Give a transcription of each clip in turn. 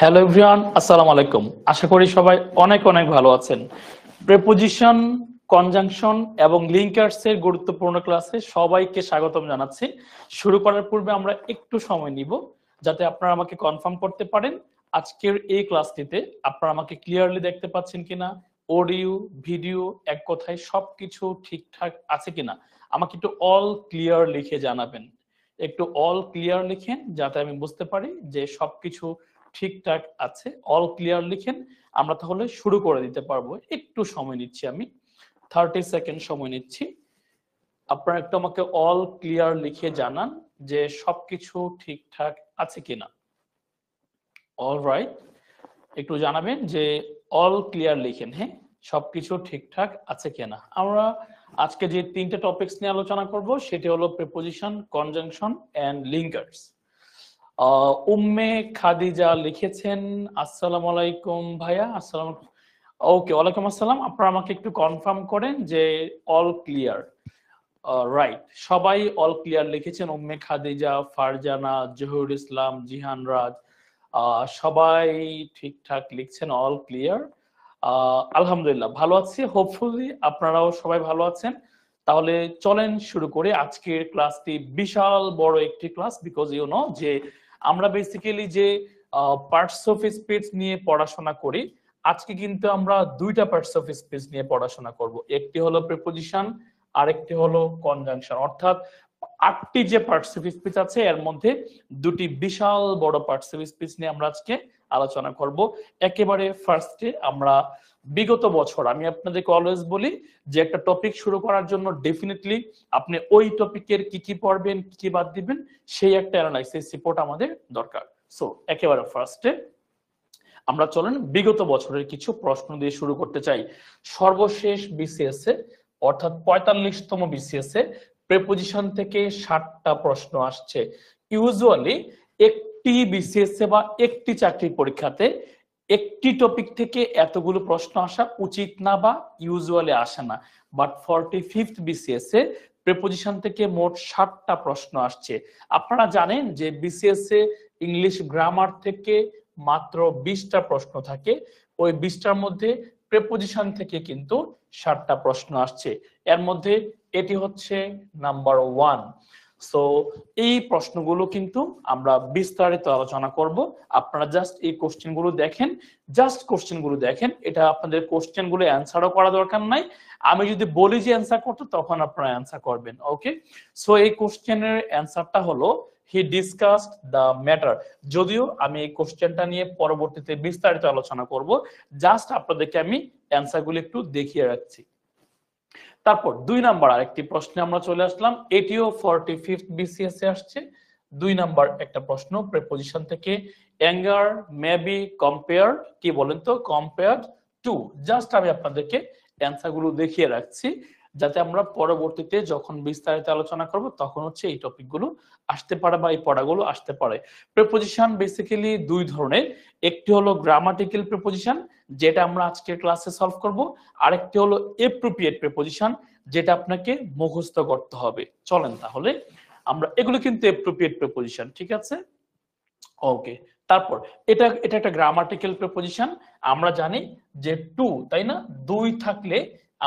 Hello everyone, আসসালামু আলাইকুম। আশা করি সবাই অনেক অনেক ভালো আছেন। প্রিপোজিশন, কনজাংশন এবং লিঙ্কার্স এর গুরুত্বপূর্ণ ক্লাসে সবাইকে স্বাগতম জানাচ্ছি। শুরু করার পূর্বে আমরা একটু সময় নিব যাতে আপনারা আমাকে কনফার্ম করতে পারেন আজকের এই ক্লাসটিতে আপনারা আমাকে ক্লিয়ারলি দেখতে পাচ্ছেন কিনা, অডিও ভিডিও এক কথায় সবকিছু ঠিকঠাক আছে কিনা। আমাকে একটু অল ক্লিয়ার লিখে জানাবেন। একটু অল ক্লিয়ার লিখেন যাতে আমি বুঝতে পারি যে সবকিছু ঠিকঠাক আছে। অল ক্লিয়ার লিখেন, আমরা তাহলে শুরু করে দিতে পারবো। একটু সময় নিচ্ছি, আমি 30 সেকেন্ড সময় নিচ্ছি। আপনারা একটু আমাকে অল ক্লিয়ার লিখে জানান যে সবকিছু ঠিকঠাক আছে কিনা। অলরাইট, একটু জানাবেন যে অল ক্লিয়ার লিখেন, হ্যাঁ, সবকিছু ঠিকঠাক আছে কিনা। আমরা আজকে যে তিনটে টপিকস নিয়ে আলোচনা করব সেটি হলো preposition, conjunction and linkers. Umme Khadija লিখেছেন আসসালামু আলাইকুম ভাইয়া। আসসালাম, ওকে, ওয়ালাইকুম আসসালাম। আপনারা আমাকে একটু কনফার্ম করেন যে অল ক্লিয়ার। রাইট, সবাই অল ক্লিয়ার লিখেছেন। উম্মে খাদিজা, ফারজানা, জহুর ইসলাম, জিহান রাজ, সবাই ঠিকঠাক লিখছেন, অল ক্লিয়ার। আলহামদুলিল্লাহ, ভালো আছি। হোপফুলি আপনারাও সবাই ভালো আছেন। তাহলে চলেন শুরু করে। আজকের ক্লাসটি বিশাল বড় একটি ক্লাস, বিকজ ইউ নো যে আমরা বেসিক্যালি যে পার্টস অফ স্পিচ নিয়ে পড়াশোনা করি, আজকে কিন্তু আমরা দুইটা পার্টস অফ স্পিচ নিয়ে পড়াশোনা করব। একটি হলো প্রিপোজিশন, আরেকটি হলো কনজাংশন। অর্থাৎ 8টি যে পার্টস অফ স্পিচ আছে এর মধ্যে দুটি বিশাল বড় পার্টস অফ স্পিচ নিয়ে আমরা আজকে আলোচনা করব। একেবারে ফার্স্টে আমরা বিগত বছর, আমি আপনাদেরকে অলওয়েজ বলি যে একটা টপিক শুরু করার জন্য ডেফিনেটলি আপনি ওই টপিকের কি কি পড়বেন, কি কি বাদ দিবেন, সেই একটা অ্যানালাইসিস রিপোর্ট আমাদের দরকার। সো একেবারে ফার্স্টে আমরা চলেন বিগত বছরের কিছু প্রশ্ন দিয়ে শুরু করতে চাই। সর্বশেষ বিসিএস এ অর্থাৎ 45তম বিসিএস এ প্রিপোজিশন থেকে 60টা প্রশ্ন আসছে। ইউজুয়ালি একটি বিসিএস এ বা একটি চাকরির পরীক্ষাতে একটি টপিক থেকে এতগুলো প্রশ্ন আসা উচিত না বা ইউজুয়ালি আসে না, but 45th BCS a preposition থেকে মোট 60টা প্রশ্ন আসছে। আপনারা জানেন যে বিসিএস এ ইংলিশ গ্রামার থেকে মাত্র 20টা প্রশ্ন থাকে, ওই 20টার মধ্যে প্রিপোজিশন থেকে কিন্তু 60টা প্রশ্ন আসছে। এর মধ্যে এটি হচ্ছে নাম্বার 1। সো এই প্রশ্নগুলো কিন্তু আমরা বিস্তারিত আলোচনা করব। আপনারা জাস্ট এই কোশ্চেনগুলো দেখেন, জাস্ট কোশ্চেনগুলো দেখেন। এটা আপনাদের কোশ্চেনগুলো অ্যানসারও করা দরকার নাই, আমি যদি বলি যে অ্যানসার করতে তখন আপনারা অ্যানসার করবেন। ওকে, সো এই কোশ্চেনের অ্যানসারটা হলো হি ডিসকাসড দ্য ম্যাটার। যদিও আমি এই কোশ্চেনটা নিয়ে পরবর্তীতে বিস্তারিত আলোচনা করব, জাস্ট আপনাদেরকে আমি অ্যানসারগুলো একটু দেখিয়ে রাখছি। তারপর 2 নাম্বার আরেকটি প্রশ্নে আমরা চলে আসলাম। এটিও 45th বিসিএস এ আসছে। 2 নাম্বার একটা প্রশ্ন প্রিপোজিশন থেকে, অ্যাঙ্গার মেবি কম্পেয়ার, কি বলেন তো, কম্পেয়ার টু। জাস্ট আমি আপনাদেরকে অ্যানসারগুলো দেখিয়ে রাখছি যাতে আমরা পরবর্তীতে যখন বিস্তারিত আলোচনা করব তখন হচ্ছে এই টপিকগুলো আসতে পারে বা এই পড়াগুলো আসতে পারে। প্রিপোজিশন বেসিক্যালি দুই ধরনের, একটি হলো গ্রামাটিক্যাল প্রিপোজিশন যেটা আমরা আজকের ক্লাসে সলভ করব, আরেকটি হলো এপ্রোপ্রিয়েট প্রিপোজিশন যেটা আপনাকে মুখস্থ করতে হবে। চলেন তাহলে আমরা, এগুলো কিন্তু এপ্রোপ্রিয়েট প্রিপোজিশন, ঠিক আছে। ওকে, তারপর এটা এটা একটা গ্রামাটিক্যাল প্রিপোজিশন। আমরা জানি যে টু, তাই না, দুই থাকলে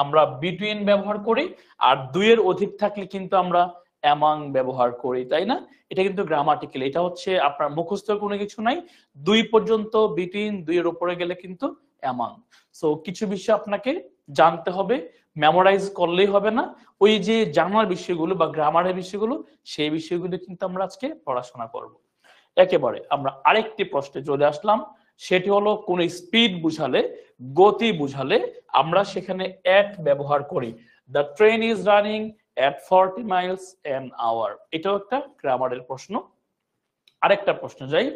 আমরা বিটুইন ব্যবহার করি, আর দুইয়ের অধিক থাকলে কিন্তু আমরা অ্যামাং ব্যবহার করি, তাই না। এটা কিন্তু গ্রামাটিক্যাল, এটা হচ্ছে আপনার মুখস্থ কোনো কিছু নাই। 2 পর্যন্ত বিটুইন, 2 এর উপরে গেলে কিন্তু অ্যামাং। সো কিছু বিষয় আপনাকে জানতে হবে, মেমোরাইজ করলেই হবে না। ওই যে জানার বিষয়গুলো বা গ্রামারের বিষয়গুলো, সেই বিষয়গুলো কিন্তু আমরা আজকে পড়াশোনা করব। একেবারে আমরা আরেকটি প্রশ্নে চলে আসলাম, সেটি হলো কোন স্পিড বুঝালে, গতি বুঝালে আমরা সেখানে এট ব্যবহার করি। The train is running at 40 miles an hour, এটাও একটা গ্রামারের প্রশ্ন। আরেকটা প্রশ্ন যাই,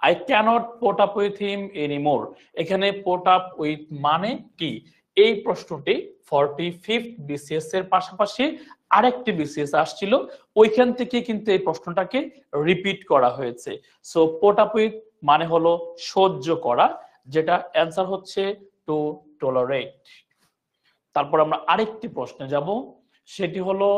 I can't put up with him anymore. এখানে পোট আপ উইথ মানে কি? এই প্রশ্নটি 45th বিসিএস এর পাশাপাশি আরেকটি বিসিএস আসছিল, ওইখান থেকে কিন্তু এই প্রশ্নটাকে রিপিট করা হয়েছে। সো পোট আপ উইথ মানে হলো সহ্য করা, যেটা অ্যান্সার হচ্ছে টু টলারেট। তারপর আমরা আরেকটি প্রশ্নে যাব, সেটি হলো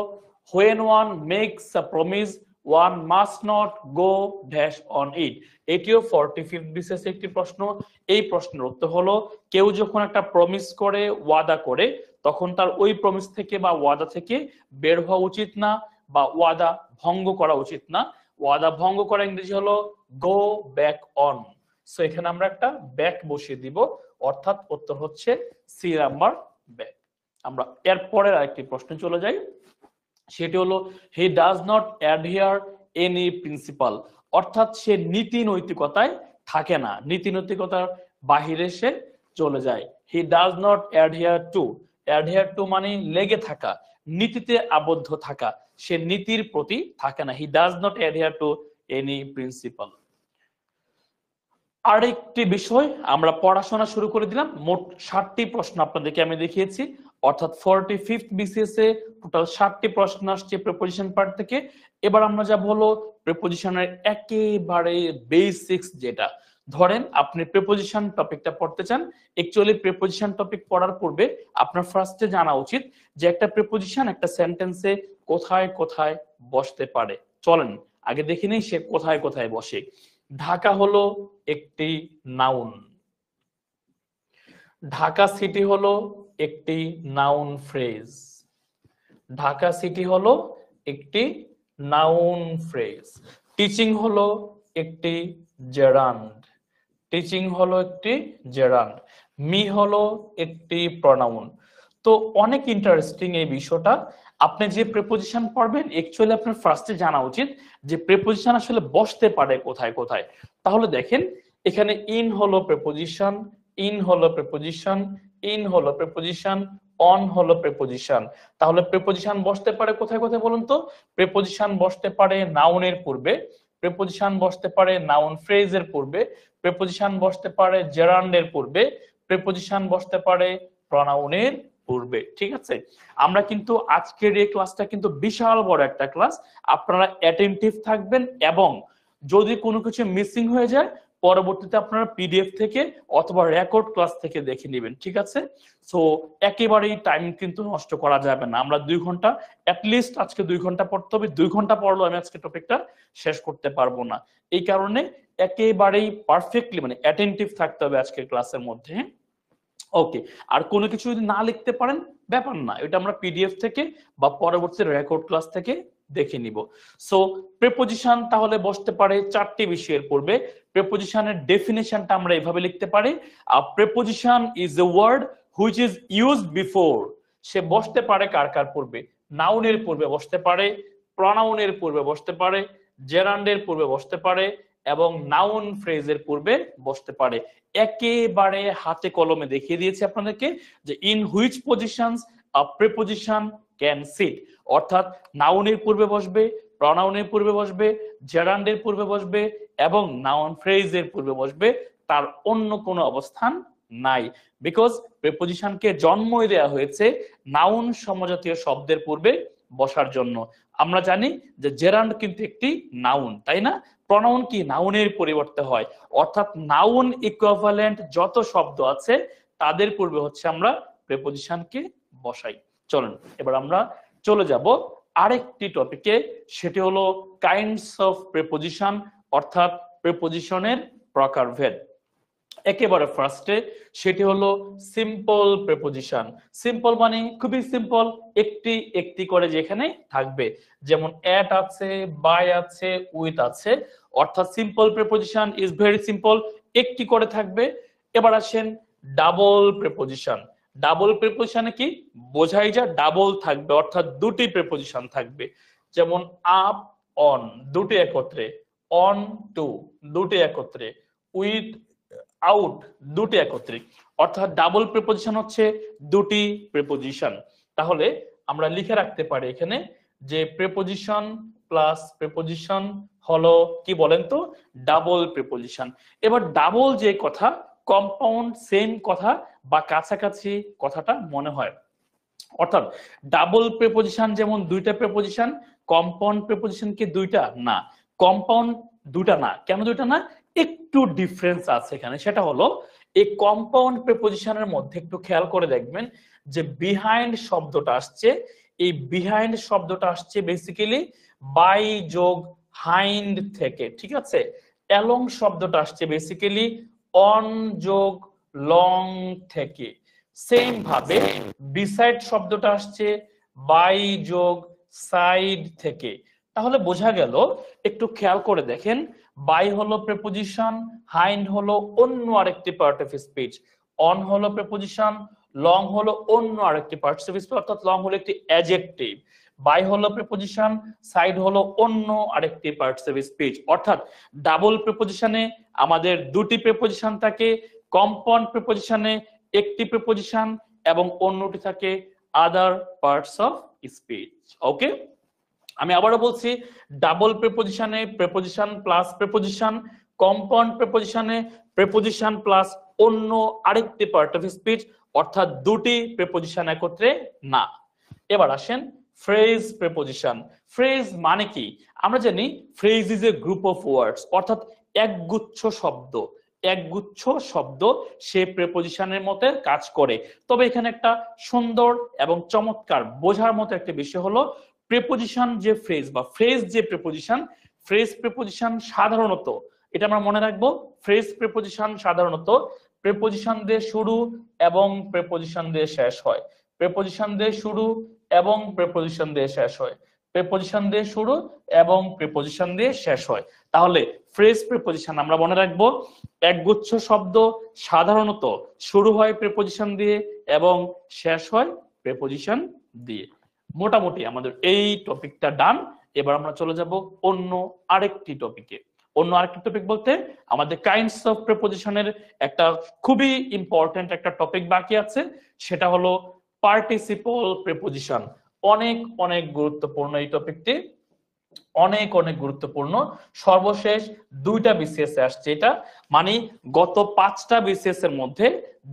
when one makes a promise one must not go dash on it। এটিও 45th বিসিএস একটি প্রশ্ন। এই প্রশ্নের উত্তর হলো কেউ যখন একটা প্রমিস করে, ওয়াদা করে, তখন তার ওই প্রমিস থেকে বা ওয়াদা থেকে বের হওয়া উচিত না বা ওয়াদা ভঙ্গ করা উচিত না। ওয়াদা ভঙ্গ করা ইংরেজি হলো গো ব্যাক অন। সো এখানে আমরা একটা ব্যাক বসিয়ে দিব, অর্থাৎ উত্তর হচ্ছে সি নাম্বার ব্যাক। আমরা এর পরের আরেকটি প্রশ্নে চলে যাই, সেটি হলো he does not adhere any principle, অর্থাৎ সে নীতি নৈতিকতায় থাকে না, নীতি নৈতিকতার বাহিরে সে চলে যায়। He does not adhere to, adhere to মানে লেগে থাকা, নীতিতে আবদ্ধ থাকা, সে নীতির প্রতি থাকে না। He does not adhere to any principle. আরেকটি বিষয় আমরা পড়াশোনা শুরু করে দিলাম। মোট 60টি প্রশ্ন আপনাদেরকে আমি দেখিয়েছি, অর্থাৎ 45th বিসিএস এ টোটাল 60টি প্রশ্ন আসছে প্রিপোজিশন পার্ট থেকে। এবার আমরা যাব হলো প্রিপোজিশনের একেবারে বেসিক্স, যেটা ধরেন আপনি প্রিপোজিশন টপিকটা পড়তে চান। অ্যাকচুয়ালি প্রিপোজিশন টপিক পড়ার পূর্বে আপনার ফার্স্টে জানা উচিত যে একটা প্রিপোজিশন একটা সেন্টেন্সে কোথায় কোথায় বসতে পারে। চলেন আগে দেখে নিই সে কোথায় কোথায় বসে। ঢাকা হলো একটি নাউন, ঢাকা সিটি হলো একটি নাউন ফ্রেজ, ঢাকা সিটি হলো একটি নাউন ফ্রেজ। টিচিং হলো একটি জেরান্ড, টিচিং হলো একটি জেরান্ড। মি হলো একটি প্রনাউন। তো অনেক ইন্টারেস্টিং এই বিষয়টা। আপনি যে প্রিপোজিশন পড়বেন অ্যাকচুয়ালি আপনার ফার্স্টে জানা উচিত যে প্রিপোজিশন আসলে বসতে পারে কোথায় কোথায়। তাহলে দেখেন এখানে ইন হলো প্রিপোজিশন, ইন হলো প্রিপোজিশন, ইন হলো প্রিপোজিশন, অন হলো প্রিপোজিশন। তাহলে প্রিপোজিশন বসতে পারে কোথায় কোথায় বলুন তো? প্রিপোজিশন বসতে পারে নাউনের পূর্বে, প্রিপোজিশন বসতে পারে নাউন ফ্রেজের পূর্বে, প্রিপোজিশন বসতে পারে জেরান্ডের পূর্বে, প্রিপোজিশন বসতে পারে প্রনাউনের পূর্বে। ঠিক আছে, আমরা কিন্তু আজকের এই ক্লাসটা কিন্তু বিশাল বড় একটা ক্লাস। আপনারা অ্যাটেনটিভ থাকবেন এবং যদি কোনো কিছু মিসিং হয়ে যায় পরবর্তীতে আপনারা পিডিএফ থেকে অথবা রেকর্ড ক্লাস থেকে দেখে নেবেন। ঠিক আছে, সো একেবারেই টাইম কিন্তু নষ্ট করা যাবে না। আমরা 2 ঘন্টা অ্যাটলিস্ট আজকে 2 ঘন্টা পড়তে হবে। 2 ঘন্টা পড়লেও আমি আজকে টপিকটা শেষ করতে পারবো না। এই কারণে একেবারেই পারফেক্টলি মানে অ্যাটেনটিভ থাকতে হবে আজকের ক্লাসের মধ্যে। ওকে, আর কোনো কিছু যদি না লিখতে পারেন ব্যাপার না, এটা আমরা পিডিএফ থেকে বা পরবর্তী রেকর্ড ক্লাস থেকে দেখে নিব। সো প্রিপোজিশন তাহলে বসতে পারে 4টি বিষয়ের পূর্বে। প্রিপোজিশনের ডেফিনিশনটা আমরা এভাবে লিখতে পারি, preposition is a word which is used before. সে বসতে পারে কার কার পূর্বে? নাউনের পূর্বে বসতে পারে, প্রনাউনের পূর্বে বসতে পারে, জেরান্ডের পূর্বে বসতে পারে এবং নাউন ফ্রেজের পূর্বে বসতে পারে। একেবারে হাতে কলমে দেখিয়ে দিয়েছি আপনাদেরকে যে in which positions a preposition can sit, অর্থাৎ নাউনের পূর্বে বসবে, প্রনাউনের পূর্বে বসবে, জেরান্ডের পূর্বে বসবে এবং নাউন ফ্রেজের পূর্বে বসবে, তার অন্য কোনো অবস্থান নাই। বিকজ প্রিপোজিশনকে জন্মই দেওয়া হয়েছে নাউন সমজাতীয় শব্দের পূর্বে বসার জন্য। আমরা জানি যে জেরান্ড কিন্তু একটি নাউন, তাই না? প্রনাউন কি নাউনের পরিবর্তে হয়, অর্থাৎ নাউন ইকুইভ্যালেন্ট যত শব্দ আছে তাদের পূর্বে হচ্ছে আমরা প্রিপোজিশনকে বসাই। চলুন এবার আমরা চলে যাব আরেকটি টপিকে, সেটি হলো কাইন্ডস অফ প্রিপোজিশন, অর্থাৎ প্রিপোজিশনের প্রকারভেদ। একেবারে ফার্স্টে সেটি হলো সিম্পল প্রিপোজিশন। সিম্পল মানে খুবই সিম্পল, একটি একটি করে যেখানে থাকবে, যেমন এট আছে, বাই আছে, উইথ আছে, অর্থাৎ simple preposition is very simple, একটি করে থাকবে। এবার আসেন ডাবল প্রিপোজিশন। ডাবল প্রিপোজিশনে কি বোঝাই যায়? ডাবল থাকবে, অর্থাৎ দুটি প্রিপোজিশন থাকবে, যেমন আপ অন দুটি একত্রে, অন টু দুটি একত্রে, উইথ আউট দুটি একত্রে, অর্থাৎ ডাবল প্রিপোজিশন হচ্ছে দুটি প্রিপোজিশন। তাহলে আমরা লিখে রাখতে পারি এখানে যে প্রিপোজিশন প্লাস প্রিপোজিশন হলো কি বলেন তো? Double preposition. এবার ডাবল যে কথা, কম্পাউন্ড সেম কথা বা কাছাকাছি কথাটা মনে হয়, অর্থাৎ ডাবল প্রিপোজিশন যেমন দুইটা প্রিপোজিশন, কম্পাউন্ড প্রিপোজিশন কি দুইটা না? কম্পাউন্ড দুইটা না। কেন দুইটা না? একটু ডিফারেন্স আছে এখানে, সেটা হলো এই কম্পাউন্ড প্রিপোজিশনের মধ্যে একটু খেয়াল করে দেখবেন যে বিহাইন্ড শব্দটা আসছে, এই বিহাইন্ড শব্দটা আসছে বেসিক্যালি বাই যোগ হাইন্ড থেকে, ঠিক আছে। অ্যালং শব্দটা আসছে বেসিক্যালি অন যোগ লং থেকে। সেম ভাবে বিসাইড শব্দটা আসছে বাই যোগ সাইড থেকে। তাহলে বোঝা গেল, একটু খেয়াল করে দেখেন, বাই হলো প্রিপোজিশন, হাইন্ড হলো অন্য আরেকটি পার্ট অফ স্পিচ, অন হলো প্রিপোজিশন, লং হলো অন্য আরেকটি পার্ট অফ স্পিচ, অর্থাৎ লং হলো একটি অ্যাডজেক্টিভ, বাই হলো প্রিপোজিশন, সাইড হলো অন্য আরেকটি পার্টস অফ স্পিচ। অর্থাৎ ডাবল প্রিপোজিশনে আমাদের দুটি প্রিপোজিশন থাকে, কম্পাউন্ড প্রিপোজিশনে একটি প্রিপোজিশন এবং অন্যটি থাকে other parts of speech. Okay, আমি আবারও বলছি, ডাবল প্রিপোজিশনে প্রিপোজিশন প্লাস প্রিপোজিশন, কম্পাউন্ড প্রিপোজিশনে প্রিপোজিশন প্লাস অন্য আরেকটি পার্ট অফ স্পিচ, অর্থাৎ দুটি প্রিপোজিশন একত্রে না। এবার আসেন ফ্রেজ প্রিপোজিশন। ফ্রেজ মানে কি? আমরা জানি phrase is a group of words, অর্থাৎ একগুচ্ছ শব্দ, একগুচ্ছ শব্দ সে প্রিপোজিশনের মতে কাজ করে। তবে এখানে একটা সুন্দর এবং চমৎকার বোঝার মতো একটা বিষয় হলো, প্রিপোজিশন যে ফ্রেজ বা ফ্রেজ যে প্রিপোজিশন, ফ্রেজ প্রিপোজিশন সাধারণত, এটা আমরা মনে রাখবো, ফ্রেজ প্রিপোজিশন সাধারণত প্রিপোজিশন দিয়ে শুরু এবং প্রিপোজিশন দিয়ে শেষ হয়, প্রিপোজিশন দিয়ে শুরু এবং প্রিপোজিশন দিয়ে শেষ হয়, প্রিপোজিশন দিয়ে শুরু এবং প্রিপোজিশন দিয়ে শেষ হয়। তাহলে ফ্রেজ প্রিপোজিশন আমরা মনে রাখবো, একগুচ্ছ শব্দ সাধারণত শুরু হয় প্রিপোজিশন দিয়ে এবং শেষ হয় প্রিপোজিশন দিয়ে। মোটামুটি আমাদের এই টপিকটা ডান। এবার আমরা চলে যাব অন্য আরেকটি টপিকে। অন্য আরেকটি টপিক বলতে আমাদের কাইন্ডস অফ প্রিপোজিশনের একটা খুবই ইম্পর্টেন্ট একটা টপিক বাকি আছে, সেটা হলো পার্টিসিপল প্রিপোজিশন। অনেক অনেক গুরুত্বপূর্ণ এই টপিকটি, অনেক অনেক গুরুত্বপূর্ণ। সর্বশেষ দুইটা বিসিএস এ আসছে এটা, মানে গত 5টা বিসিএস এর মধ্যে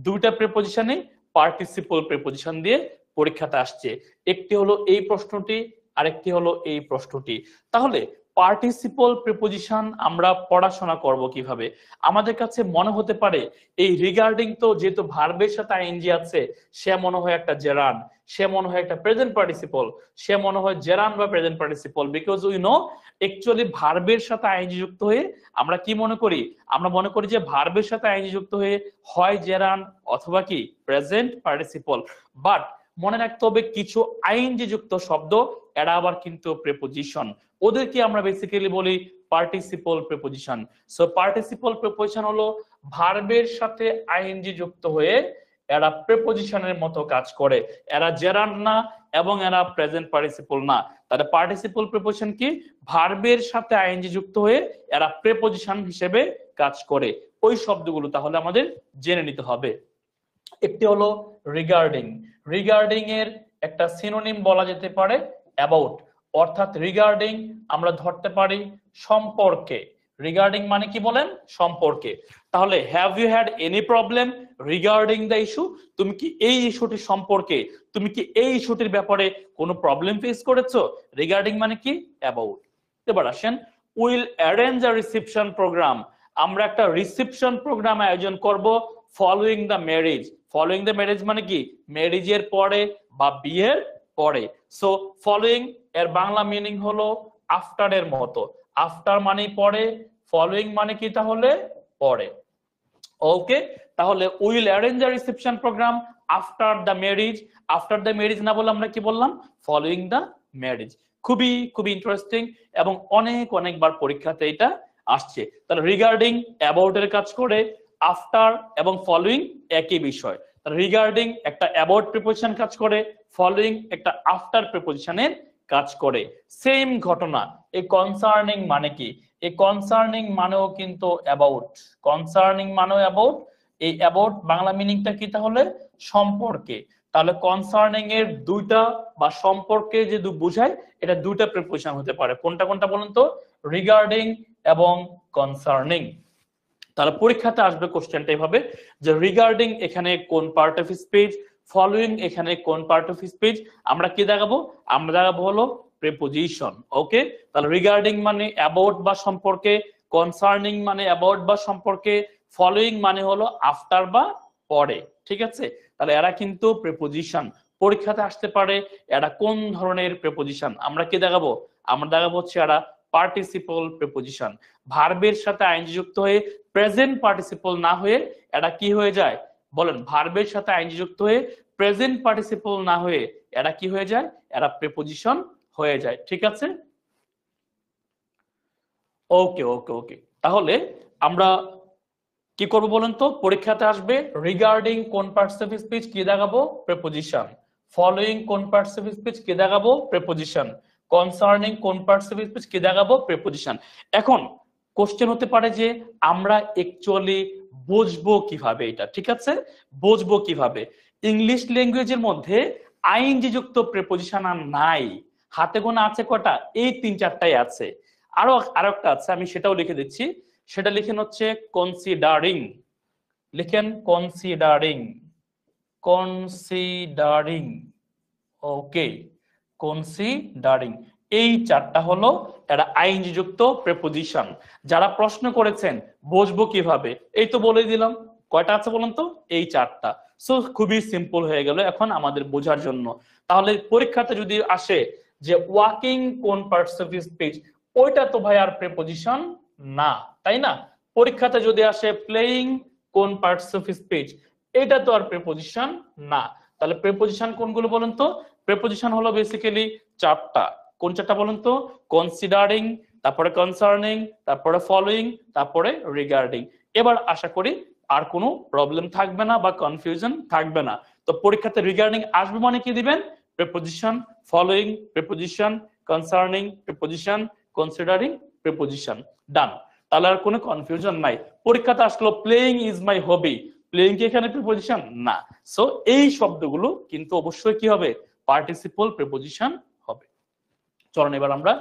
দুইটা প্রিপোজিশনে পার্টিসিপল প্রিপোজিশন দিয়ে পরীক্ষাতে আসছে। একটি হলো এই প্রশ্নটি, আরেকটি হলো এই প্রশ্নটি। তাহলে পার্টিসিপল প্রিপোজিশন আমরা পড়াশোনা করব কিভাবে? আমাদের কাছে মনে হতে পারে এই রিগার্ডিং তো যেহেতু ভার্বের সাথে আইএনজি আছে, সে মনে হয় একটা জেরান, সে মনে হয় একটা প্রেজেন্ট পার্টিসিপল, সে মনে হয় জেরান বা present participle, because we know actually ভার্বের সাথে আইএনজি যুক্ত হয়ে আমরা কি মনে করি? আমরা মনে করি যে ভার্বের সাথে আইএনজি যুক্ত হয়ে হয় জেরান অথবা কি প্রেজেন্ট পার্টিসিপল। বাট মনে রাখতে হবে কিছু আইএনজি যুক্ত শব্দ এরা আবার কিন্তু প্রিপোজিশন, ওদেরকে আমরা বেসিক্যালি বলি participle preposition. So participle preposition হলো ভার্বের সাথে আইএনজি যুক্ত হয়ে এরা প্রিপোজিশনের মতো কাজ করে, এরা জেরান্ড না এবং এরা প্রেজেন্ট পার্টিসিপল না। তাহলে পার্টিসিপল প্রিপোজিশন কি? ভার্বের সাথে আইএনজি যুক্ত হয়ে এরা প্রিপোজিশন হিসেবে কাজ করে। ওই শব্দগুলো তাহলে আমাদের জেনে নিতে হবে। একটি হলো রিগার্ডিং। রিগার্ডিং এর একটা সিনোনিম বলা যেতে পারে অ্যাবাউট, অর্থাৎ রিগার্ডিং আমরা ধরতে পারি সম্পর্কে। রিগার্ডিং মানে কি বলেন? সম্পর্কে। তাহলে have you had any problem regarding the issue? তুমি কি এই ইস্যুটি সম্পর্কে, তুমি কি এই ইস্যুটির ব্যাপারে কোনো প্রবলেম ফেস করেছো? রিগার্ডিং মানে কি? অ্যাবাউট। এবার আসেন will arrange a reception programme. আমরা একটা রিসেপশন প্রোগ্রাম আয়োজন করব following the marriage. Following the marriage মানে কি? ম্যারেজের পরে বা বিয়ের পরে। সো ফলোইং এর বাংলা মিনিং হলো আফটার এর মতো। আফটার মানে পরে, ফলোইং মানে কি তাহলে? পরে। ওকে, তাহলে will arrange a reception programme after the marriage. After the marriage না বলে আমরা কি বললাম? Following the marriage. খুবই খুবই ইন্টারেস্টিং এবং অনেক অনেকবার পরীক্ষাতে এটা আসছে। তাহলে রিগার্ডিং অ্যাবাউট এর কাজ করে, আফটার এবং ফলোইং একই বিষয়। রিগার্ডিং একটা অ্যাবাউট প্রিপোজিশন কাজ করে, ফলোইং একটা আফটার প্রিপোজিশনের কাজ করে। সেম ঘটনা এই কনসার্নিং মানে কি? এই কনসার্নিং মানেও কিন্তু অ্যাবাউট। কনসার্নিং মানেও অ্যাবাউট। এই অ্যাবাউট বাংলা মিনিংটা কি তাহলে? সম্পর্কে। তাহলে কনসার্নিং এর দুইটা বা সম্পর্কে যে বোঝায়, এটা দুইটা প্রিপোজিশন হতে পারে। কোনটা কোনটা বলুন তো? রিগার্ডিং এবং কনসার্নিং। তাহলে পরীক্ষাতে আসবে কোশ্চেনটা এভাবে যে রিগার্ডিং এখানে কোন পার্ট অফ স্পিচ, ফলোইং এখানে কোন পার্ট অফ স্পিচ। আমরা কি দেখাবো? আমরা দেখাবো হলো প্রিপোজিশন। ওকে, তাহলে রিগার্ডিং মানে অ্যাবাউট বা সম্পর্কে, কনসার্নিং মানে অ্যাবাউট বা সম্পর্কে, ফলোইং মানে হলো আফটার বা পরে। ঠিক আছে, তাহলে এরা কিন্তু প্রিপোজিশন। পরীক্ষাতে আসতে পারে এরা কোন ধরনের প্রিপোজিশন। আমরা কি দেখাবো? আমরা দেখাবো হচ্ছে এরা পার্টিসিপল প্রিপোজিশন। ভার্বের সাথে আইএনজি যুক্ত হয়ে প্রেজেন্ট পার্টিসিপল না হয়ে এটা কি হয়ে যায় বলেন? ভার্বের সাথে আইএনজি যুক্ত হয়ে প্রেজেন্ট পার্টিসিপল না হয়ে এটা কি হয়ে যায়? এটা প্রিপোজিশন হয়ে যায়। ঠিক আছে, ওকে ওকে ওকে। তাহলে আমরা কি করব বলেন তো? পরীক্ষাতে আসবে রিগার্ডিং কোন পার্টস অফ স্পিচ কি দেখাবো? প্রিপোজিশন। ফলোইং কোন পার্টস অফ স্পিচ কি দেখাবো? প্রিপোজিশন। কনসার্নিং কোন পার্টস অফ স্পিচ কি দেখাবো? প্রিপোজিশন। এখন কোশ্চেন হতে পারে যে আমরা অ্যাকচুয়ালি বুঝবো কিভাবে এটা? ঠিক আছে, বুঝবো কিভাবে? ইংলিশ ল্যাঙ্গুয়েজের মধ্যে আইএনজি যুক্ত প্রিপোজিশন আর নাই, হাতে গোনা আছে কটা? এই 3-4টাই আছে। আরো একটা আছে, আমি সেটাও লিখে দিচ্ছি। সেটা লিখেন হচ্ছে কনসিডারিং। লিখেন কনসিডারিং, কনসিডারিং। ওকে, কনসিডারিং। এই 4টা হলো এটা আইএনজি যুক্ত প্রিপোজিশন। যারা প্রশ্ন করেছেন বুঝবো কিভাবে, এই তো বলে দিলাম। কয়টা আছে বলুন তো? এই 4টা। সো খুবই সিম্পল হয়ে গেল এখন আমাদের বোঝার জন্য। তাহলে পরীক্ষাতে যদি আসে যে ওয়াকিং কোন পার্টস অফ স্পিচ, ওইটা তো ভাই আর প্রিপোজিশন না, তাই না? পরীক্ষাতে যদি আসে প্লেইং কোন পার্টস অফ স্পিচ, এটা তো আর প্রিপোজিশন না। তাহলে প্রিপোজিশন কোনগুলো বলুন তো? প্রিপোজিশন হলো বেসিক্যালি 4টা। কোন 4টা বলুন তো? কনসিডারিং, তারপরে কনসার্নিং, তারপরে ফলোইং, তারপরে রিগার্ডিং। এবার আশা করি আর কোনো প্রবলেম থাকবে না বা কনফিউশন থাকবে না। তো পরীক্ষাতে রিগার্ডিং আসবে মানে কি দিবেন? Preposition, following preposition, concerning preposition, considering preposition. Done. তাহলে আর কোনো কনফিউশন নাই। পরীক্ষাতে আসলো playing is my hobby, playing কি এখানে প্রিপোজিশন না? সো এই শব্দগুলো কিন্তু অবশ্যই কি হবে? পার্টিসিপল প্রিপোজিশন হবে। চলুন এবার আমরা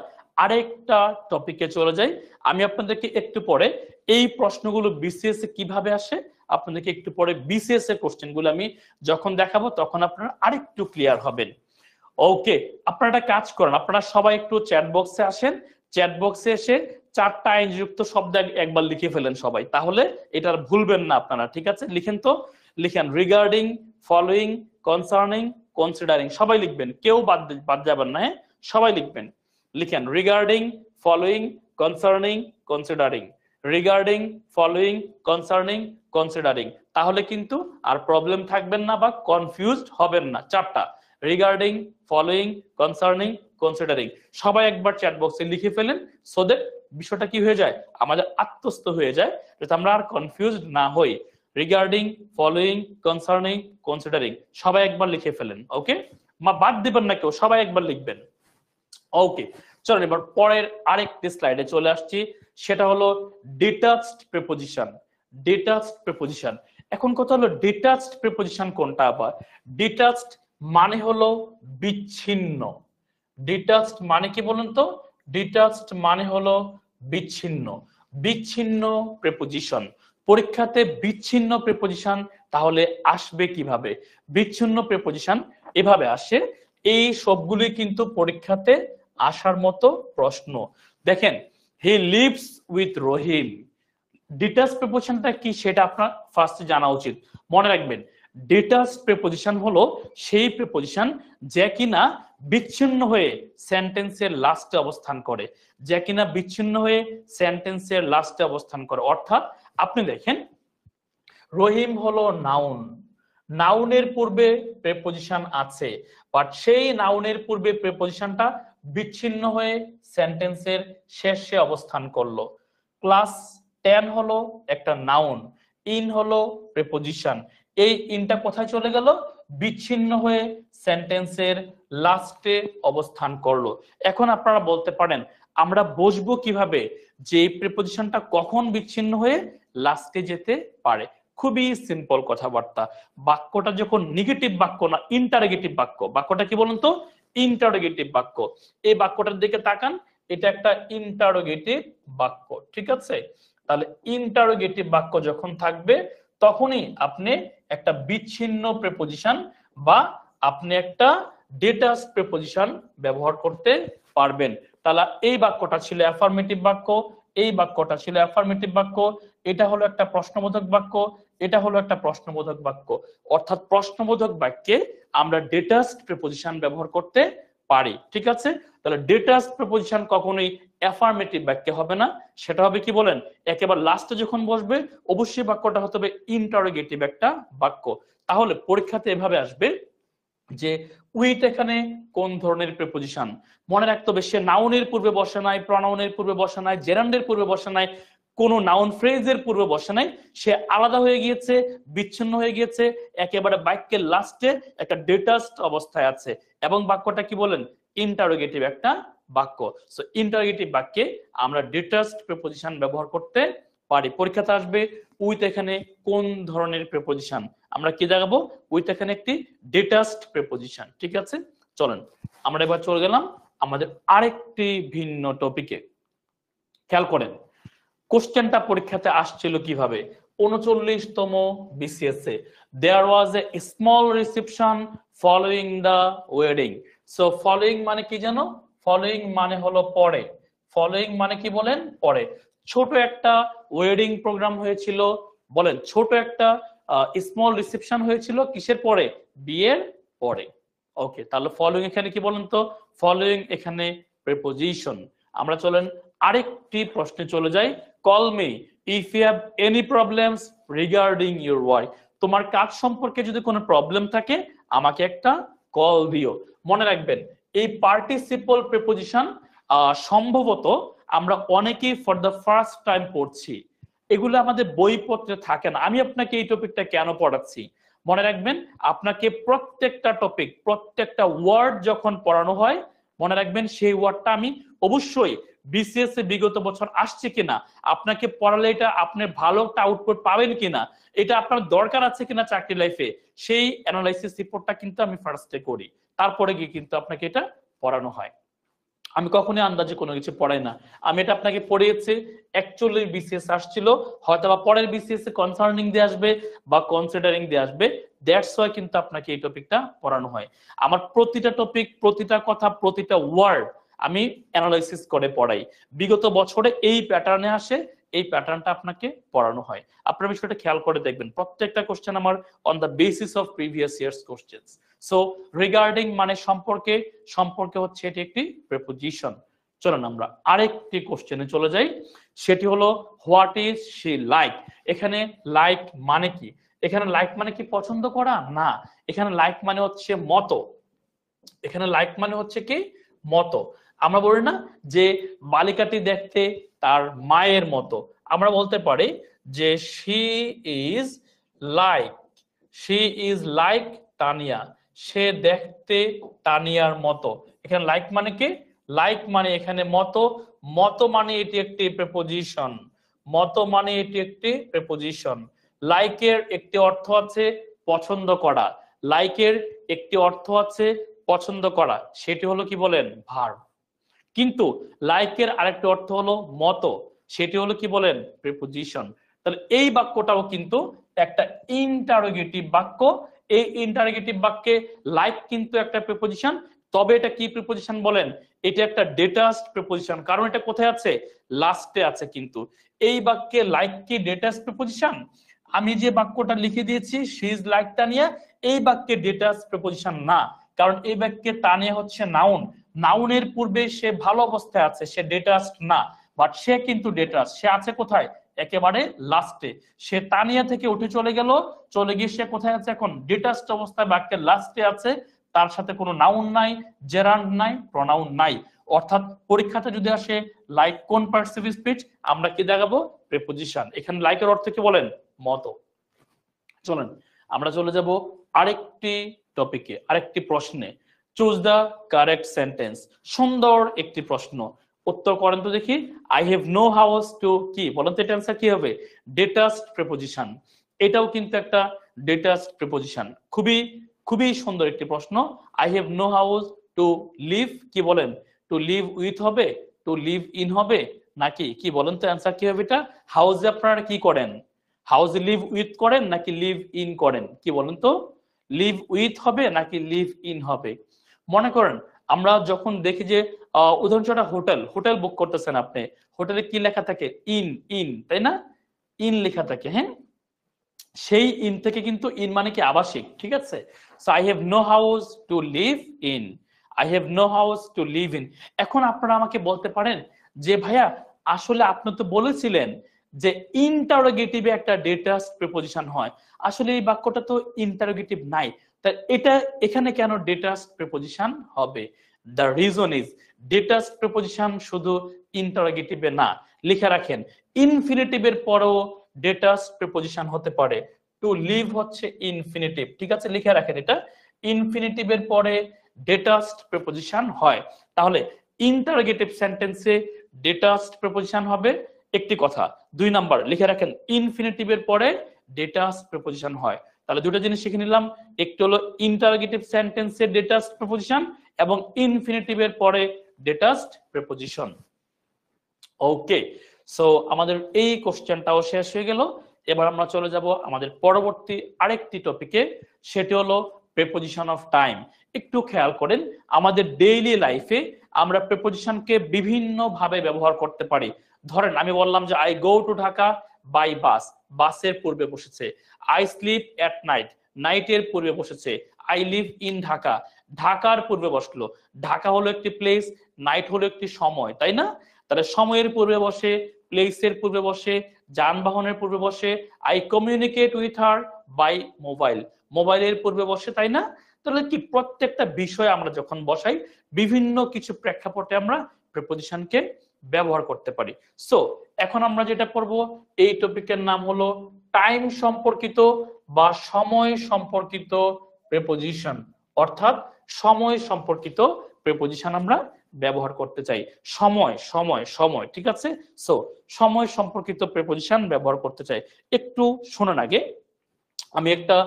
আরেকটা টপিকে চলে যাই। আমি আপনাদেরকে একটু পরে এই প্রশ্নগুলো বিসিএস এ কিভাবে আসে আপনাদেরকে একটু পরে বিসিএস এর কোশ্চেনগুলো আমি যখন দেখাবো তখন আপনারা আরেকটু ক্লিয়ার হবেন। ওকে, আপনারা একটা কাজ করেন, আপনারা সবাই একটু চ্যাট বক্সে আসেন। চ্যাট বক্সে এসে 4টা আইনযুক্ত শব্দ একবার লিখে ফেলেন সবাই, তাহলে এটা আর ভুলবেন না আপনারা। ঠিক আছে, লিখেন তো, লিখেন রিগার্ডিং, ফলোইং, কনসার্নিং, কনসিডারিং। সবাই লিখবেন, কেউ বাদ যাবেন না, হ্যাঁ সবাই লিখবেন। লিখেন regarding, following, concerning, considering. Regarding, following, concerning, considering. তাহলে কিন্তু আর প্রবলেম থাকবেন না বা কনফিউজড হবেন না। 4টা রিগার্ডিং, ফলোইং, কনসার্নিং, কনসিডারিং। সবাই একবার চ্যাট বক্সে লিখে ফেলেন, সো দ্যাট বিষয়টা কি হয়ে যায়? আমাদের আত্মস্থ হয়ে যায়, যাতে আমরা আর কনফিউজড না হই। রিগার্ডিং, ফলোইং, কনসার্নিং, কনসিডারিং সবাই একবার লিখে ফেলেন। ওকে, বাদ দিবেন না কেউ, সবাই একবার লিখবেন। ওকে, চলুন এবার পরের আরেকটি স্লাইডে চলে আসছি। সেটা হলো ডিটাচড প্রিপোজিশন। Detached preposition. এখন কথা হলো ডিটাচড প্রিপোজিশন কোনটা? আবার ডিটাচড মানে হলো বিচ্ছিন্ন। ডিটাচড মানে কি বলুন তো? ডিটাচড মানে হলো বিচ্ছিন্ন। বিচ্ছিন্ন প্রিপোজিশন। পরীক্ষাতে বিচ্ছিন্ন প্রিপোজিশন তাহলে আসবে কিভাবে? বিচ্ছিন্ন প্রিপোজিশন এভাবে আসে। এই সবগুলি কিন্তু পরীক্ষাতে আসার মতো প্রশ্ন। দেখেন, he lives with Rahim. Detach প্রিপোজিশনটা কি সেটা আপনার ফার্স্টে জানা উচিত। মনে রাখবেন, ডিটাচ প্রিপোজিশন হলো সেই প্রিপোজিশন যে কিনা বিচ্ছিন্ন হয়ে সেন্টেন্সের লাস্টে অবস্থান করে, যে কিনা বিচ্ছিন্ন হয়ে সেন্টেন্সের লাস্টে অবস্থান করে। অর্থাৎ আপনি দেখেন, রহিম হলো নাউন, নাউনের পূর্বে প্রিপোজিশন আছে, বাট সেই নাউনের পূর্বে প্রিপোজিশনটা বিচ্ছিন্ন হয়ে সেন্টেন্সের শেষে অবস্থান করলো। ক্লাস 10 হলো একটা নাউন, ইন হলো প্রিপোজিশন। এই ইনটা কোথায় চলে গেল? বিচ্ছিন্ন হয়ে সেন্টেন্সের লাস্টে অবস্থান করলো। এখন আপনারা বলতে পারেন, আমরা বুঝবো কিভাবে যে এই প্রিপোজিশনটা কখন বিচ্ছিন্ন হয়ে লাস্টে যেতে পারে? খুবই সিম্পল কথাবার্তা। বাক্যটা যখন নেগেটিভ বাক্য না ইন্টারোগেটিভ বাক্য, বাক্যটা কি বলুন তো? ইন্টারোগেটিভ বাক্য। এই বাক্যটার দিকে তাকান, এটা একটা ইন্টারোগেটিভ বাক্য। ঠিক আছে, তাহলে ইন্টারোগেটিভ বাক্য যখন থাকবে তখনই আপনি একটা বিচ্ছিন্ন প্রিপোজিশন বা আপনি একটা ডিটাচ প্রিপোজিশন ব্যবহার করতে পারবেন। তাহলে এই বাক্যটা ছিল অ্যাফার্মেটিভ বাক্য, এই বাক্যটা ছিল অ্যাফার্মেটিভ বাক্য, এটা হলো একটা প্রশ্নবোধক বাক্য, এটা হলো একটা প্রশ্নবোধক বাক্য। অর্থাৎ প্রশ্নবোধক বাক্যে আমরা ডিটাচড প্রিপোজিশন ব্যবহার করতে পারি। ঠিক আছে, তাহলে ডিটাচড প্রিপোজিশন কখনোই অ্যাফার্মেটিভ বাক্যে হবে না, সেটা হবে কি বলেন, একেবারে লাস্টে যখন বসবে অবশ্যই বাক্যটা হতে হবে ইন্টারোগেটিভ একটা বাক্য। তাহলে পরীক্ষাতে এভাবে আসবে যে উইথ এখানে কোন ধরনের প্রিপোজিশন। মনে রাখতে হবে সে নাউনের পূর্বে বসে নাই, প্রনাউনের পূর্বে বসে নাই, জেরান্ডের পূর্বে বসে নাই, কোন নাউন ফ্রেজের পূর্বে বসে নাই, সে আলাদা হয়ে গিয়েছে, বিচ্ছিন্ন হয়ে গিয়েছে, একেবারে বাক্যের লাস্টে একটা ডিটাচড অবস্থায় আছে, এবং বাক্যটা কি বলেন, ইন্টারোগেটিভ একটা বাক্য। সো ইন্টারোগেটিভ বাক্যে আমরা ডিটাচড প্রিপোজিশন ব্যবহার করতে পারি। পরীক্ষাতে আসবে উইথ এখানে কোন ধরনের প্রিপোজিশন, আমরা কি দেখাবো, উইথ এখানে একটি ডিটাচড প্রিপোজিশন। ঠিক আছে, চলেন আমরা এবার চলে গেলাম আমাদের আরেকটি ভিন্ন টপিকে। খেয়াল করেন কোশ্চেনটা পরীক্ষাতে আসছিল কিভাবে। 39তম বিসিএস এ there was a small reception following the wedding. So following মানে কি জানো, ফলোইং মানে হলো পরে, ফলোইং মানে কি বলেন, পরে। ছোট একটা ওয়েডিং প্রোগ্রাম হয়েছিল, বলেন ছোট একটা স্মল রিসেপশন হয়েছিল কিসের পরে, বিয়ের পরে। ওকে, তাহলে ফলোইং এখানে কি বলেন তো, ফলোইং এখানে প্রিপোজিশন। আমরা চলেন আরেকটি প্রশ্নে চলে যাই। Call me if you have any problems regarding your work. তোমার কাজ সম্পর্কে যদি কোনো প্রবলেম থাকে আমাকে একটা কল দিও। মনে রাখবেন এই পার্টিসিপল প্রিপোজিশন সম্ভবত আমরা অনেকেই ফর দ্য ফার্স্ট টাইম পড়ছি, এগুলো আমাদের বইপত্রে থাকে না। আমি আপনাকে এই টপিকটা কেন পড়াচ্ছি, মনে রাখবেন আপনাকে প্রত্যেকটা টপিক, প্রত্যেকটা ওয়ার্ড যখন পড়ানো হয় মনে রাখবেন সেই ওয়ার্ডটা আমি অবশ্যই বিসিএস এ বিগত বছর আসছে কিনা, আপনাকে পড়ালে এটা আপনি ভালো একটা আউটপুট পাবেন কিনা, এটা আপনার দরকার আছে কিনা চাকরি লাইফে, সেই অ্যানালাইসিস রিপোর্টটা কিন্তু আমি ফার্স্টে করি, তারপরে গিয়ে কিন্তু আপনাকে এটা পড়ানো হয়। আমি কখনোই আন্দাজে কোনো কিছু পড়াই না, আমি এটা আপনাকে পড়িয়েছি অ্যাকচুয়ালি বিসিএস আসছিল, হয়তো বা পরের বিসিএস এ কনসার্নিং দিয়ে আসবে বা কনসিডারিং দিয়ে আসবে, দ্যাটস ওয়াই কিন্তু আপনাকে এই টপিকটা পড়ানো হয়। আমার প্রতিটা টপিক, প্রতিটা কথা, প্রতিটা ওয়ার্ড আমি অ্যানালাইসিস করে পড়াই। বিগত বছরে এই প্যাটার্নে আসে, এই প্যাটার্নটা আপনাকে পড়ানো হয়। আপনার বিষয়টা খেয়াল করে দেখবেন প্রত্যেকটা কোশ্চেন আমার on the basis of previous years questions. So regarding মানে সম্পর্কে, সম্পর্কে হচ্ছে এটি একটি প্রিপোজিশন। চলুন আমরা আরেকটি কোশ্চেনে চলে যাই, সেটি হলো হোয়াট ইজ শি লাইক। এখানে লাইক মানে কি, এখানে লাইক মানে কি পছন্দ করা না, এখানে লাইক মানে হচ্ছে মতো, এখানে লাইক মানে হচ্ছে কি মতো। আমরা বলি না যে বালিকাটি দেখতে তার মায়ের মতো, আমরা বলতে পারি যে she is like, she is like Tania, সে দেখতে তানিয়ার মতো। এখানে লাইক মানে কি, লাইক মানে এখানে মতো, মতো মানে এটি একটি প্রিপোজিশন, মতো মানে এটি একটি প্রিপোজিশন। লাইকের একটি অর্থ আছে পছন্দ করা, লাইকের একটি অর্থ আছে পছন্দ করা, সেটি হলো কি বলেন ভার্ব। কিন্তু লাইকের আরেকটি অর্থ হলো মতো, সেটি হলো কি বলেন প্রিপোজিশন। তাহলে এই বাক্যটাও কিন্তু একটা ইন্টারোগেটিভ বাক্য, এই ইন্টারোগেটিভ বাক্যে লাইক কিন্তু একটা প্রিপোজিশন, তবে এটা কি প্রিপোজিশন বলেন, এটা একটা ডিটাচড প্রিপোজিশন, কারণ এটা কোথায় আছে, লাস্টে আছে। কিন্তু এই বাক্যে লাইক কি ডিটাচড প্রিপোজিশন? আমি যে বাক্যটা লিখে দিয়েছি শি ইজ লাইক তানিয়া, এই বাক্যে ডিটাচড প্রিপোজিশন না, কারণ এই বাক্যে তানিয়া হচ্ছে নাউন, নাউনের পূর্বে সে ভালো অবস্থায় আছে, সে ডিটাচড না, বাট সে কিন্তু ডিটাচড, সে আছে কোথায়, একেবারে লাস্টে। সে তানিয়া থেকে উঠে চলে গেল, চলে গিয়ে সে কোথায় আছে এখন, ডিটাচড অবস্থায় বাক্যের লাস্টে আছে, তার সাথে কোনো নাউন নাই, জেরান্ড নাই, প্রনাউন নাই। অর্থাৎ পরীক্ষাতে যদি আসে লাইক কোন পার্টিসিপিল স্পিচ, আমরা কি দেখাবো, প্রিপোজিশন। এখানে লাইকের অর্থ কি বলেন, মতো। চলেন আমরা চলে যাব আরেকটি টপিকে, আরেকটি প্রশ্নে। Choose the correct sentence. সুন্দর একটি প্রশ্ন, উত্তর করেন তো দেখি। I have no house to, কি বলেন তো, এটা অ্যান্সার কি হবে, ডিটাচড প্রিপোজিশন। এটাও কিন্তু একটা ডিটাচড প্রিপোজিশন। খুবই খুবই সুন্দর একটি প্রশ্ন। I have no house to live, কি বলেন, টু লিভ উইথ হবে, টু লিভ ইন হবে, নাকি কি বলেন তো অ্যান্সার কি হবে এটা? হাউসে আপনারা কি করেন, হাউসে লিভ উইথ করেন নাকি লিভ ইন করেন, কি বলেন তো? লিভ উইথ হবে নাকি লিভ ইন হবে? মনে করেন আমরা যখন দেখি যে উদাহরণস্বরূপ হোটেল, হোটেল বুক করতেছেন আপনি, হোটেলে কি লেখা থাকে, ইন, ইন, তাই না, ইন লেখা থাকে, হ্যাঁ, সেই ইন থেকে কিন্তু ইন মানে কি আবাসিক, ঠিক আছে। So I have no house to live in, I have no house to live in. এখন আপনারা আমাকে বলতে পারেন যে ভাইয়া আসলে আপনি তো বলেছিলেন যে ইন্টারোগেটিভে একটা ডেটাস্ট প্রিপজিশন হয়, আসলে এই বাক্যটা তো ইন্টারোগেটিভ নাই, তা এটা এখানে কেন ডেটাস্ট প্রিপজিশন হবে? দ্য রিজন ইজ ডেটাস্ট প্রিপজিশন শুধু ইন্টারোগেটিভে না, লিখে রাখেন ইনফিনিটিভের পরেও ডেটাস্ট প্রিপজিশন হতে পারে। টু লিভ হচ্ছে ইনফিনিটিভ, ঠিক আছে, লিখে রাখেন এটা, ইনফিনিটিভের পরে ডেটাস্ট প্রিপজিশন হয়। তাহলে ইন্টারোগেটিভ সেন্টেন্সে ডেটাস্ট প্রিপজিশন হবে একটি কথা। দুই নাম্বার লিখে রাখেন ইনফিনিটিভের পরে ডেটাস্ট প্রিপজিশন হয়। তাহলে দুটো জিনিস শিখে নিলাম, একটি হলো ইন্টারোগেটিভ সেন্টেন্সে ডেটাস্ট প্রিপজিশন এবং ইনফিনিটিভের পরে ডেটাস্ট প্রিপজিশন। ওকে, সো আমাদের এই কোশ্চেনটাও শেষ হয়ে গেল। এবার আমরা চলে যাব আমাদের পরবর্তী আরেকটি টপিকে, সেটি হলো প্রিপজিশন অফ টাইম। একটু খেয়াল করেন, আমাদের ডেইলি লাইফে আমরা প্রিপজিশনকে বিভিন্ন ভাবে ব্যবহার করতে পারি। ধরেন আমি বললাম যে I go to Dhaka by bus, বাসের পূর্বে বসেছে। আই স্লিপ এট নাইট, নাইটের পূর্বে বসেছে। আই লিভ ইন ঢাকা, ঢাকার পূর্বে বসলো। ঢাকা হলো একটি প্লেস, নাইট হলো একটি সময়, তাই না? তাহলে সময়ের পূর্বে বসে, প্লেসের পূর্বে বসে, যানবাহনের পূর্বে বসে। I communicate with her by mobile, মোবাইলের পূর্বে বসে, তাই না? তাহলে কি প্রত্যেকটা বিষয় আমরা যখন বসাই বিভিন্ন কিছু প্রেক্ষাপটে আমরা প্রিপজিশনকে ব্যবহার করতে পারি। সো এখন আমরা যেটা করব, এই টপিকের নাম হলো টাইম সম্পর্কিত বা সময় সম্পর্কিত প্রিপজিশন, অর্থাৎ সময় সম্পর্কিত প্রিপজিশন আমরা ব্যবহার করতে চাই। সময় সময় সময়, ঠিক আছে? সো সময় সম্পর্কিত প্রিপজিশন ব্যবহার করতে চাই। একটু শোনার আগে আমি একটা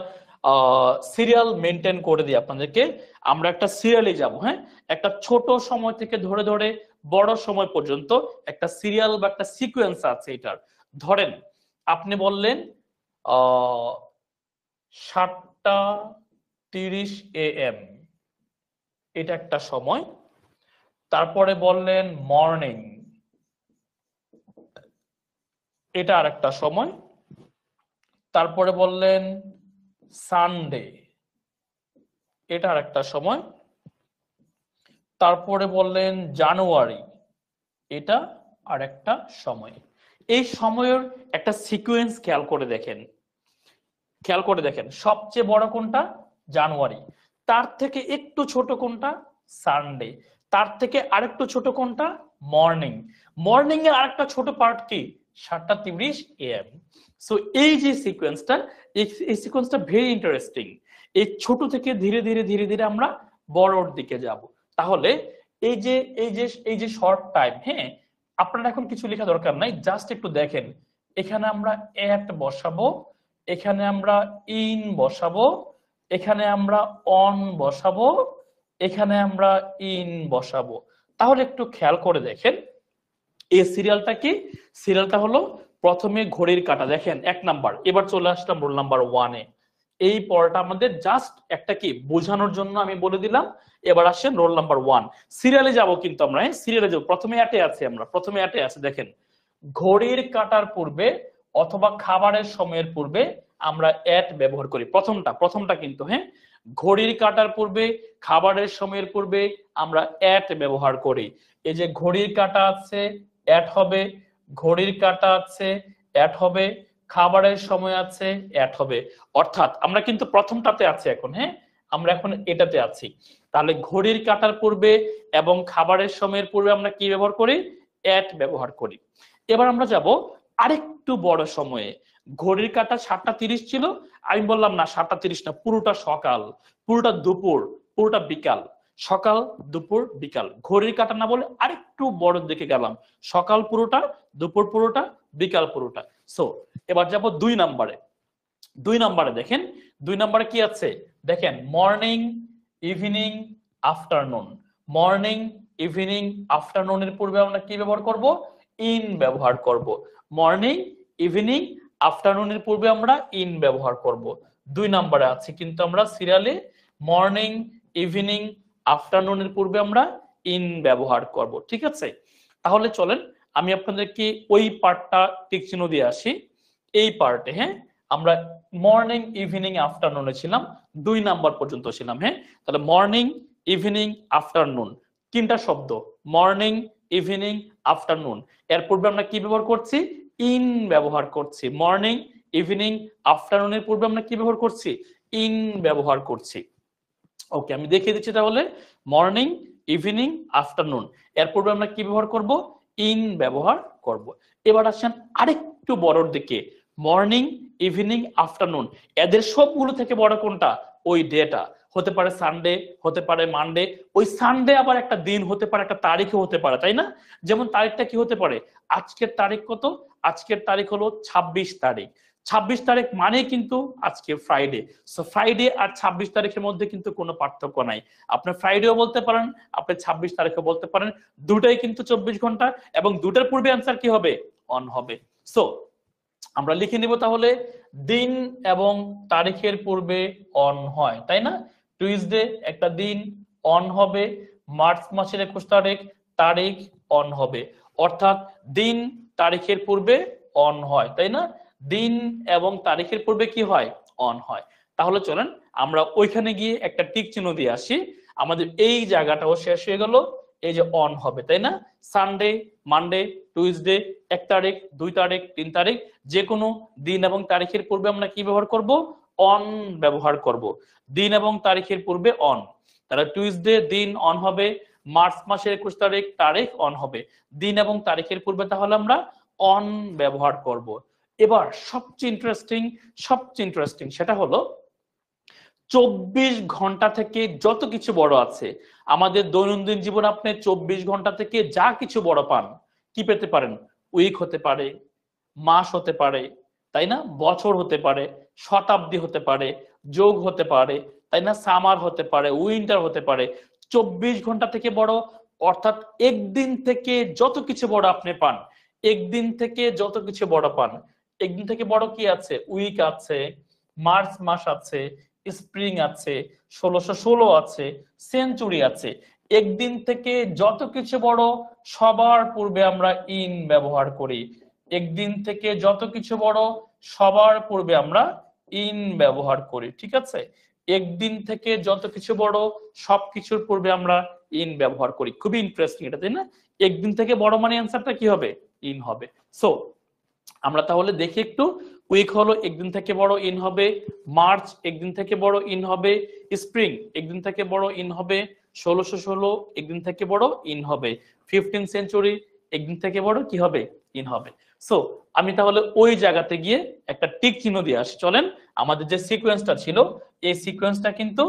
সিরিয়াল মেনটেন করে দিই আপনাদেরকে। আমরা একটা সিরিয়ালে যাব, হ্যাঁ, একটা ছোট সময় থেকে ধরে ধরে বড় সময় পর্যন্ত একটা সিরিয়াল বা একটা সিকোয়েন্স আছে এটার। ধরেন আপনি বললেন 7:30 AM, এটা একটা সময়। তারপরে বললেন মর্নিং, এটা আর একটা সময়। তারপরে বললেন সানডে, এটা আর একটা সময়। তারপরে বললেন জানুয়ারি, এটা আর একটা সময়। এই সময়ের একটা সিকোয়েন্স খেয়াল করে দেখেন, খেয়াল করে দেখেন, সবচেয়ে বড় কোনটা? জানুয়ারি। তার থেকে একটু ছোট কোনটা? সানডে। তার থেকে আরেকটু ছোট কোনটা? মর্নিং। মর্নিং এর আরেকটা ছোট পার্ট কি? 7:30 AM। সো এই যে সিকোয়েন্সটা, এই সিকোয়েন্সটা ভেরি ইন্টারেস্টিং। এই ছোট থেকে ধীরে ধীরে ধীরে ধীরে আমরা বড়র দিকে যাব। তাহলে এই যে শর্ট টাইম, হ্যাঁ, আপনারা এখন কিছু লেখা দরকার নাই, জাস্ট একটু দেখেন। এখানে আমরা এট বসাবো, এখানে আমরা ইন বসাবো, এখানে আমরা অন বসাবো, এখানে আমরা ইন বসাবো। তাহলে একটু খেয়াল করে দেখেন এই সিরিয়ালটা কি? সিরিয়ালটা হলো প্রথমে ঘড়ির কাঁটা, দেখেন 1 নাম্বার। এবার চলে আসলাম রোল নাম্বার 1-এ। এই পড়াটা আমাদের জাস্ট একটা কি বোঝানোর জন্য আমি বলে দিলাম। এবার আসেন রোল নাম্বার 1, সিরিয়ালে যাব কিন্তু আমরা, হ্যাঁ, সিরিয়ালে যাব। প্রথমে অ্যাটে আছে, আমরা প্রথমে অ্যাটে আছে, দেখেন ঘড়ির কাঁটার পূর্বে অথবা খাবারের সময়ের পূর্বে আমরা অ্যাট ব্যবহার করি। প্রথমটা কিন্তু, হ্যাঁ, ঘড়ির কাঁটার পূর্বে খাবারের সময়ের পূর্বে আমরা অ্যাট ব্যবহার করি। এই যে ঘড়ির কাঁটা আছে, অ্যাট হবে, ঘড়ির কাঁটা আছে, অ্যাট হবে, খাবারের সময় আছে, অ্যাট হবে। অর্থাৎ আমরা কিন্তু প্রথমটাতে আছি এখন, হ্যাঁ, আমরা এখন এটাতে আছি। তাহলে ঘড়ির কাঁটার পূর্বে এবং খাবারের সময়ের পূর্বে আমরা কি ব্যবহার করি? অ্যাট ব্যবহার করি। এবার আমরা যাব আরেকটু বড় সময়ে। ঘড়ির কাঁটা 7:30 ছিল, আমি বললাম না 7:30 না, পুরোটা সকাল, পুরোটা দুপুর, পুরোটা বিকাল। সকাল, দুপুর, বিকাল। ঘড়ির কাঁটা না বলে আরেকটু বড় দিকে গেলাম, সকাল পুরোটা, দুপুর পুরোটা, বিকাল পুরোটা। সো এবার যাব 2 নম্বরে। 2 নম্বরে দেখেন, 2 নম্বরে কি আছে? দেখেন morning, evening, afternoon. Morning, evening, আফটারনুনের পূর্বে আমরা কি ব্যবহার করব? ইন ব্যবহার করব। মর্নিং, ইভিনিং, আফটারনুনের পূর্বে আমরা ইন ব্যবহার করব। 2 নম্বরে আছে কিন্তু আমরা সিরিয়ালে মর্নিং, ইভিনিং, আফটারনুনের পূর্বে আমরা ইন ব্যবহার করব, ঠিক আছে? তাহলে চলেন আমি আপনাদেরকে ওই পার্টটা টিক চিহ্ন দিয়ে আসি। এই পার্টে, হ্যাঁ, আমরা মর্নিং, ইভিনিং, আফটারনুনে ছিলাম, 2 নাম্বার পর্যন্ত ছিলাম, হ্যাঁ। তাহলে মর্নিং, ইভিনিং, আফটারনুন, তিনটা শব্দ, মর্নিং, ইভিনিং, আফটারনুন। এর পূর্বে আমরা কি ব্যবহার করছি? ইন ব্যবহার করছি। মর্নিং, ইভিনিং, আফটারনুনের পূর্বে আমরা কি ব্যবহার করছি? ইন ব্যবহার করছি। ওকে, আমি দেখিয়ে দিচ্ছি তাহলে। মর্নিং, ইভিনিং, আফটারনুন, এর পূর্বে আমরা কি ব্যবহার করব? ইন ব্যবহার করব। এবার আসেন আরেকটু বড়র দিকে। মর্নিং, ইভিনিং, আফটারনুন, এদের সবগুলো থেকে বড় কোনটা? ওই ডেটা। হতে পারে সানডে, হতে পারে মানডে। ওই সানডে আবার একটা দিন হতে পারে, একটা তারিখও হতে পারে, তাই না? যেমন তারিখটা কি হতে পারে? আজকের তারিখ কত? আজকের তারিখ হলো 26 তারিখ। 26 তারিখ মানে কিন্তু আজকে ফ্রাইডে। সো ফ্রাইডে আর 26 তারিখের মধ্যে কিন্তু কোনো পার্থক্য নাই। আপনি ফ্রাইডেও বলতে পারেন, আপনি 26 তারিখও বলতে পারেন, দুটাই কিন্তু 24 ঘন্টা, এবং দুটার পূর্বে অ্যান্সার কি হবে? অন হবে। সো আমরা লিখে নিব তাহলে, দিন এবং তারিখের পূর্বে অন হয়, তাই না? টুইসডে একটা দিন, অন হবে। মার্চ মাসের 21 তারিখ, তারিখ অন হবে। অর্থাৎ দিন তারিখের পূর্বে অন হয়, তাই না? দিন এবং তারিখের পূর্বে কি হয়? অন হয়। তাহলে চলেন আমরা ওইখানে গিয়ে একটা টিক চিহ্ন দিয়ে আসি। আমাদের এই জায়গাটাও শেষ হয়ে গেল। এই যে অন হবে, তাই না? সানডে, মানডে, টুইসডে, 1 তারিখ, 2 তারিখ, 3 তারিখ, যে কোনো দিন এবং তারিখের পূর্বে আমরা কি ব্যবহার করব? অন ব্যবহার করব। দিন এবং তারিখের পূর্বে অন। তাহলে টুইসডে দিন অন হবে, মার্চ মাসের 21 তারিখ তারিখ অন হবে। দিন এবং তারিখের পূর্বে তাহলে আমরা অন ব্যবহার করব। এবার সবচেয়ে ইন্টারেস্টিং সেটা হলো 24 ঘন্টা থেকে যত কিছু বড় আছে আমাদের দৈনন্দিন জীবন, আপনি 24 ঘন্টা থেকে যা কিছু বড় পান, কি পেতে পারেন? উইক হতে পারে, মাস হতে পারে, তাই না? বছর হতে পারে, শতাব্দী হতে পারে, যোগ হতে পারে, তাই না? সামার হতে পারে, উইন্টার হতে পারে। 24 ঘন্টা থেকে বড়, অর্থাৎ একদিন থেকে যত কিছু বড় আপনি পান, একদিন থেকে যত কিছু বড় পান, একদিন থেকে বড় কি আছে? উইক আছে, মার্চ মাস আছে, স্প্রিং আছে, 1616 আছে, সেঞ্চুরি আছে। একদিন থেকে যত কিছু বড় সবার পূর্বে আমরা ইন ব্যবহার করি। একদিন থেকে যত কিছু বড় সবার পূর্বে আমরা ইন ব্যবহার করি, ঠিক আছে? একদিন থেকে যত কিছু বড় সবকিছুর পূর্বে আমরা ইন ব্যবহার করি। খুবই ইন্টারেস্টিং এটা, তাই না? একদিন থেকে বড় মানে অ্যান্সারটা কি হবে? ইন হবে। সো আমরা তাহলে দেখি একটু। উইক হলো একদিন থেকে বড়, ইন হবে। মার্চ একদিন থেকে বড়, ইন হবে। স্প্রিং একদিন থেকে বড়, ইন হবে। 1616 একদিন থেকে বড়, ইন হবে। 15 সেঞ্চুরি একদিন থেকে বড়, কি হবে? ইন হবে। সো আমি তাহলে ওই জায়গাতে গিয়ে একটা টিক চিহ্ন দিয়ে আসি। চলেন, আমাদের যে সিকোয়েন্সটা ছিল এই সিকোয়েন্সটা কিন্তু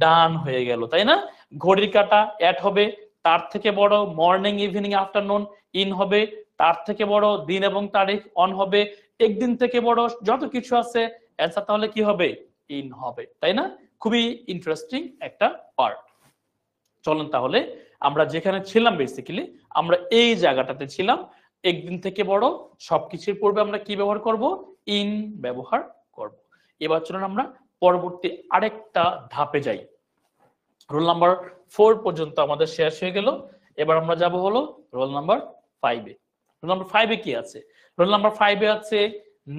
ডান হয়ে গেল, তাই না? ঘড়ির কাঁটা অ্যাট হবে, তার থেকে বড় মর্নিং, ইভিনিং, আফটারনুন ইন হবে, তার থেকে বড় দিন এবং তারিখ অন হবে, একদিন থেকে বড় যত কিছু আছে অ্যান্সার তাহলে কি হবে? ইন হবে, তাই না? খুবই ইন্টারেস্টিং একটা পার্ট। চলেন তাহলে আমরা যেখানে ছিলাম, বেসিক্যালি আমরা এই জায়গাটাতে ছিলাম। একদিন থেকে বড় সবকিছুর পূর্বে আমরা কি ব্যবহার করব? ইন ব্যবহার করব। এবার চলুন আমরা পরবর্তী আরেকটা ধাপে যাই। রোল নাম্বার 4 পর্যন্ত আমাদের শেষ হয়ে গেল। এবার আমরা যাব হলো রোল নাম্বার 5 এ। রোল নাম্বার 5 এ কি আছে? রোল নাম্বার 5 এ আছে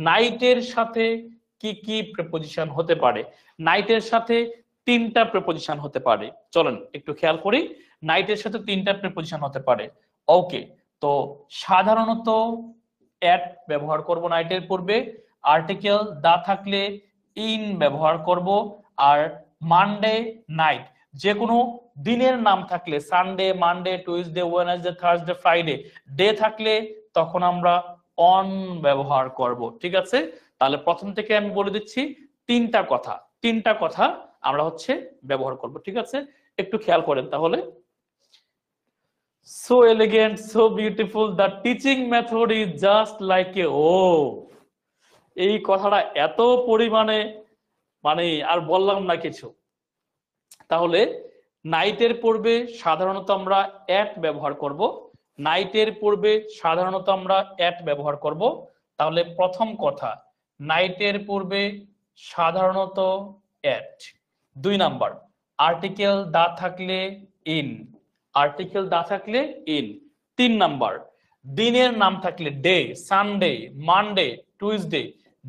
নাইটের সাথে কি কি প্রিপোজিশন হতে পারে। নাইটের সাথে 3টা প্রিপোজিশন হতে পারে। চলেন একটু খেয়াল করি। নাইটের সাথে 3টা প্রিপোজিশন হতে পারে। ওকে, তো সাধারণত এট ব্যবহার করব নাইটের পূর্বে, আর্টিকেল দা থাকলে ইন ব্যবহার করব, আর মানডে নাইট যে কোনো দিনের নাম থাকলে, Sunday, Monday, Tuesday, Wednesday, Thursday, Friday, day থাকলে তখন আমরা অন ব্যবহার করব, ঠিক আছে? তাহলে প্রথম থেকে আমি বলে দিচ্ছি তিনটা কথা আমরা হচ্ছে ব্যবহার করব, ঠিক আছে? একটু খেয়াল করেন তাহলে। So elegant, so beautiful, the teaching method is just like a এই কথাটা এত পরিমাণে মানে আর বললাম না কিছু। তাহলে নাইটের পূর্বে সাধারণত আমরা এট ব্যবহার করব। নাইটের পূর্বে সাধারণত আমরা এট ব্যবহার করব। তাহলে প্রথম কথা, নাইটের পূর্বে সাধারণত এট। 2 নাম্বার, আর্টিকেল দা থাকলে ইন, আর্টিকেল দা থাকলে ইন। 3 নাম্বার, দিনের নাম থাকলে day, Sunday, Monday, Tuesday,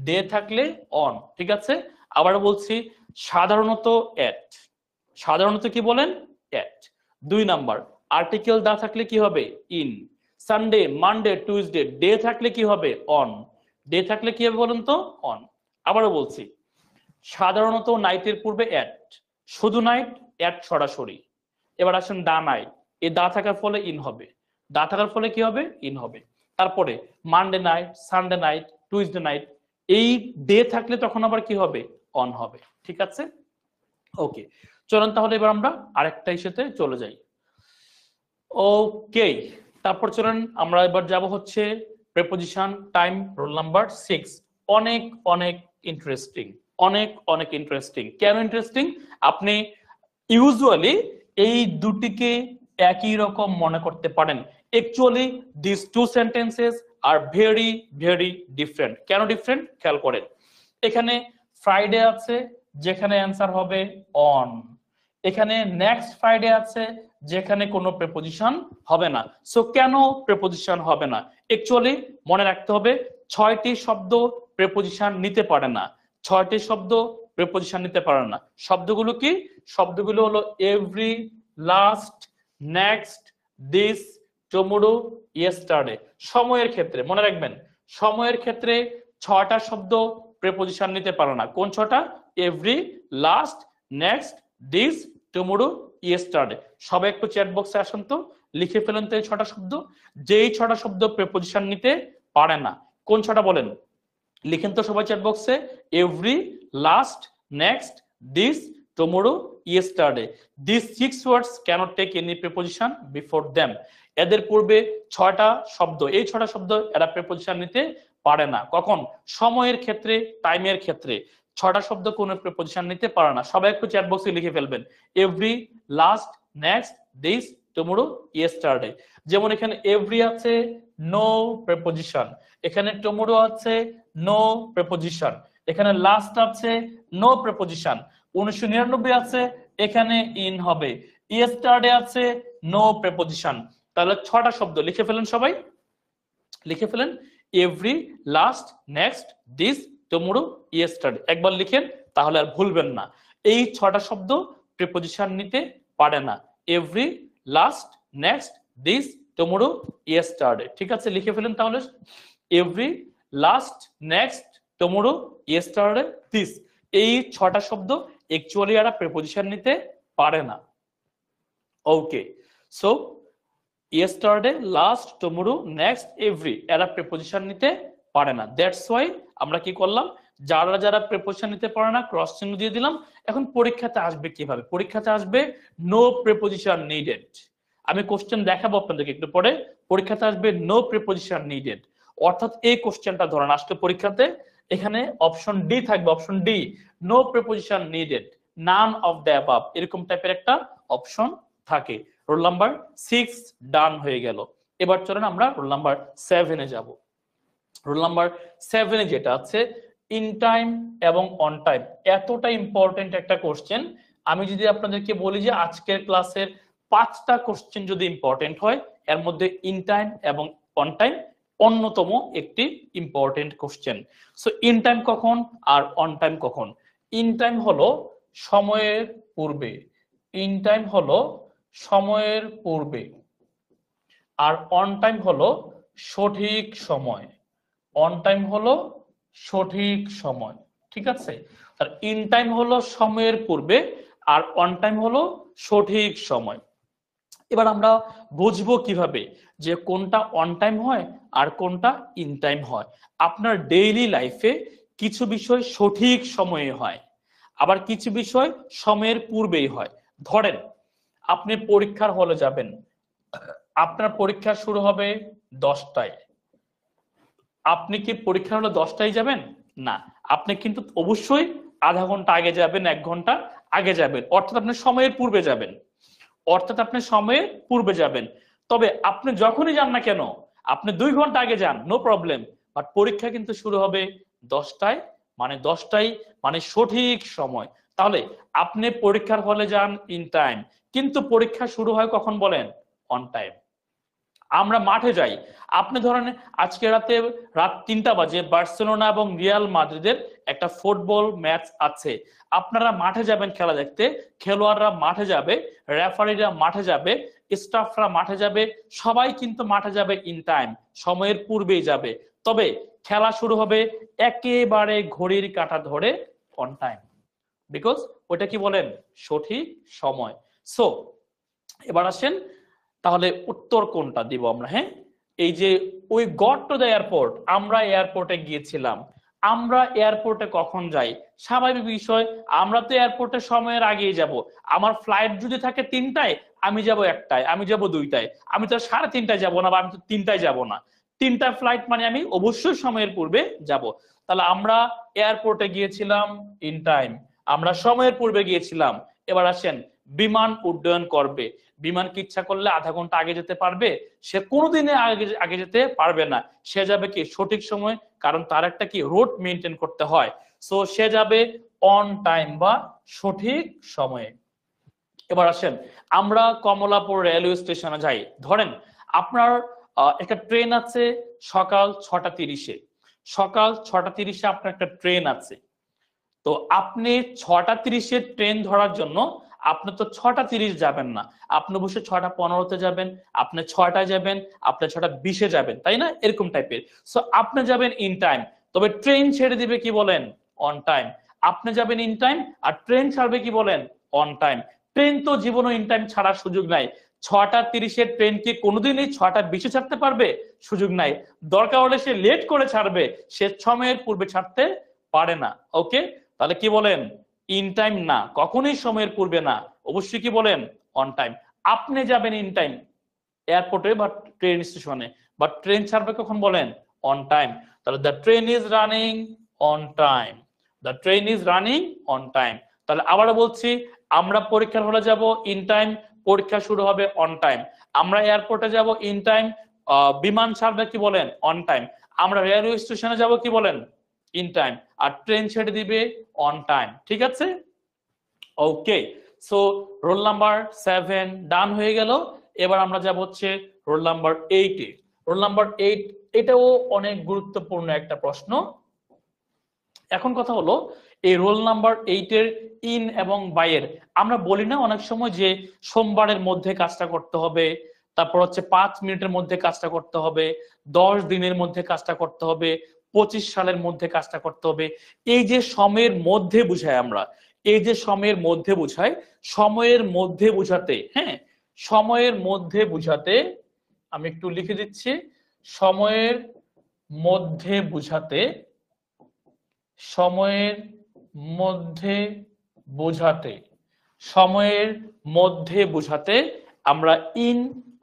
day থাকলে অন, ঠিক আছে? আবার বলছি, সাধারণত এট, সাধারণত কি বলেন? এট। 2 নাম্বার, আর্টিকেল দা থাকলে কি হবে in, Sunday Monday Tuesday day থাকলে কি হবে অন, ডে থাকলে কি হবে বলুন তো অন। আবারও বলছি, সাধারণত নাইটের পূর্বে অ্যাট, শুধু নাইট অ্যাট সরাসরি। এবার আসেন দা নাইট, এই দা থাকার ফলে ইন হবে, দা থাকার ফলে কি হবে ইন হবে। তারপরে Monday night Sunday night Tuesday night, এই ডে থাকলে তখন আবার কি হবে অন হবে। ঠিক আছে, ওকে চলুন তাহলে এবার আমরা আরেকটা ইস্যুতে চলে যাই। ওকে, তারপর চলুন আমরা এবার যাব হচ্ছে প্রিপোজিশন টাইম রোল নাম্বার 6। অনেক অনেক ইন্টারেস্টিং, অনেক অনেক ইন্টারেস্টিং। কেন ইন্টারেস্টিং? আপনি ইউজুয়ালি এই দুটিকে একই রকম মনে করতে পারেন। Actually this two sentences are very very different. কেন ডিফারেন্ট খেয়াল করেন, এখানে ফ্রাইডে আছে যেখানে অ্যান্সার হবে অন, এখানে নেক্সট ফ্রাইডে আছে যেখানে কোনো প্রিপোজিশন হবে না। সো কেন প্রিপোজিশন হবে না? অ্যাকচুয়ালি মনে রাখতে হবে 6টি শব্দ প্রিপোজিশন নিতে পারে না, 6টি শব্দ প্রিপোজিশন নিতে পারে না। শব্দগুলো কি? শব্দগুলো হলো every, last, next, this, tomorrow, yesterday. সময়ের ক্ষেত্রে মনে রাখবেন, সময়ের ক্ষেত্রে 6টা শব্দ প্রিপোজিশন নিতে পারে না। কোন 6টা? Every, last, next, this, tomorrow, yesterday. সবাই একটু চ্যাট বক্সে আসুন তো, লিখে ফেলুন তো এই 6টা শব্দ, যেই 6টা শব্দ প্রিপোজিশন নিতে পারে না। কোন 6টা বলেন? লিখেন তো সবাই চ্যাট বক্সে। Every, last, next, this, tomorrow, yesterday. This 6 words can't take any preposition before them. এদের পূর্বে 6টা শব্দ, এই 6টা শব্দ এরা প্রিপোজিশন নিতে পারে না। কখন? সময়ের ক্ষেত্রে, টাইমের ক্ষেত্রে 6টা শব্দ কোনো প্রিপোজিশন নিতে পারে না। সবাই একটু চ্যাট বক্সে লিখে ফেলবেন every, last, next, this, tomorrow, yesterday. যেমন এখানে এভরি আছে নো প্রিপোজিশন, এখানে টুমরো আছে নো প্রিপোজিশন, এখানে লাস্ট আছে নো প্রিপোজিশন, 1999 আছে এখানে ইন হবে, ইয়েস্টারডে আছে নো প্রিপোজিশন। তাহলে 6টা শব্দ লিখে ফেলেন, সবাই লিখে ফেলেন every, last, next, this, tomorrow, yesterday. একবার লিখেন তাহলে আর ভুলবেন না। এই 6টা শব্দ প্রিপোজিশন নিতে পারে না, every, last, next, this, tomorrow, yesterday. ঠিক আছে, লিখে ফেলেন তাহলে every, last, next, tomorrow, yesterday, this. এই 6টা শব্দ অ্যাকচুয়ালি এরা প্রিপোজিশন নিতে পারে না। Okay, so yesterday, last, tomorrow, next, every এরা প্রিপোজিশন নিতে পারে না। দ্যাটস ওয়াই আমরা কি করলাম, যারা যারা প্রিপোজিশন নিতে পারে না ক্রস চিহ্ন দিয়ে দিলাম। এখন পরীক্ষাতে আসবে কিভাবে? পরীক্ষাতে আসবে নো প্রিপোজিশন নিডেড। আমি কোশ্চেন দেখাবো আপনাদেরকে একটু পরে। পরীক্ষাতে আসবে নো প্রিপোজিশন নিডেড, অর্থাৎ এই কোশ্চেনটা ধরেন আসলে পরীক্ষাতে, এখানে অপশন ডি থাকবে, option D, no preposition needed, none of the above, এরকম টাইপের একটা অপশন থাকে। রোল নাম্বার 6 ডান হয়ে গেল। এবার চলেন আমরা রোল নাম্বার 7 এ যাব। রোল নাম্বার 7 এ যেটা আছে ইন টাইম এবং অন টাইম, এতটা ইম্পর্টেন্ট একটা কোশ্চেন। আমি যদি আপনাদেরকে বলি যে আজকের ক্লাসের 5টা কোশ্চেন যদি ইম্পর্টেন্ট হয়, এর মধ্যে ইন টাইম এবং অন টাইম অন্যতম একটি important question. So in time কখন আর অন টাইম কখন? ইন টাইম হলো সময়ের পূর্বে, ইন টাইম হলো সময়ের পূর্বে, আর অন টাইম হলো সঠিক সময়, অন টাইম হলো সঠিক সময়। ঠিক আছে, আর ইন টাইম হলো সময়ের পূর্বে আর অন টাইম হলো সঠিক সময়। এবার আমরা বুঝবো কিভাবে যে কোনটা অন টাইম হয় আর কোনটা ইন টাইম হয়? আপনার ডেইলি লাইফে কিছু বিষয় সঠিক সময়ে হয়, আবার কিছু বিষয় সময়ের পূর্বেই হয়। ধরেন আপনি পরীক্ষার হলে যাবেন, আপনার পরীক্ষা শুরু হবে 10টায়, আপনি কি পরীক্ষার হলে 10টায় যাবেন? না, আপনি কিন্তু অবশ্যই আধা ঘন্টা আগে যাবেন, 1 ঘন্টা আগে যাবেন, অর্থাৎ আপনি সময়ের পূর্বে যাবেন, অর্থাৎ আপনি সময়ের পূর্বে যাবেন। তবে আপনি যখনই যান না কেন, আপনি 2 ঘন্টা আগে যান, নো প্রবলেম, বাট পরীক্ষা কিন্তু শুরু হবে 10টায়, মানে 10টায় মানে সঠিক সময়। তাহলে আপনি পরীক্ষার হলে যান ইন টাইম, কিন্তু পরীক্ষা শুরু হয় কখন বলেন? On time. আমরা মাঠে যাই। আপনি ধরেন আজকে রাত 3টা বাজে বার্সেলোনা এবং রিয়াল মাদ্রিদের একটা ফুটবল ম্যাচ আছে, আপনারা মাঠে যাবেন খেলা দেখতে, খেলোয়াড়রা মাঠে যাবে, রেফারিরা মাঠে যাবে, স্টাফরা মাঠে যাবে, সবাই কিন্তু মাঠে যাবে ইন টাইম, সময়ের পূর্বেই যাবে। তবে খেলা শুরু হবে একেবারে ঘড়ির কাঁটা ধরে অন টাইম, বিকজ ওটা কি বলেন, সঠিক সময়। সো এবার আসেন তাহলে উত্তর কোনটা দিব আমরা। হ্যাঁ, এই যে we got to the airport, আমরা এয়ারপোর্টে গিয়েছিলাম। আমরা এয়ারপোর্টে কখন যাই? স্বাভাবিক বিষয়, আমরা তো এয়ারপোর্টে সময়ের আগেই যাব। আমার ফ্লাইট যদি থাকে 3টায়, আমি যাব 1টায়, আমি যাব 2টায়, আমি তো 3:30টায় যাব না, বা আমি তো 3টায় যাব না। 3টার ফ্লাইট মানে আমি অবশ্যই সময়ের পূর্বে যাব। তাহলে আমরা এয়ারপোর্টে গিয়েছিলাম ইন টাইম, আমরা সময়ের পূর্বে গিয়েছিলাম। এবার আসেন, বিমান উড্ডয়ন করবে, বিমান কি ইচ্ছা করলে আধা ঘন্টা আগে যেতে পারবে? সে কোনোদিনে আগে যেতে পারবে না। সে যাবে কি সঠিক সময়, কারণ তার একটা কি রুট মেনটেন করতে হয়। সো সে যাবে অন টাইম বা সঠিক সময়ে। এবার আসেন, আমরা কমলাপুর রেলওয়ে স্টেশনে যাই। ধরেন আপনার একটা ট্রেন আছে সকাল 6:30-এ, সকাল 6:30-এ আপনার একটা ট্রেন আছে। তো আপনি 6:30-এর ট্রেন ধরার জন্য আপনি তো 6:30 যাবেন না, আপনি অবশ্যই 6:15-তে যাবেন, আপনি 6টায় যাবেন, আপনি 6:20-এ যাবেন, তাই না? এরকম টাইপের। সো আপনি যাবেন ইন টাইম, তবে ট্রেন ছেড়ে দিবে কি বলেন, অন টাইম। আপনি যাবেন ইন টাইম, আর ট্রেন ছাড়বে কি বলেন, অন টাইম। ট্রেন তো জীবনও ইন টাইম ছাড়ার সুযোগ নাই। 6:30-এর ট্রেন কি কোনোদিনই 6:20-এ ছাড়তে পারবে? সুযোগ নাই। দরকার হলে সে লেট করে ছাড়বে, সে সময়ের পূর্বে ছাড়তে পারে না। ওকে, তাহলে কি বলেন, ইন টাইম না, কখনোই সময়ের পূর্বে না, অবশ্যই কি বলেন, অন টাইম। আপনি যাবেন ইন টাইম এয়ারপোর্টে বা ট্রেন স্টেশনে, বা ট্রেন ছাড়বে কখন বলেন, অন টাইম। তাহলে the train is running on time, the train is running on time. তাহলে আবার বলছি, আমরা পরীক্ষার হলে যাব ইন টাইম, পরীক্ষা শুরু হবে অন টাইম। আমরা এয়ারপোর্টে যাব ইন টাইম, বিমান ছাড়বে কি বলেন, অন টাইম। আমরা রেলওয়ে স্টেশনে যাব কি বলেন, ইন টাইম। আর ট্রেন ছেড়ে দিবে অন টাইম। ঠিক আছে, ওকে। সো রোল নাম্বার 7 ডান হয়ে গেল। এবার আমরা যাব হচ্ছে রোল নাম্বার 8-এ। রোল নাম্বার 8, এটাও অনেক গুরুত্বপূর্ণ একটা প্রশ্ন। এখন কথা হলো, এই রোল নাম্বার 8-এর ইন এবং বাইয়ের, আমরা বলি না অনেক সময় যে সোমবারের মধ্যে কাজটা করতে হবে, তারপর হচ্ছে 5 মিনিটের মধ্যে কাজটা করতে হবে, 10 দিনের মধ্যে কাজটা করতে হবে, 25 সালের মধ্যে কাজটা করতে হবে। এই যে সময়ের মধ্যে বুঝাই আমরা, এই যে সময়ের মধ্যে বুঝাই, সময়ের মধ্যে বুঝাতে, হ্যাঁ, সময়ের মধ্যে বুঝাতে আমি একটু লিখে দিচ্ছি, সময়ের মধ্যে বুঝাতে, সময়ের মধ্যে বোঝাতে, সময়ের মধ্যে বোঝাতে আমরা ইন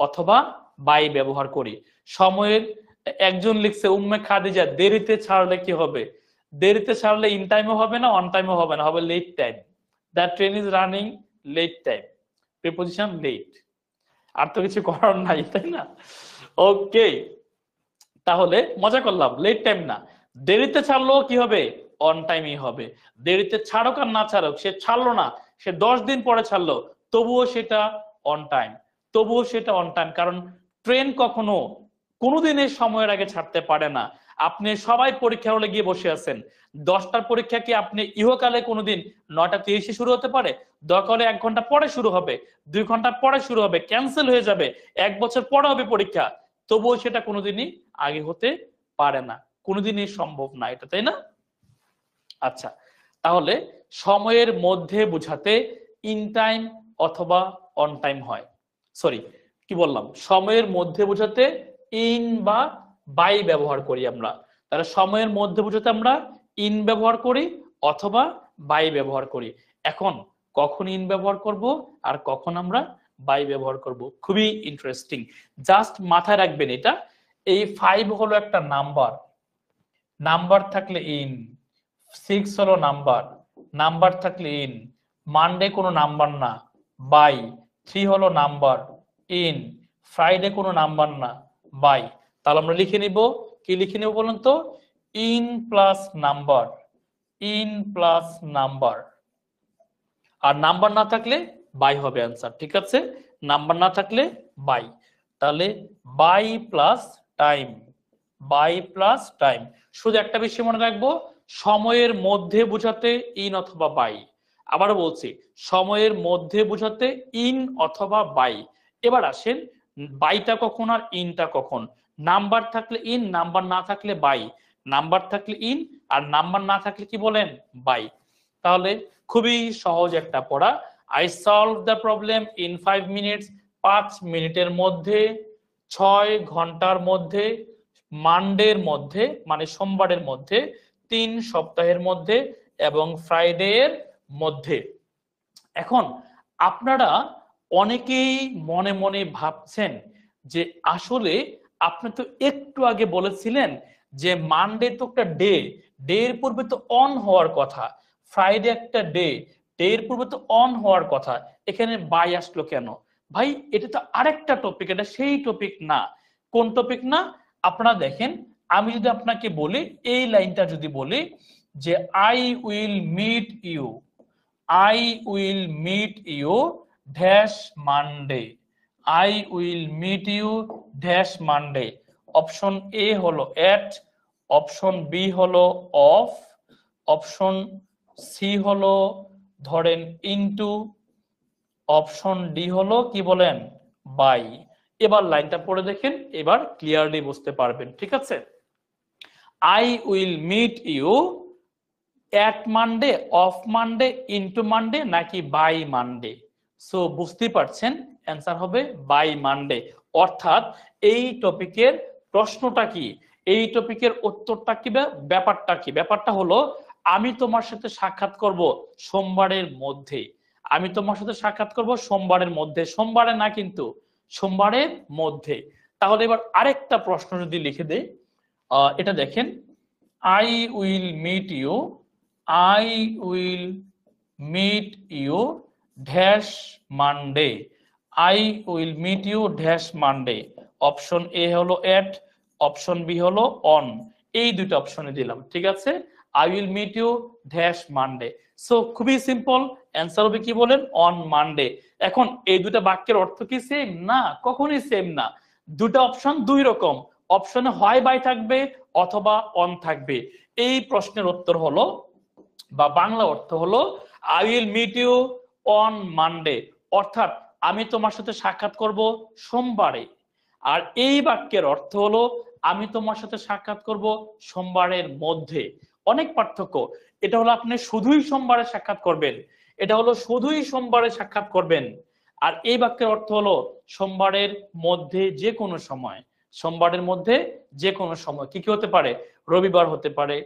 অথবা বাই ব্যবহার করি। সময়ের, একজন লিখছে উম্মে খাদিজা, দেরিতে ছাড়লে কি হবে? দেরিতে ছাড়লে ইন টাইমও হবে না, অন টাইমও হবে না, হবে late time. The train is running late time, preposition late. আর তো কিছু করার নাই, তাই না? ওকে, তাহলে মজা করলাম, লেট টাইম না। দেরিতে ছাড়লেও কি হবে, অন টাইমই হবে। দেরিতে ছাড়ুক আর না ছাড়ুক, সে ছাড়লো না, সে 10 দিন পরে ছাড়লো, তবুও সেটা অন টাইম, তবুও সেটা অন টাইম। কারণ ট্রেন কখনো কোনোদিনের সময়ের আগে ছাড়তে পারে না। আপনি সবাই পরীক্ষা হলে গিয়ে বসে আছেন, 10টার পরীক্ষা কি আপনি ইহকালে কোনোদিন 9:30-এ শুরু হতে পারে? দরকার হলে 1 ঘন্টা পরে শুরু হবে, 2 ঘন্টা পরে শুরু হবে, ক্যান্সেল হয়ে যাবে, 1 বছর পরে হবে পরীক্ষা, তবুও সেটা কোনোদিনই আগে হতে পারে না, কোনোদিনই সম্ভব না এটা, তাই না? আচ্ছা, তাহলে সময়ের মধ্যে বোঝাতে ইন টাইম অথবা অন টাইম হয়। সরি, কি বললাম, সময়ের মধ্যে বোঝাতে ইন বা বাই ব্যবহার করি আমরা। তাহলে সময়ের মধ্যে বোঝাতে আমরা ইন ব্যবহার করি অথবা বাই ব্যবহার করি। এখন কখন ইন ব্যবহার করব আর কখন আমরা বাই ব্যবহার করব, খুবই ইন্টারেস্টিং। জাস্ট মাথায় রাখবেন এটা, এই 5 হলো একটা নাম্বার, নাম্বার থাকলে ইন, 6 হলো নাম্বার, নাম্বার থাকলে ইন, মানডে কোনো নাম্বার না, বাই, 3 হলো নাম্বার, ইন, ফ্রাইডে কোনো নাম্বার না, বাই। তাহলে আমরা লিখে নিব, কি লিখে নিব বলুন তো, in plus number, in plus number. আর নাম্বার না থাকলে বাই হবে অ্যান্সার, ঠিক আছে? নাম্বার না থাকলে বাই। তাহলে by plus time, by plus time. শুধু একটা বিষয় মনে রাখবো, সময়ের মধ্যে বোঝাতে ইন অথবা বাই। আবারও বলছি, সময়ের মধ্যে বোঝাতে ইন অথবা বাই। এবার আসেন বাইটা কখন আর ইনটা কখন। নাম্বার থাকলে ইন, নাম্বার না থাকলে বাই। নাম্বার থাকলে ইন আর নাম্বার না থাকলে কি বলেন, বাই। তাহলে খুবই সহজ একটা পড়া। I solve the problem in 5 minutes, 5 মিনিটের মধ্যে, 6 ঘন্টার মধ্যে, মানডের মধ্যে মানে সোমবারের মধ্যে, 3 সপ্তাহের মধ্যে এবং ফ্রাইডে এর মধ্যে। এখন আপনারা অনেকেই মনে মনে ভাবছেন যে আসলে আপনি তো একটু আগে বলেছিলেন যে মানডে তো একটা ডে, ডে এর পূর্বে তো অন হওয়ার কথা, ফ্রাইডে একটা ডে, ডে এর পূর্বে তো অন হওয়ার কথা, এখানে বাই আসলো কেন? ভাই এটা তো আরেকটা টপিক, এটা সেই টপিক না। কোন টপিক না? আপনারা দেখেন, আমি যদি আপনাকে বলি, এই লাইনটা যদি বলি যে I will meet you, I will meet you dash Monday, I will meet you dash Monday। Option A হলো at, অপশন বি হলো অফ, অপশন সি হলো ধরেন ইনটু, অপশন ডি হলো কি বলেন, বাই। এবার লাইনটা পড়ে দেখেন, এবার ক্লিয়ারলি বুঝতে পারবেন, ঠিক আছে? I will meet you at Monday, of Monday, into Monday নাকি বাই মানডে? সো বুঝতেই পারছেন অ্যান্সার হবে বাই মানডে। অর্থাৎ এই টপিকের প্রশ্নটা কি, এই টপিকের উত্তরটা কি, ব্যাপারটা কি? ব্যাপারটা হলো আমি তোমার সাথে সাক্ষাৎ করব সোমবারের মধ্যে, আমি তোমার সাথে সাক্ষাৎ করব সোমবারের মধ্যে, সোমবারে না কিন্তু, সোমবারের মধ্যে। তাহলে এবার আরেকটা প্রশ্ন যদি লিখে দেই, এটা দেখেন, I will meet you, I will meet you dash Monday, I will meet you dash Monday। Option A হলো at, অপশন বি হলো on, এই দুটো অপশনে দিলাম, ঠিক আছে? I will meet you dash Monday। So খুবই সিম্পল, অ্যান্সার হবে কি বলেন, on Monday। এখন এই দুটো বাক্যের অর্থ কি সেম? না, কখনোই সেম না। দুটো অপশন দুই রকম, অপশনে হয় বাই থাকবে অথবা অন থাকবে। এই প্রশ্নের উত্তর হলো বা বাংলা অর্থ হলো I will meet you on Monday, অর্থাৎ আমি তোমার সাথে সাক্ষাৎ করব সোমবারে। আর এই বাক্যের অর্থ হলো আমি তোমার সাথে সাক্ষাৎ করব সোমবারের মধ্যে। অনেক পার্থক্য। এটা হলো আপনি শুধুই সোমবারে সাক্ষাৎ করবেন, এটা হলো শুধুই সোমবারে সাক্ষাৎ করবেন। আর এই বাক্যের অর্থ হলো সোমবারের মধ্যে যে কোনো সময়, সোমবারের মধ্যে যে কোনো সময়। কি কি হতে পারে? রবিবার হতে পারে,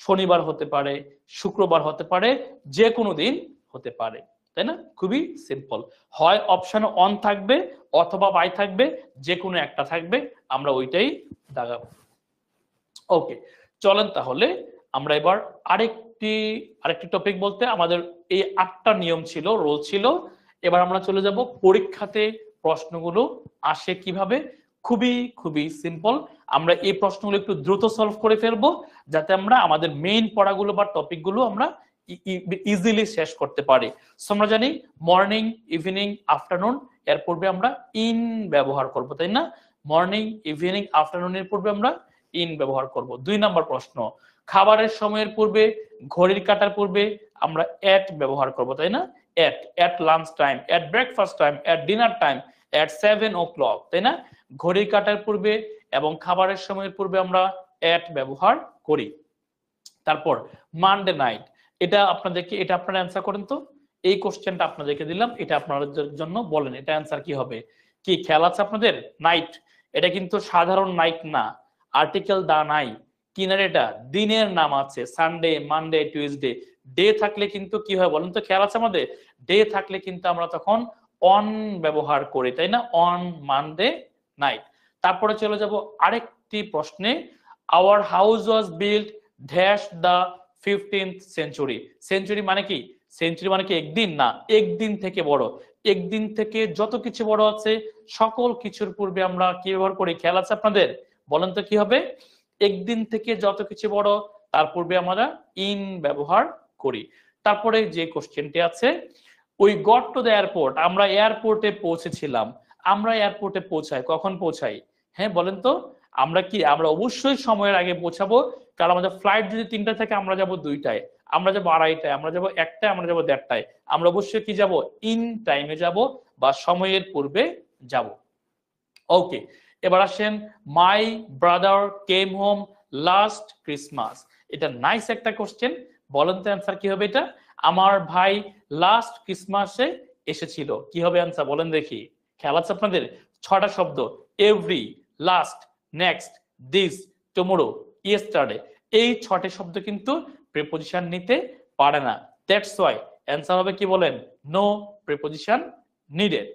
শনিবার হতে পারে, শুক্রবার হতে পারে, যে কোনো দিন হতে পারে, তাই না? খুবই সিম্পল। হয় অপশন অন থাকবে অথবা বাই থাকবে, যে কোনো একটা থাকবে, আমরা ওইটাই দাগাবো। ওকে, চলেন তাহলে আমরা এবার আরেকটি টপিক বলতে, আমাদের এই 8টা নিয়ম ছিল, রোল ছিল। এবার আমরা চলে যাব পরীক্ষাতে প্রশ্নগুলো আসে কিভাবে। খুবই খুবই সিম্পল। আমরা এই প্রশ্নগুলো একটু দ্রুত সলভ করে ফেলবো, যাতে আমরা আমাদের মেইন পড়াগুলো বা টপিকগুলো আমরা ইজিলি শেষ করতে পারি। সো আমরা জানি মর্নিং, ইভিনিং, আফটারনুন, এর পূর্বে আমরা ইন ব্যবহার করব, তাই না? মর্নিং, ইভিনিং, আফটারনুনের পূর্বে আমরা ইন ব্যবহার করব। 2 নম্বর প্রশ্ন, খাবারের সময়ের পূর্বে, ঘড়ির কাঁটার পূর্বে আমরা এট ব্যবহার করব, তাই না? এট লাঞ্চ টাইম, এট ব্রেকফাস্ট টাইম, এট ডিনার টাইম, এট 7 o'clock, তাই না? ঘড়ির কাঁটার পূর্বে এবং খাবারের সময়ের পূর্বে আমরা এট ব্যবহার করি। তারপর মানডে নাইট, এটা আপনাদেরকে, এটা আপনারা অ্যান্সার করেন তো। এই কোশ্চেনটা আপনাদেরকে দিলাম, এটা আপনাদের জন্য বলেন এটা অ্যান্সার কি হবে। কি খেয়াল আছে আপনাদের? নাইট, এটা কিন্তু সাধারণ নাইট না, আর্টিকেল দা নাই, কিনারে এটা দিনের নাম আছে, সানডে, মানডে, টিউসডে। ডে থাকলে কিন্তু কি হয় বলেন তো, খেয়াল আছে আমাদের? ডে থাকলে কিন্তু আমরা তখন অন ব্যবহার করি, তাই না? On Monday night. তারপরে চলে যাব আরেকটি প্রশ্নে, our house was built dash the 15th century। Century মানে কি? সেঞ্চুরি মানে কি একদিন? না, একদিন থেকে বড়, একদিন থেকে যত কিছু বড় আছে সকল কিছুর পূর্বে আমরা কি ব্যবহার করি? খেয়াল আছে আপনাদের? বলেন তো কি হবে? একদিন থেকে যত কিছু বড় তার পূর্বে আমরা ইন ব্যবহার করি। তারপরে যে কোশ্চেনটি আছে, we got to the airport, আমরা এয়ারপোর্টে পৌঁছেছিলাম, আমরা এয়ারপোর্টে পৌঁছাই, কখন পৌঁছাই? হ্যাঁ বলেন তো, আমরা অবশ্যই সময়ের আগে পৌঁছাবো, কারণ আমাদের ফ্লাইট যদি 3টা থাকে আমরা যাব 2টায়, আমরা যাব 2:30টায়, আমরা যাব 1টায়, আমরা যাব 1:30টায়। আমরা অবশ্যই কি যাব? ইন টাইমে যাব বা সময়ের পূর্বে যাব। ওকে, এবার আসেন, my brother came home last Christmas. এটা নাইস একটা কোশ্চেন। বলেন তো অ্যান্সার কি হবে? এটা আমার ভাই লাস্ট ক্রিসমাসে এসেছিল। কি হবে অ্যান্সার? বলেন দেখি। খেয়াল আছে আপনাদের? 6টা শব্দ, every, last, next, this, tomorrow, yesterday. এই 6টে শব্দ কিন্তু প্রিপোজিশন নিতে পারে না। দ্যাটস ওয়াই অ্যান্সার হবে কি বলেন? No preposition needed.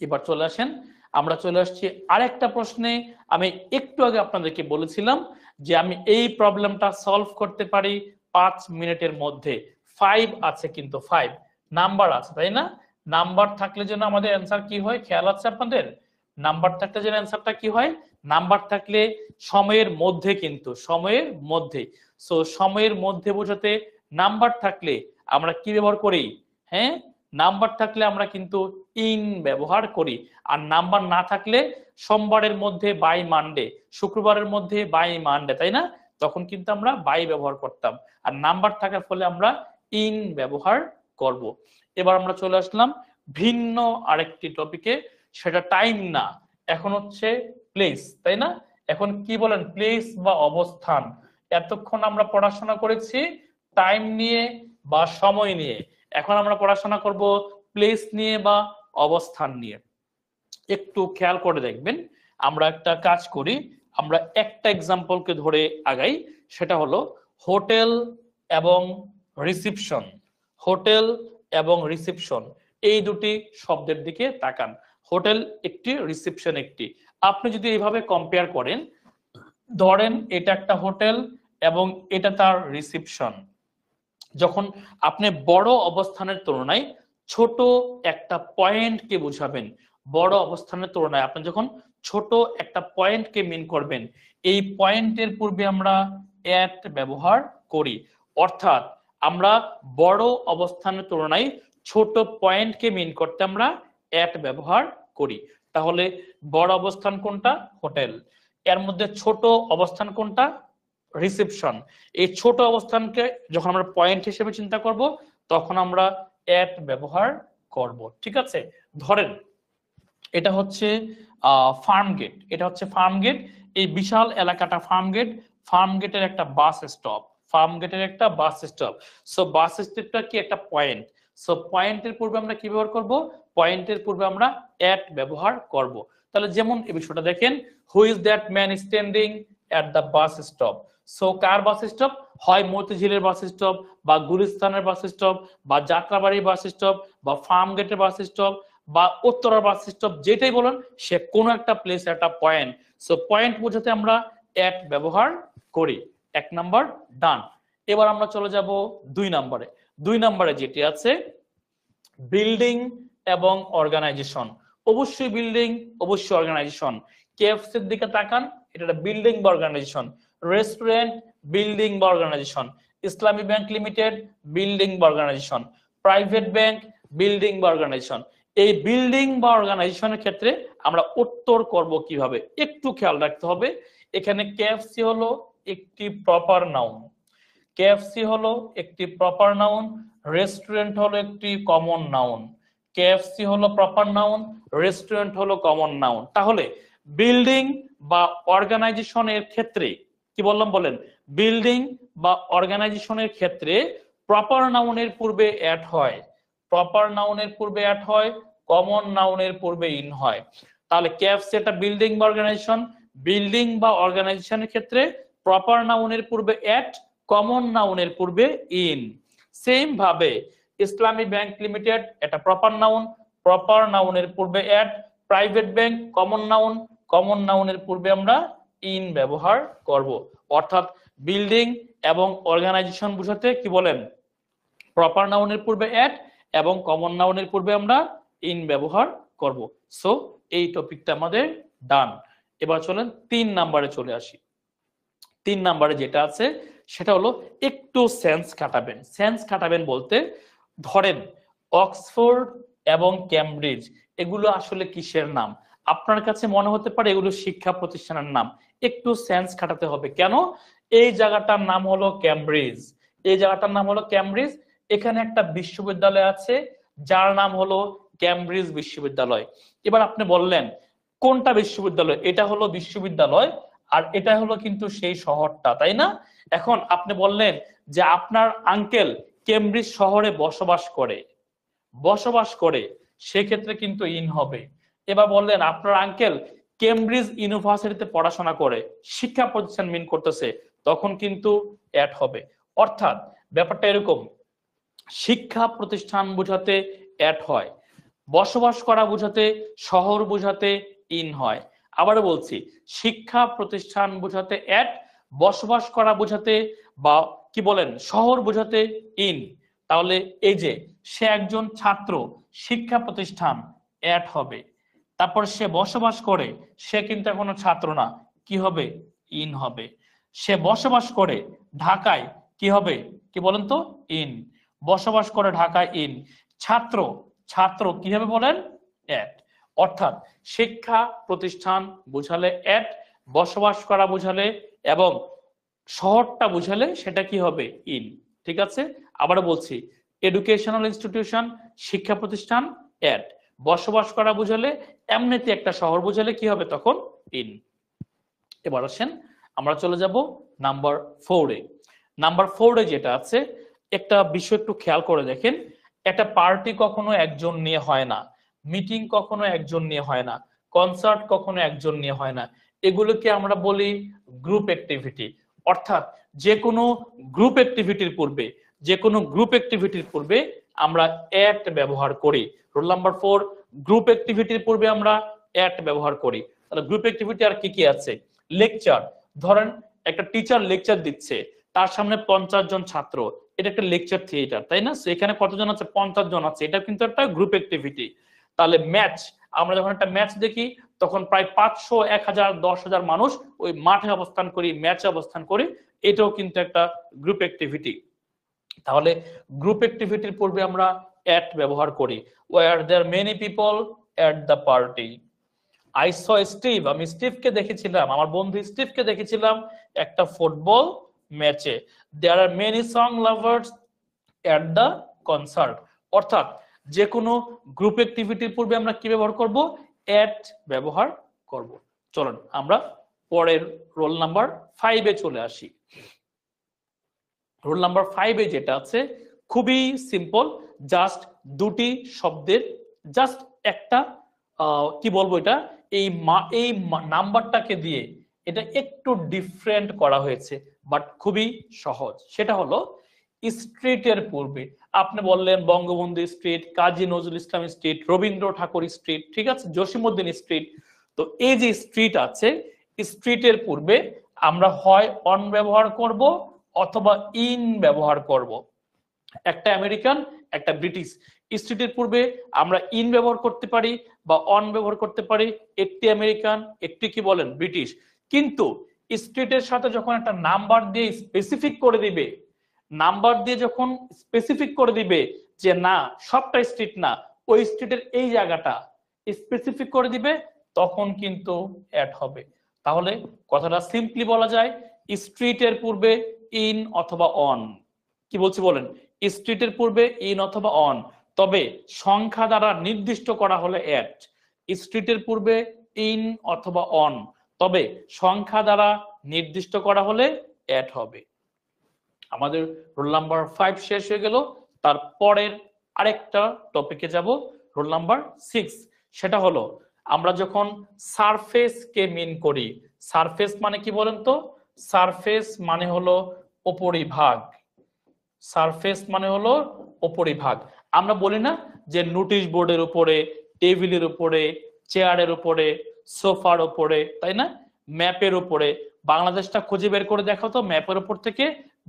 এবার চলে আসেন, আমরা চলে আসছি আরেকটা প্রশ্নে। আমি একটু আগে আপনাদেরকে বলেছিলাম যে আমি এই প্রবলেমটা সলভ করতে পারি 5 মিনিটের মধ্যে। 5 আছে, কিন্তু 5 নাম্বার আছে, তাই না? নাম্বার থাকলে যেন আমাদের অ্যান্সার কি হয়, খেয়াল আছে আপনাদের? নাম্বার থাকলে যেন অ্যান্সারটা কি হয়? নাম্বার থাকলে সময়ের মধ্যে, কিন্তু সময়ের মধ্যে। সো সময়ের মধ্যে বোঝাতে নাম্বার থাকলে আমরা কি ব্যবহার করি? হ্যাঁ, নাম্বার থাকলে আমরা কিন্তু ইন ব্যবহার করি। আর নাম্বার না থাকলে সোমবারের মধ্যে বাই মানডে, শুক্রবারের মধ্যে বাই মানডে, তাই না? তখন কিন্তু আমরা বাই ব্যবহার করতাম। আর নাম্বার থাকার ফলে আমরা ইন ব্যবহার করব। এবার আমরা চলে আসলাম ভিন্ন আরেকটি টপিকে, সেটা টাইম না, এখন হচ্ছে প্লেস, তাই না? এখন কি বলেন? প্লেস বা অবস্থান। এতক্ষণ আমরা পড়াশোনা করেছি টাইম নিয়ে বা সময় নিয়ে, এখন আমরা পড়াশোনা করব প্লেস নিয়ে বা অবস্থান নিয়ে। একটু খেয়াল করে দেখবেন, আমরা একটা কাজ করি, আমরা একটা এক্সাম্পলকে ধরে আগাই, সেটা হলো হোটেল এবং রিসিপশন। হোটেল এবং রিসিপশন, এই দুটি শব্দের দিকে তাকান। হোটেল একটি, রিসিপশন একটি। আপনি যদি এইভাবে কম্পেয়ার করেন, ধরেন এটা একটা হোটেল এবং এটা তার রিসিপশন, যখন আপনি বড় অবস্থানের তুলনায় ছোট একটা পয়েন্টকে বুঝাবেন, বড় অবস্থানের তুলনায় আপনি যখন ছোট একটা পয়েন্টকে মিন করবেন, এই পয়েন্টের পূর্বে আমরা এট ব্যবহার করি। অর্থাৎ আমরা বড় অবস্থানের তুলনায় ছোট পয়েন্টকে মিন করতে আমরা এট ব্যবহার করি। তাহলে বড় অবস্থান কোনটা? হোটেল। এর মধ্যে ছোট অবস্থান কোনটা? রিসেপশন। এই ছোট অবস্থানকে যখন আমরা পয়েন্ট হিসেবে চিন্তা করব, তখন আমরা এট ব্যবহার করব। ঠিক আছে? ধরেন এটা হচ্ছে ফার্ম গেট, এটা হচ্ছে ফার্ম গেট, এই বিশাল এলাকাটা ফার্ম গেট। ফার্ম গেটের একটা বাস স্টপ, ফার্ম গেটের একটা বাস স্টপ। সো বাস স্টপটা কি? একটা পয়েন্ট। সো পয়েন্টের পূর্বে আমরা কি ব্যবহার করব? পয়েন্টের পূর্বে আমরা এট ব্যবহার করব। তাহলে যেমন এই বিষয়টা দেখেন, who is that man standing at the bus stop. So car bus stop? হয় মতিঝিলের বাস স্টপ, বা গুলিস্তানের বাস স্টপ, বা যাত্রাবাড়ির বাস স্টপ, বা ফার্ম গেটের বাস স্টপ, বা উত্তরার বাস স্টপ, যেটাই বলেন, সে কোনো একটা প্লেস, একটা পয়েন্ট। সো পয়েন্ট বোঝাতে আমরা এট ব্যবহার করি। 1 নাম্বার ডান। এবার আমরা চলে যাব 2 নাম্বারে। 2 নাম্বারে যেটি আছে বিল্ডিং এবং অর্গানাইজেশন। অবশ্যই বিল্ডিং, অবশ্যই অর্গানাইজেশন। কেএফসি এর দিকে তাকান, এটা একটা বিল্ডিং বা অর্গানাইজেশন। রেস্টুরেন্ট, বিল্ডিং বা অর্গানাইজেশন। ইসলামী ব্যাংক লিমিটেড, বিল্ডিং বা অর্গানাইজেশন। প্রাইভেট ব্যাংক, বিল্ডিং বা অর্গানাইজেশন। এই বিল্ডিং বা অর্গানাইজেশনের ক্ষেত্রে আমরা উত্তর করব কিভাবে, একটু খেয়াল রাখতে হবে। এখানে কেএফসি হলো একটি প্রপার নাউন, কেএফসি হলো একটি প্রপার নাউন, রেস্টুরেন্ট হলো একটি কমন নাউন। কেএফসি হলো প্রপার নাউন, রেস্টুরেন্ট হলো কমন নাউন। তাহলে বিল্ডিং বা অর্গানাইজেশনের ক্ষেত্রে কি বললাম বলেন? বিল্ডিং বা অর্গানাইজেশনের ক্ষেত্রে প্রপার নাউনের পূর্বে অ্যাড হয়, প্রপার নাউনের পূর্বে অ্যাড হয়, কমন নাউনের পূর্বে ইন হয়। তাহলে কেএফসি একটা বিল্ডিং বা অর্গানাইজেশন, বিল্ডিং বা অর্গানাইজেশনের ক্ষেত্রে প্রপার নাউনের পূর্বে অ্যাড, কমন নাউনের পূর্বে ইন। সেম ভাবে ইসলামী ব্যাংক লিমিটেড এটা প্রপার নাউন, প্রপার নাউনের পূর্বে at, private bank common noun, common নাউনের পূর্বে আমরা ইন ব্যবহার করব। অর্থাৎ বিল্ডিং এবং অর্গানাইজেশন বোঝাতে কি বলেন? প্রপার নাউনের পূর্বে অ্যাড এবং কমন নাউনের পূর্বে আমরা ইন ব্যবহার করব। সো এই টপিকটা আমাদের ডান। এবার চলেন 3 নাম্বারে চলে আসি। 3 নাম্বারে যেটা আছে সেটা হলো একটু সেন্স খাটাবেন। সেন্স খাটাবেন বলতে, ধরেন অক্সফোর্ড এবং ক্যামব্রিজ এগুলো আসলে কিসের নাম? আপনার কাছে মনে হতে পারে এগুলো শিক্ষা প্রতিষ্ঠানের নাম, একটু সেন্স খাটাতে হবে। কেন? এই জায়গাটার নাম হলো ক্যামব্রিজ, এই জায়গাটার নাম হলো ক্যামব্রিজ। এখানে একটা বিশ্ববিদ্যালয় আছে যার নাম হলো ক্যামব্রিজ বিশ্ববিদ্যালয়। এবার আপনি বললেন কোনটা বিশ্ববিদ্যালয়? এটা হলো বিশ্ববিদ্যালয়, আর এটা হলো কিন্তু সেই শহরটা, তাই না? এখন আপনি বললেন যে আপনার আঙ্কেল কেমব্রিজ শহরে বসবাস করে, সেক্ষেত্রে কিন্তু ইন হবে। এবার বললেন আপনার আঙ্কেল কেমব্রিজ ইউনিভার্সিটিতে পড়াশোনা করে, শিক্ষা প্রতিষ্ঠান মিন করতেছে, তখন কিন্তু অ্যাড হবে। অর্থাৎ ব্যাপারটা এরকম, শিক্ষা প্রতিষ্ঠান বোঝাতে অ্যাড হয়, বসবাস করা বোঝাতে, শহর বোঝাতে ইন হয়। আবারও বলছি, শিক্ষা প্রতিষ্ঠান বোঝাতে অ্যাড, বসবাস করা বোঝাতে বা কি বলেন শহর বোঝাতে ইন। তাহলে এই যে সে একজন ছাত্র, শিক্ষা প্রতিষ্ঠান অ্যাড হবে। তারপর সে বসবাস করে, সে কিন্তু এখনো ছাত্র না, কি হবে? ইন হবে। সে বসবাস করে ঢাকায়, কি হবে? কি বলেন তো? ইন। বসবাস করে ঢাকায়, ইন। ছাত্র, ছাত্র কি হবে বলেন? অ্যাড। অর্থাৎ শিক্ষা প্রতিষ্ঠান বোঝালে অ্যাড, বসবাস করা বোঝালে এবং শহরটা বোঝালে সেটা কি হবে? ইন। ঠিক আছে, আবার বলছি, এডুকেশনাল ইনস্টিটিউশন শিক্ষা প্রতিষ্ঠান অ্যাড, বসবাস করা বোঝালে, এমনিতে একটা শহর বোঝালে কি হবে তখন? ইন। এবার আসেন আমরা চলে যাব নাম্বার 4-এ। নাম্বার 4-এ যেটা আছে, একটা বিষয় একটু খেয়াল করে দেখেন। একটা পার্টি কখনো একজন নিয়ে হয় না, মিটিং কখনো একজন নিয়ে হয় না, কনসার্ট কখনো একজন নিয়ে হয় না, এগুলোকে আমরা বলি গ্রুপ অ্যাক্টিভিটি। অর্থাৎ যে কোনো গ্রুপ অ্যাক্টিভিটির পূর্বে, যে কোনো গ্রুপ অ্যাক্টিভিটির পূর্বে আমরা অ্যাট ব্যবহার করি। রোল নাম্বার 4, গ্রুপ অ্যাক্টিভিটির পূর্বে আমরা অ্যাট ব্যবহার করি। তাহলে গ্রুপ অ্যাক্টিভিটি আর কি কি আছে? লেকচার, ধরেন একটা টিচার লেকচার দিচ্ছে, তার সামনে 50 জন ছাত্র, এটা একটা লেকচার থিয়েটার, তাই না? এখানে কতজন আছে? 50 জন আছে, এটা কিন্তু একটা গ্রুপ অ্যাক্টিভিটি। তাহলে ম্যাচ, আমরা যখন একটা ম্যাচ দেখি তখন প্রায় 500, 1000, 10,000 মানুষ ওই মাঠে অবস্থান করি, ম্যাচে অবস্থান করি, এটাও কিন্তু একটা গ্রুপ অ্যাক্টিভিটি। তাহলে গ্রুপ অ্যাক্টিভিটির পূর্বে আমরা অ্যাট ব্যবহার করি। Were there many people at the party. I saw Steve, আমি স্টিভকে দেখেছিলাম, আমার বন্ধু স্টিভকে দেখেছিলাম একটা ফুটবল ম্যাচে। There are many song lovers at the concert. অর্থাৎ যে কোনো গ্রুপ অ্যাক্টিভিটির পূর্বে আমরা কি ব্যবহার করব? এট ব্যবহার করব। চলুন আমরা পরের রোল নাম্বার 5-এ চলে আসি। রোল নাম্বার 5-এ যেটা আছে খুবই সিম্পল, জাস্ট দুটি শব্দের, জাস্ট একটা কি বলবো, এটা এই নাম্বারটাকে দিয়ে এটা একটু ডিফারেন্ট করা হয়েছে, বাট খুবই সহজ। সেটা হলো স্ট্রিটের পূর্বে আপনি বললেন বঙ্গবন্ধু স্ট্রিট, কাজী নজরুল ইসলাম স্ট্রিট, রবীন্দ্র ঠাকুর স্ট্রিট, ঠিক আছে, জসিমউদ্দিন স্ট্রিট। তো এই যে স্ট্রিট আছে, স্ট্রিটের পূর্বে আমরা হয় অন ব্যবহার করব অথবা ইন ব্যবহার করব। একটা আমেরিকান, একটা ব্রিটিশ। স্ট্রিটের পূর্বে আমরা ইন ব্যবহার করতে পারি বা অন ব্যবহার করতে পারি, একটি আমেরিকান, একটি কি বলেন ব্রিটিশ। কিন্তু স্ট্রিটের সাথে যখন একটা নাম্বার দিয়ে স্পেসিফিক করে দিবে, নাম্বার দিয়ে যখন স্পেসিফিক করে দিবে যে না সবটা স্ট্রিট না, ওই স্ট্রিটের এই জায়গাটা স্পেসিফিক করে দিবে, তখন কিন্তু অ্যাড হবে। তাহলে কথাটা সিম্পলি বলা যায়, স্ট্রিটের পূর্বে ইন অথবা অন। কি বলছি বলেন? স্ট্রিটের পূর্বে ইন অথবা অন, তবে সংখ্যা দ্বারা নির্দিষ্ট করা হলে অ্যাড। স্ট্রিটের পূর্বে ইন অথবা অন, তবে সংখ্যা দ্বারা নির্দিষ্ট করা হলে অ্যাড হবে। আমাদের রোল নাম্বার 5 শেষ হয়ে গেল। তারপরের আরেকটা টপিকে যাব, রোল নাম্বার 6। সেটা হলো আমরা যখন সারফেস কে মিন করি, সারফেস মানে কি বলেন তো? সারফেস মানে হলো উপরিভাগ। সারফেস মানে হলো উপরিভাগ। আমরা বলি না যে নোটিশ বোর্ডের উপরে, টেবিলের উপরে, চেয়ারের উপরে, সোফার উপরে, তাই না? ম্যাপের উপরে। বাংলাদেশটা খুঁজে বের করে দেখো তো, ম্যাপের উপর থেকে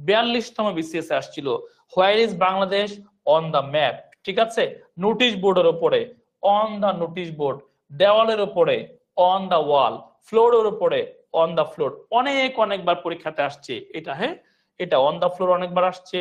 42তম বিসিএস আসছিল, where is Bangladesh on the map. ঠিক আছে, নোটিশ বোর্ডের উপরে, অন দা নোটিশ বোর্ড, দেওয়ালের উপরে, অন দা ওয়াল, ফ্লোরের উপরে, অন দা ফ্লোর। অনেকবার পরীক্ষাতে আসছে এটা। হ্যাঁ, এটা অন দা ফ্লোর অনেকবার আসছে।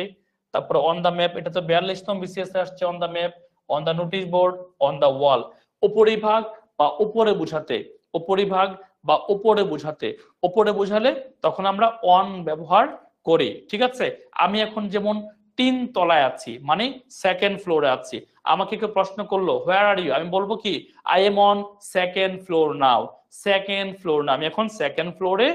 তারপরে অন দা ম্যাপ, এটা তো 42তম বিসিএস আসছে, on the map, on the notice board, on the wall. উপরিভাগ বা উপরে বোঝাতে, উপরিভাগ বা উপরে বোঝাতে, উপরে বোঝালে তখন আমরা অন ব্যবহার করি। ঠিক আছে, আমি এখন যেমন 3 তলায় আছি, মানে সেকেন্ড ফ্লোরে আছি। আমাকে কেউ প্রশ্ন করলো হোয়ার আর ইউ, আমি বলবো কি I am on second floor now. Second floor না, আমি এখন সেকেন্ড ফ্লোরে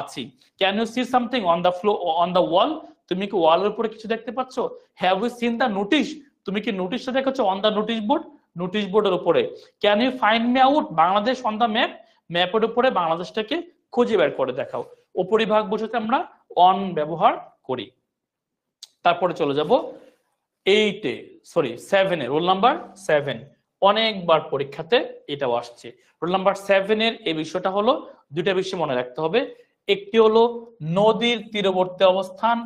আছি। Can you see something on the floor, on the wall? তুমি কি ওয়ালের উপরে কিছু দেখতে পাচ্ছ? Have you seen the notice? তুমি কি নোটিশটা দেখেছো on the notice board? Notice বোর্ডের উপরে। Can you find me out Bangladesh on the map? ম্যাপের উপরে বাংলাদেশটাকে খুঁজে বের করে দেখাও। উপরিভাগ বোঝাতে আমরা অন ব্যবহার করি। তারপরে চলে যাব 8-এ, সরি 7-এ, রোল নাম্বার 7। অনেকবার পরীক্ষাতে এটাও আসছে। রোল নাম্বার 7-এর এই বিষয়টা হলো, দুইটা বিষয় মনে রাখতে হবে। একটি হলো নদীর তীরবর্তী অবস্থান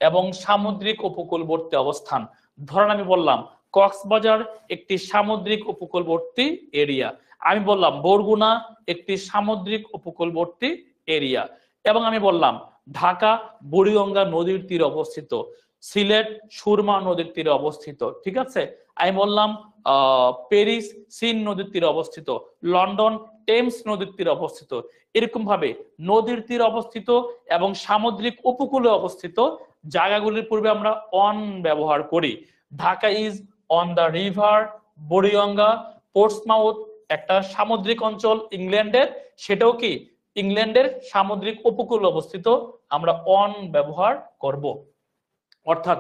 এবং সামুদ্রিক উপকূলবর্তী অবস্থান। ধরেন আমি বললাম কক্সবাজার একটি সামুদ্রিক উপকূলবর্তী এরিয়া, আমি বললাম বরগুনা একটি সামুদ্রিক উপকূলবর্তী এরিয়া, এবং আমি বললাম ঢাকা বুড়িগঙ্গা নদীর তীরে অবস্থিত, সিলেট সুরমা নদীর তীরে অবস্থিত। ঠিক আছে, আমি বললাম প্যারিস সিন নদীর তীরে অবস্থিত, লন্ডন টেমস নদীর তীরে অবস্থিত। এরকম ভাবে নদীর তীরে অবস্থিত এবং সামুদ্রিক উপকূলে অবস্থিত জায়গাগুলির পূর্বে আমরা অন ব্যবহার করি। Dhaka is on the river, Buriganga Portsmouth একটা সামুদ্রিক অঞ্চল ইংল্যান্ডের, সেটাও কি ইংল্যান্ডের সামুদ্রিক উপকূলে অবস্থিত, আমরা অন ব্যবহার করব। অর্থাৎ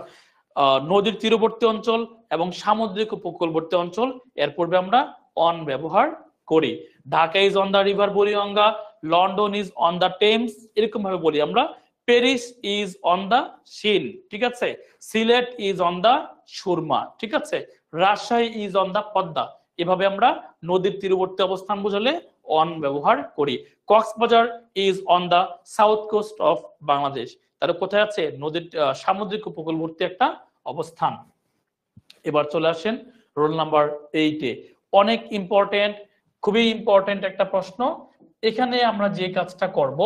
নদীর তীরবর্তী অঞ্চল এবং সামুদ্রিক উপকূলবর্তী অঞ্চল এর পূর্বে আমরা অন ব্যবহার করি। Dhaka is on the river Buriganga, London is on the Thames, এরকম ভাবে বলি আমরা। Paris is on the Seine, ঠিক আছে। Sylhet is on the Surma, ঠিক আছে। Rajshahi is on the Padma. এভাবে আমরা নদীর তীরবর্তী অবস্থান বোঝালে অন ব্যবহার করি। Cox's Bazar is on the south coast of Bangladesh, তাহলে কোথায় আছে? নদীর সামুদ্রিক উপকূলবর্তী একটা অবস্থান। এবার চলে আসেন রোল নাম্বার 8-এ। অনেক ইম্পর্টেন্ট, খুবই ইম্পর্টেন্ট একটা প্রশ্ন। এখানে আমরা যে কাজটা করব,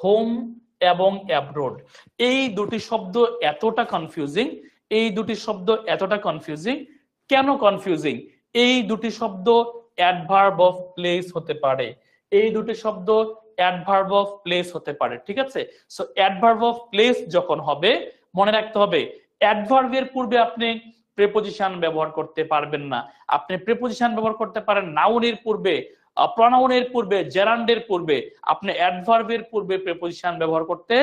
হোম এবং অ্যাব্রোড, এই দুটি শব্দ এতটা কনফিউজিং, এই দুটি শব্দ এতটা কনফিউজিং। কেন কনফিউজিং? এই দুটি শব্দ অ্যাডভার্ব অফ প্লেস হতে পারে, এই দুটি শব্দ অ্যাডভার্ব অফ প্লেস হতে পারে, ঠিক আছে। সো অ্যাডভার্ব অফ প্লেস যখন হবে, মনে রাখতে হবে অ্যাডভার্বের পূর্বে আপনি প্রিপজিশন ব্যবহার করতে পারবেন না। আপনি প্রিপজিশন ব্যবহার করতে পারেন নাউনের পূর্বে, প্রনাউনের পূর্বে, জেরান্ডের পূর্বে, আপনি অ্যাডভার্বের পূর্বে প্রিপজিশন ব্যবহার করতে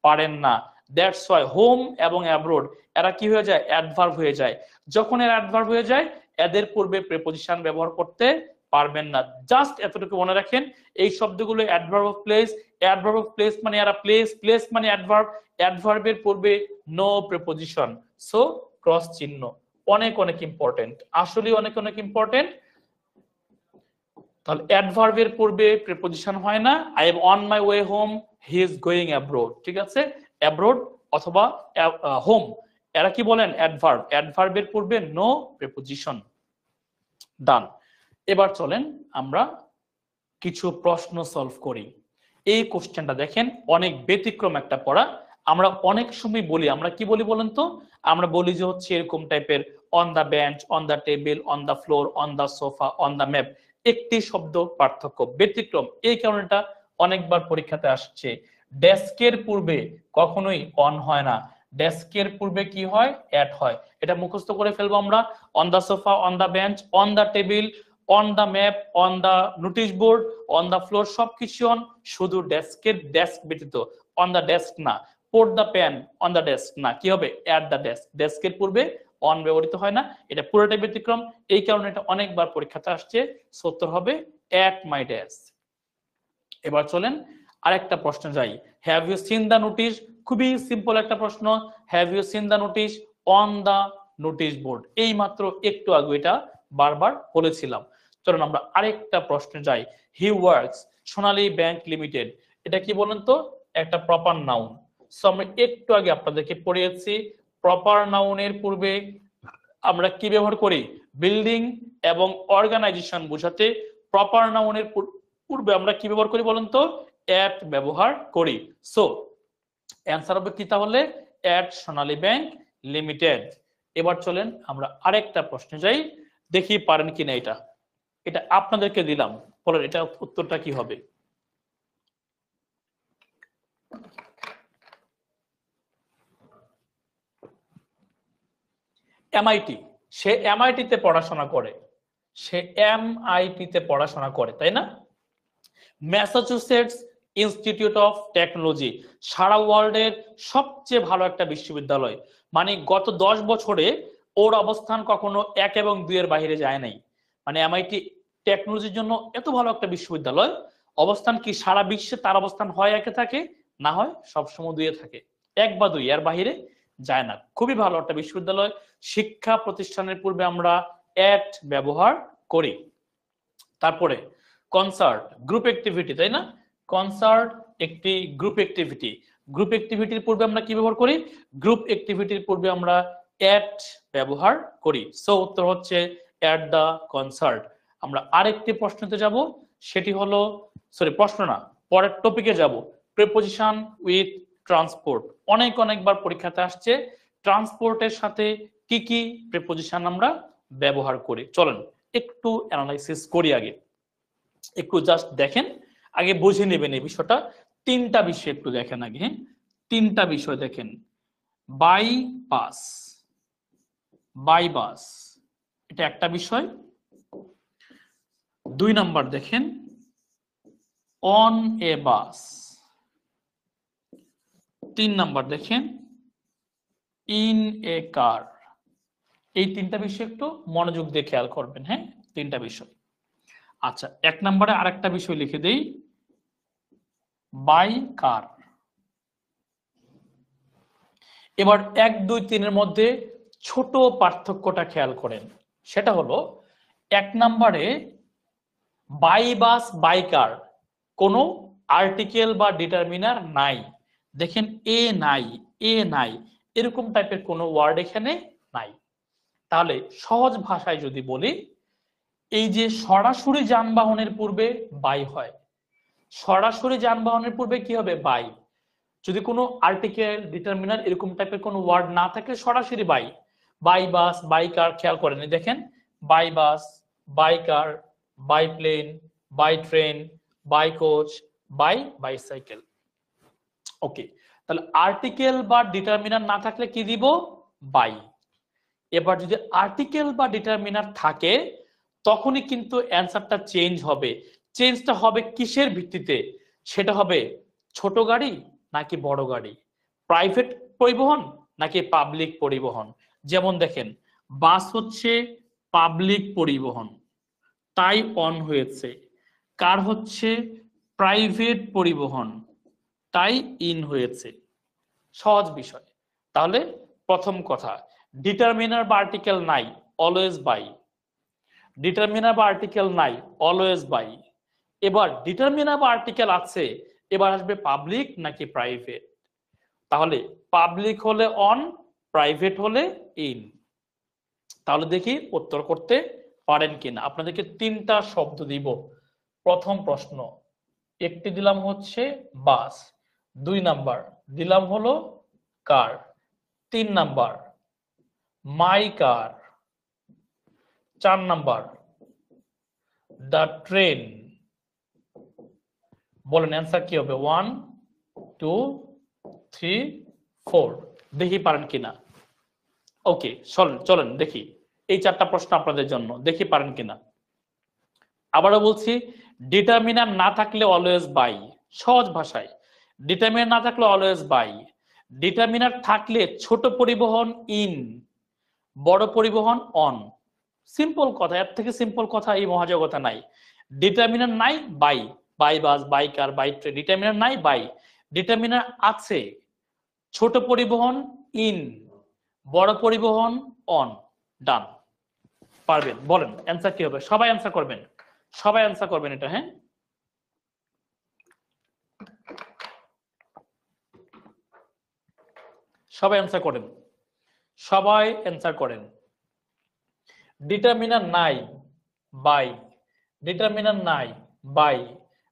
পারেন না। দ্যাটস ওয়াই হোম এবং অ্যাব্রোড এরা কি হয়ে যায়? অ্যাডভার্ব হয়ে যায়। যখন এরা অ্যাডভার্ব হয়ে যায়, এদের পূর্বে প্রিপজিশন ব্যবহার করতে পারবেন না। জাস্ট এতটুকু মনে রাখেন, এই শব্দগুলো adverb of place. Adverb of place মানে এরা প্লেস, প্লেস মানে অ্যাডভার্ব, অ্যাডভার্বের পূর্বে নো প্রিপজিশন, সো ক্রস চিহ্ন। অনেক অনেক ইম্পর্টেন্ট, আসলে অনেক অনেক ইম্পর্টেন্ট। তাহলে অ্যাডভার্বের পূর্বে প্রিপজিশন হয় না। I am on my way home, he is going abroad, ঠিক আছে। অ্যাব্রোড অথবা হোম এরা কি বলেন? অ্যাডভার্ব। অ্যাডভার্বের পূর্বে নো প্রিপজিশন। ডান। এবার চলেন আমরা কিছু প্রশ্ন সলভ করি। এই কোশ্চেনটা দেখেন, অনেক ব্যতিক্রম একটা পড়া। আমরা অনেক সময় বলি, আমরা কি বলি বলেন তো? আমরা বলি যে হচ্ছে এরকম টাইপের, on the bench, on the table, on the floor, on the sofa, on the map. একটি শব্দ পার্থক্য, ব্যতিক্রম, এই কারণেটা অনেকবার পরীক্ষাতে আসছে। ডেস্কের পূর্বে কখনোই অন হয় না, ডেস্কের পূর্বে কি হয়? অ্যাট হয়। এটা মুখস্থ করে ফেলবো আমরা। On the sofa, on the bench, on the table, on the map, on the notice board, on the floor, সবকিছু অন, শুধু ডেস্কের, ডেস্ক ব্যতীত। অন দ্য ডেস্ক না। Put the pen on the desk না, কি হবে? At the desk. ডেস্কের পূর্বে অন ব্যবহৃত হয় না, এটা পুরোটাই ব্যতিক্রম। এই কারণে এটা অনেকবার পরীক্ষাতে আসছে। উত্তর হবে অ্যাট মাই ডেস্ক। এবার চলেন আরেকটা প্রশ্ন যাই। Have you seen the notice? খুবই সিম্পল একটা প্রশ্ন। Have you seen the notice on the notice board? এই মাত্র একটু আগে এটা বারবার বলেছিলাম। চলুন আমরা আরেকটা প্রশ্নে যাই। He works Sonali bank limited, এটা কি বলেন তো? একটা প্রপার নাউন। সো আমরা একটু আগে আপনাদেরকে পড়িয়েছি, প্রপার নাউনের পূর্বে আমরা কি ব্যবহার করি? বিল্ডিং এবং অর্গানাইজেশন বোঝাতে প্রপার নাউনের পূর্বে আমরা কি ব্যবহার করি বলেন তো? অ্যাট ব্যবহার করি। সো অ্যান্সার হবে কি তাহলে? At Sonali bank limited. এবার চলেন আমরা আরেকটা প্রশ্নে যাই। দেখি পারেন কিনা। এটা এটা আপনাদেরকে দিলাম, বলেন এটা উত্তরটা কি হবে? এমআইটি, সে এমআইটি তে পড়াশোনা করে, সে এমআইটি তে পড়াশোনা করে, তাই না? ম্যাসাচুসেটস ইনস্টিটিউট অফ টেকনোলজি সারা ওয়ার্ল্ডের সবচেয়ে ভালো একটা বিশ্ববিদ্যালয়। মানে গত 10 বছরে ওর অবস্থান কখনো 1 এবং 2 এর বাইরে যায় নাই। মানে এমআইটি টেকনোলজির জন্য এত ভালো একটা বিশ্ববিদ্যালয়, অবস্থান কি সারা বিশ্বে তার অবস্থান হয় 1 এ থাকে, না হয় সবসময় 2 এ থাকে, 1 বা 2 এর বাইরে যায় না। খুবই ভালো একটা বিশ্ববিদ্যালয়। শিক্ষা প্রতিষ্ঠানের পূর্বে আমরা অ্যাট ব্যবহার করি। তারপরে কনসার্ট গ্রুপ অ্যাক্টিভিটি, তাই না? কনসার্ট একটি গ্রুপ অ্যাক্টিভিটি। গ্রুপ অ্যাক্টিভিটির পূর্বে আমরা কি ব্যবহার করি? গ্রুপ অ্যাক্টিভিটির পূর্বে আমরা অ্যাট ব্যবহার করি। সো উত্তর হচ্ছে অ্যাট দ্য কনসার্ট। আমরা আরেকটি প্রশ্নতে যাব, সেটি হলো, সরি প্রশ্ন না, পরের টপিকে যাব, প্রিপোজিশন উইথ ট্রান্সপোর্ট। অনেকবার পরীক্ষাতে আসছে ট্রান্সপোর্টের সাথে কি কি প্রিপোজিশন আমরা ব্যবহার করি। চলেন একটু অ্যানালাইসিস করি। আগে একটু জাস্ট দেখেন, আগে বুঝে নেবেন এই বিষয়টা। 3টা বিষয় একটু দেখেন আগে, হ্যাঁ 3টা বিষয় দেখেন। বাই বাস, বাই বাস এটা একটা বিষয়। 2 নাম্বার দেখেন অন এ বাস। 3 নাম্বার দেখেন ইন এ কার। এই 3টা বিষয় একটু মনোযোগ দিয়ে খেয়াল করবেন, হ্যাঁ 3টা বিষয়। আচ্ছা 1 নম্বরে আরেকটা বিষয় লিখে দেই, বাই কার। এবার 1, 2, 3 এর মধ্যে ছোট পার্থক্যটা খেয়াল করেন। সেটা হলো 1 নম্বরে বাই বাস বাই কার কোনো আর্টিকেল বা ডিটারমিনার নাই। দেখেন এ নাই, এ নাই, এরকম টাইপের কোনো ওয়ার্ড এখানে নাই। তাহলে সহজ ভাষায় যদি বলি, এই যে সরাসরি যানবাহনের পূর্বে বাই হয়, সরাসরি যানবাহনের পূর্বে কি হবে? বাই। যদি কোনো আর্টিকেল ডিটারমিনার এরকম টাইপের কোনো ওয়ার্ড না থাকে, সরাসরি by. By bus by car, খেয়াল করেন দেখেন, by bus by car, by plane, by train, by coach, by bicycle. Okay, তাহলে আর্টিকেল বা ডিটারমিনার না থাকলে কি দিব? বাই। এবার যদি আর্টিকেল বা ডিটারমিনার থাকে তখনই কিন্তু অ্যান্সারটা চেঞ্জ হবে। চেঞ্জটা হবে কিসের ভিত্তিতে? সেটা হবে ছোট গাড়ি নাকি বড় গাড়ি, প্রাইভেট পরিবহন নাকি পাবলিক পরিবহন। যেমন দেখেন বাস হচ্ছে পাবলিক পরিবহন, তাই অন হয়েছে। কার হচ্ছে প্রাইভেট পরিবহন, তাই ইন হয়েছে। সহজ বিষয়। তাহলে প্রথম কথা, ডিটারমিনার বা আর্টিকেল নাই, অলওয়েজ বাই। ডিটারমিনার বা আর্টিকেল নাই, অলওয়েজ বাই। এবার ডিটারমিনার বা আর্টিকেল আছে, এবার আসবে পাবলিক নাকি প্রাইভেট। তাহলে পাবলিক হলে অন, প্রাইভেট হলে ইন। তাহলে দেখি উত্তর করতে পারেন কিনা। আপনাদেরকে 3টা শব্দ দিব। প্রথম প্রশ্ন, একটি দিলাম হচ্ছে বাস, 2 নাম্বার দিলাম হলো কার, 3 number my car, 4 number the train. বলেন অ্যান্সার কি হবে? 1, 2, 3, 4। দেখি পারেন কিনা। ওকে চলেন দেখি এই 4টা প্রশ্ন আপনাদের জন্য, দেখি পারেন কিনা। আবারও বলছি, ডিটারমিনার না থাকলে অলওয়েজ বাই। সহজ ভাষায়, ডিটারমিনার না থাকলে অলওয়েজ বাই। ডিটারমিনার থাকলে ছোট পরিবহন ইন, বড় পরিবহন অন। সিম্পল কথা, এর থেকে সিম্পল কথা এই মহাজগতে নাই। ডিটারমিনার নাই, by. By bus by car by train. Determiner নাই, বাই। ডিটারমিনার আছে, ছোট পরিবহন ইন, বড় পরিবহন অন। ডান। পারবেন? বলেন অ্যান্সার কি হবে? সবাই অ্যান্সার করবেন, সবাই অ্যান্সার করবেন এটা, হ্যাঁ সবাই অ্যান্সার করেন, সবাই অ্যান্সার করেন। ডিটারমিনার নাই, বাই। ডিটারমিনার নাই, বাই।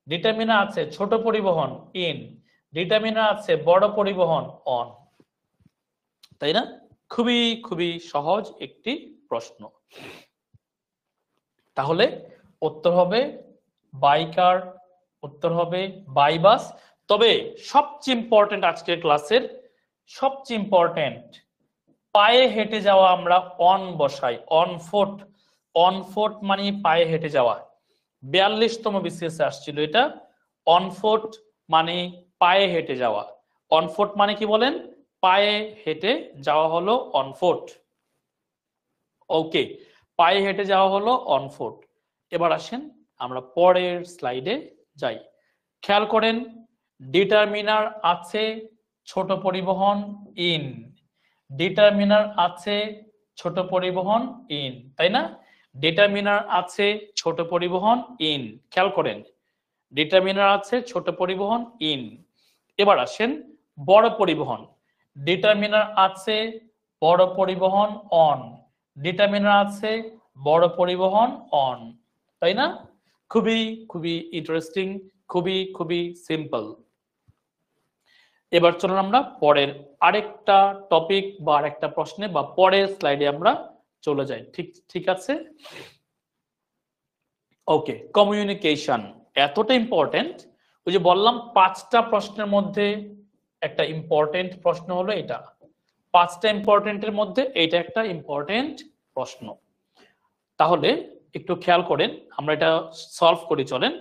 ডিটারমিনার আছে ছোট পরিবহন ইন, ডিটারমিনার আছে বড় পরিবহন অন। তাই না? খুবই খুবই সহজ একটি প্রশ্ন। তাহলে উত্তর হবে বাই কার, উত্তর হবে বাই বাস। তবে সবচেয়ে ইম্পর্টেন্ট আজকের ক্লাসের সবচেয়ে ইম্পর্টেন্ট, পায়ে হেঁটে যাওয়া আমরা অন বসাই, অন ফুট। অন ফুট মানে পায়ে হেঁটে যাওয়া। 42তম বিসিএস আসছিল এটা। অন ফুট মানে পায়ে হেঁটে যাওয়া। অন ফুট মানে কি বলেন? পায়ে হেঁটে যাওয়া হলো অন ফুট। ওকে, পায়ে হেঁটে যাওয়া হলো অন ফুট। এবার আসেন আমরা পরের স্লাইডে যাই। খেয়াল করেন, ডিটারমিনার আছে ছোট পরিবহন ইন, ডিটারমিনার আছে ছোট পরিবহন ইন, তাই না? ডিটারমিনার আছে ছোট পরিবহন ইন, খেয়াল করেন ডিটারমিনার আছে ছোট পরিবহন ইন। এবার আসেন বড় পরিবহন, ডিটারমিনার আছে বড় পরিবহন অন, ডিটারমিনার আছে বড় পরিবহন অন, তাই না? খুবই খুবই ইন্টারেস্টিং, খুবই খুবই সিম্পল। এবার চলুন আমরা পরের আরেকটা টপিক বা আরেকটা প্রশ্নে বা পরের স্লাইডে আমরা চলে যাই। ঠিক ঠিক আছে। ওকে, কমিউনিকেশন এতটা ইম্পর্টেন্ট, ওই যে বললাম 5টা প্রশ্নের মধ্যে একটা ইম্পর্টেন্ট প্রশ্ন হলো এটা। 5টা ইম্পর্টেন্টের মধ্যে এইটা একটা ইম্পর্টেন্ট প্রশ্ন। তাহলে একটু খেয়াল করেন, আমরা এটা সলভ করি চলেন।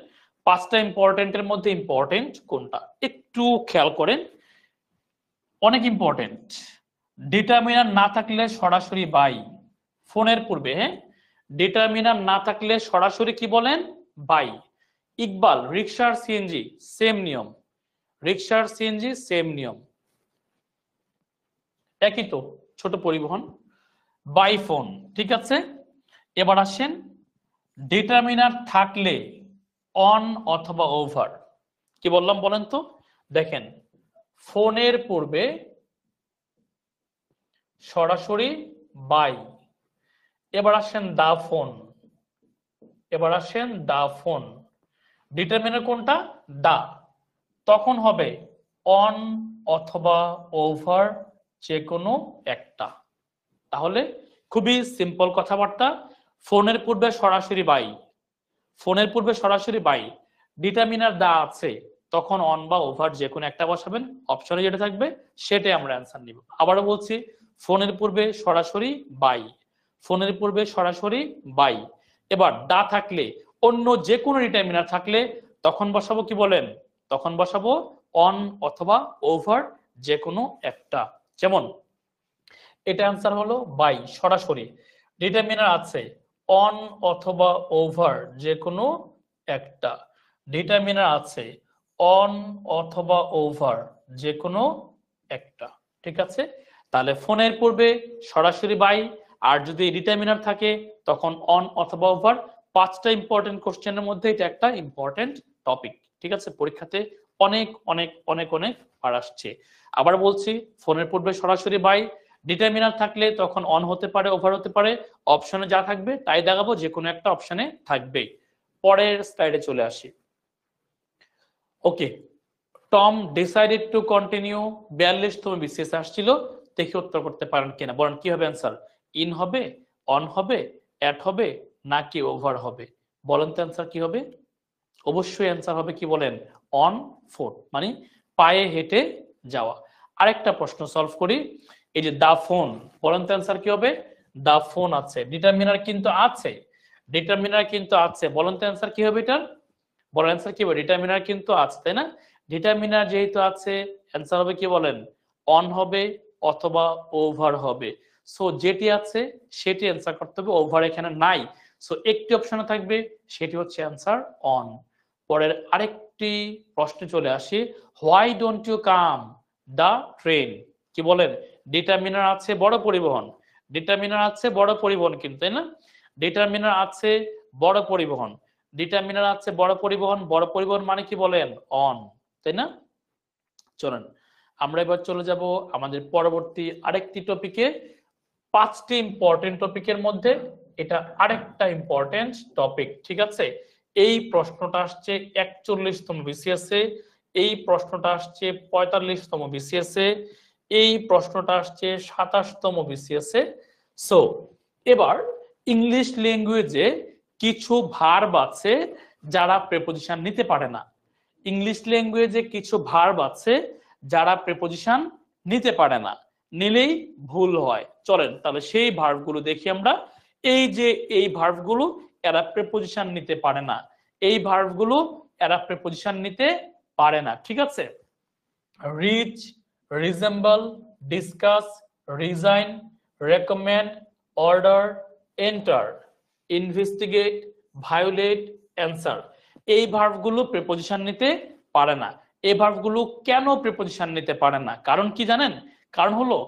5টা ইম্পর্টেন্টের মধ্যে ইম্পর্টেন্ট কোনটা একটু খেয়াল করেন, অনেক ইম্পর্টেন্ট। ডিটারমিনার না থাকলে সরাসরি বাই, ফোনের পূর্বে, হ্যাঁ, ডিটারমিনার না থাকলে সরাসরি কি বলেন? বাই। ইকবাল, রিকশার সিএনজি সেম নিয়ম, রিকশার সিএনজি সেম নিয়ম, একই তো, ছোট পরিবহন। বাই ফোন, ঠিক আছে। এবার আসেন ডিটারমিনার থাকলে অন অথবা ওভার, কি বললাম বলেন তো? দেখেন, ফোনের পূর্বে সরাসরি বাই। এবার আসেন দা ফোন, এবার আসেন দা ফোন, ডিটারমিনার কোনটা? দা, তখন হবে অন অথবা ওভার, যে কোনো একটা। তাহলে খুবই সিম্পল কথাবার্তা, ফোনের পূর্বে সরাসরি বাই, ফোনের পূর্বে সরাসরি বাই, ডিটারমিনার দা আছে, তখন অন বা ওভার যে কোনো একটা বসাবেন, অপশনে যেটা থাকবে সেটাই আমরা অ্যান্সার নিব। আবারও বলছি, ফোনের পূর্বে সরাসরি বাই, ফোনের পূর্বে সরাসরি বাই। এবার দা থাকলে, অন্য যে কোনো ডিটারমিনার থাকলে তখন বসাবো কি বলেন? তখন বসাবো অন অথবা ওভার, যে কোনো একটা। যেমন এটা অ্যান্সার হলো বাই, সরাসরি। ডিটারমিনার আছে অন অথবা ওভার, যে কোনো একটা। ডিটারমিনার আছে অন অথবা ওভার, যে কোনো একটা, ঠিক আছে। তাহলে ফোনের পূর্বে সরাসরি বাই, আর যদি ডিটারমিনার থাকে তখন অন অথবা ওভার। 5টা ইম্পর্টেন্ট কোশ্চেনের মধ্যে এটা একটা ইম্পর্টেন্ট টপিক, ঠিক আছে। পরীক্ষাতে অনেক অনেক অনেক অনেক বার আসছে। আবার বলছি, ফোনের পূর্বে সরাসরি বাই, ডিটারমিনার থাকলে তখন অন হতে পারে, ওভার হতে পারে, অপশনে যা থাকবে তাই দেখাবো, যে কোনো একটা অপশনে থাকবে। পরের স্লাইডে চলে আসি। Okay, Tom decided to continue, 42তম বিসিএস আসছিল, দেখি উত্তর করতে পারেন কিনা। বলেন কি হবে অ্যান্সার? ইন হবে, অন হবে, অ্যাট হবে, নাকি ওভার হবে? বলেন তো অ্যান্সার কি হবে? অবশ্যই অ্যান্সার হবে কি বলেন? অন ফুট, মানে পায়ে হেঁটে যাওয়া। আরেকটা প্রশ্ন সলভ করি, এই যে দা ফোন, বলেন তো অ্যান্সার কি হবে? দা ফোন আছে, ডিটারমিনার কিন্তু আছে, ডিটারমিনার কিন্তু আছে, বলেন তো অ্যান্সার কি হবে এটার? বলেন অ্যান্সার কি হবে? ডিটারমিনার কিন্তু আছে, তাই না? ডিটারমিনার যেহেতু আছে, অ্যান্সার হবে কি বলেন? অন হবে অথবা ওভার হবে। সো যেটি আছে সেটি অ্যান্সার করতে হবে, ওভার এখানে নাই। সো একটি অপশনে থাকবে, সেটি হচ্ছে অ্যান্সার অন। পরের আরেকটি প্রশ্নে চলে আসি, why don't you come the train, কি বলেন? ডিটারমিনার আছে বড় পরিবহন, ডিটারমিনার আছে বড় পরিবহন কিন্তু, তাই না? ডিটারমিনার আছে বড় পরিবহন, ডিটারমিনার আছে বড় পরিবহন, বড় পরিবহন মানে কি বলেন? অন, তাই না? চলেন আমরা এবার চলে যাব আমাদের পরবর্তী আরেকটি টপিকে। 5টি ইম্পর্টেন্ট টপিকের মধ্যে এটা আরেকটা ইম্পর্টেন্ট টপিক, ঠিক আছে। এই প্রশ্নটা আসছে 41তম বিসিএস এ, এই প্রশ্নটা আসছে 45তম বিসিএস এ, এই প্রশ্নটা আসছে 27তম বিসিএস এ। সো এবার ইংলিশ ল্যাঙ্গুয়েজে কিছু ভার্ব আছে যারা প্রিপজিশন নিতে পারে না। ইংলিশ ল্যাঙ্গুয়েজে কিছু ভার্ব আছে যারা প্রিপজিশন নিতে পারে না, নিলেই ভুল হয়। চলেন তাহলে সেই ভার্বগুলো দেখি আমরা। এই ভার্বগুলো এরা প্রিপজিশন নিতে পারে না, এই ভার্বগুলো এরা প্রিপজিশন নিতে পারে না, ঠিক আছে? Reach, resemble, discuss, resign, recommend, order, enter, investigate, violate, answer. এই ভার্বগুলো প্রিপজিশন নিতে পারে না। এই ভার্বগুলো কেন প্রিপজিশন নিতে পারে না? কারণ কি জানেন? কারণ হলো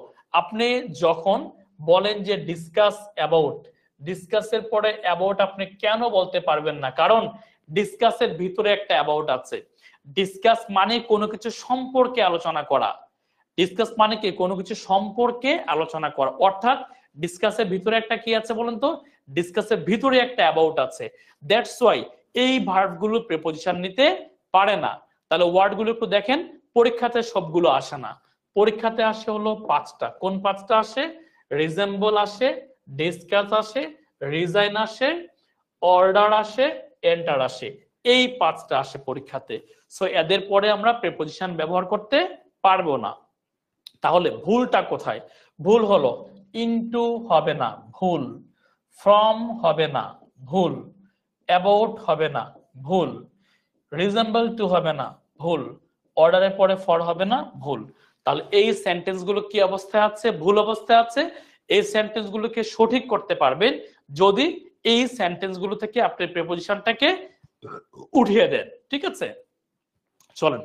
আপনি যখন বলেন যে ডিসকাস অ্যাবাউট, ডিসকাসের পরে অ্যাবাউট আপনি কেন বলতে পারবেন না? কারণ ডিসকাসের ভিতরে একটা অ্যাবাউট আছে। ডিসকাস মানে কোনো কিছু সম্পর্কে আলোচনা করা। ডিসকাস মানে কি? কোনো কিছু সম্পর্কে আলোচনা করা। অর্থাৎ ডিসকাসের ভিতরে একটা কি আছে বলেন তো? ডিসকাসের ভিতরে একটা অ্যাবাউট আছে। দ্যাটস ওয়াই এই ভার্বগুলো প্রিপজিশন নিতে পারে না। তাহলে ওয়ার্ডগুলো একটু দেখেন, পরীক্ষাতে সবগুলো আসে না। পরীক্ষাতে আসে হলো 5টা। কোন 5টা আসে? রিজেম্বল আসে, ডিসকাস আসে, রিজাইন আসে, অর্ডার আসে, এন্টার আসে। এই 5টা আসে পরীক্ষাতে। সো এদের পরে আমরা প্রিপজিশন ব্যবহার করতে পারবো না। তাহলে ভুলটা কোথায়? ভুল হলো ইনটু হবে না, ভুল। ফ্রম হবে না, ভুল। অ্যাবাউট হবে না, ভুল। রিজেম্বল টু হবে না, ভুল। অর্ডারের পরে ফর হবে না, ভুল। তাহলে এই সেন্টেন্স গুলো কি অবস্থায় আছে? ভুল অবস্থায় আছে। এই সেন্টেন্স গুলোকে সঠিক করতে পারবেন যদি এই সেন্টেন্স গুলো থেকে আপনি প্রিপজিশনটাকে উঠিয়ে দেন, ঠিক আছে? চলেন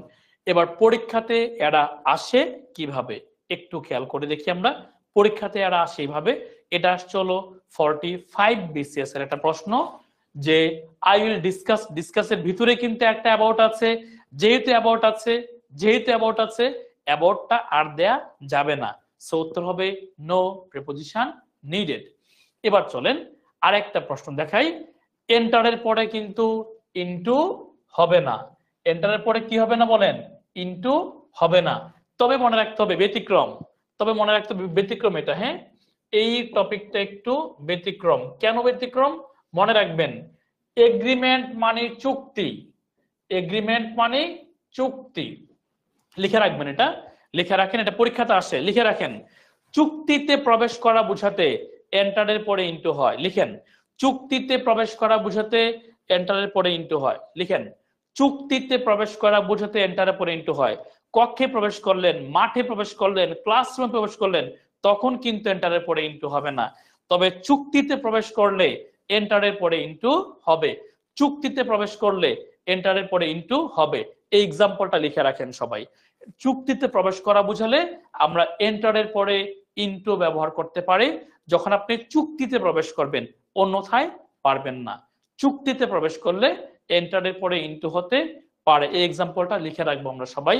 এবার পরীক্ষাতে এরা আসে কিভাবে একটু খেয়াল করে দেখি আমরা। পরীক্ষাতে এরা আসে এইভাবে। এটা আসছে হলো 45 BCS এর একটা প্রশ্ন যে আই উইল ডিসকাস, ডিসকাসের ভিতরে কিন্তু একটা অ্যাবাউট আছে। যেহেতু অ্যাবাউট আছে, যেহেতু অ্যাবাউট আছে, অ্যাবাউটটা আর দেয়া যাবে না। সো উত্তর হবে নো প্রিপজিশন নিডেড। এবার চলেন আরেকটা প্রশ্ন দেখাই। এন্টারের পরে কিন্তু ইনটু হবে না। এন্টারের পরে কি হবে না বলেন? ইনটু হবে না। তবে মনে রাখতে হবে ব্যতিক্রম। তবে মনে রাখতে হবে ব্যতিক্রম এটা, হ্যাঁ? এই টপিকটা একটু ব্যতিক্রম। কেন ব্যতিক্রম? মনে রাখবেন এগ্রিমেন্ট মানে চুক্তি। এগ্রিমেন্ট মানে চুক্তি। লিখে রাখবেন এটা, লিখে রাখেন, এটা পরীক্ষাতে আসে, লিখে রাখেন। চুক্তিতে প্রবেশ করা বুঝাতে এন্টারের পরে ইনটু হয়, লিখেন। চুক্তিতে প্রবেশ করা বুঝাতে এন্টারের পরে ইনটু হয়, লিখেন। চুক্তিতে প্রবেশ করা বুঝাতে এন্টারের পরে ইনটু হয়। কক্ষে প্রবেশ করলেন, মাঠে প্রবেশ করলেন, ক্লাসরুমে প্রবেশ করলেন, তখন কিন্তু এন্টারের পরে ইনটু হবে না। তবে চুক্তিতে প্রবেশ করলে এন্টারের পরে ইনটু হবে। চুক্তিতে প্রবেশ করলে এন্টারের পরে ইনটু হবে। এই এক্সাম্পলটা লিখে রাখেন সবাই। চুক্তিতে প্রবেশ করা বুঝালে আমরা এন্টারের পরে ইনটু ব্যবহার করতে পারি যখন আপনি চুক্তিতে প্রবেশ করবেন, অন্যথায় পারবেন না। চুক্তিতে প্রবেশ করলে এন্টারের পরে ইনটু হতে পারে। এই এক্সাম্পলটা লিখে রাখবো আমরা সবাই।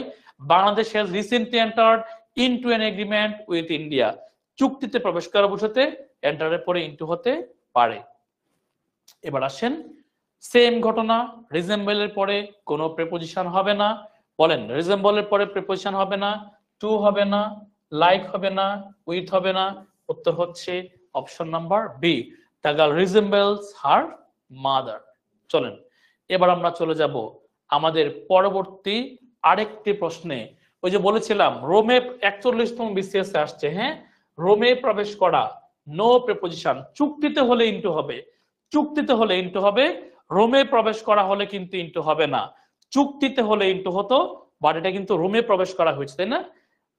Bangladesh has recently entered into an agreement with India. চুক্তিতে প্রবেশ করা বুঝাতে এন্টারের পরে ইনটু হতে পারে। এবার আসেন সেম ঘটনা, রিজেম্বলের পরে কোনো প্রিপজিশন হবে না। বলেন রিজেম্বলের পরে প্রিপজিশন হবে না, টু হবে না, লাইক হবে না, উইথ হবে না। উত্তর হচ্ছে option number B, the girl resembles her mother. চলেন এবার আমরা চলে যাব আমাদের পরবর্তী আরেকটি প্রশ্নে। ওই যে বলেছিলাম রোমে 41তম BCS এ আসছে, হ্যাঁ? রোমে প্রবেশ করা, নো প্রিপজিশন। চুক্তিতে হলে ইনটু হবে, চুক্তিতে হলে ইনটু হবে। রোমে প্রবেশ করা হলে কিন্তু ইনটু হবে না। চুক্তিতে হলে ইনটু হতো, বাট এটা কিন্তু রোমে প্রবেশ করা হয়েছে, তাই না?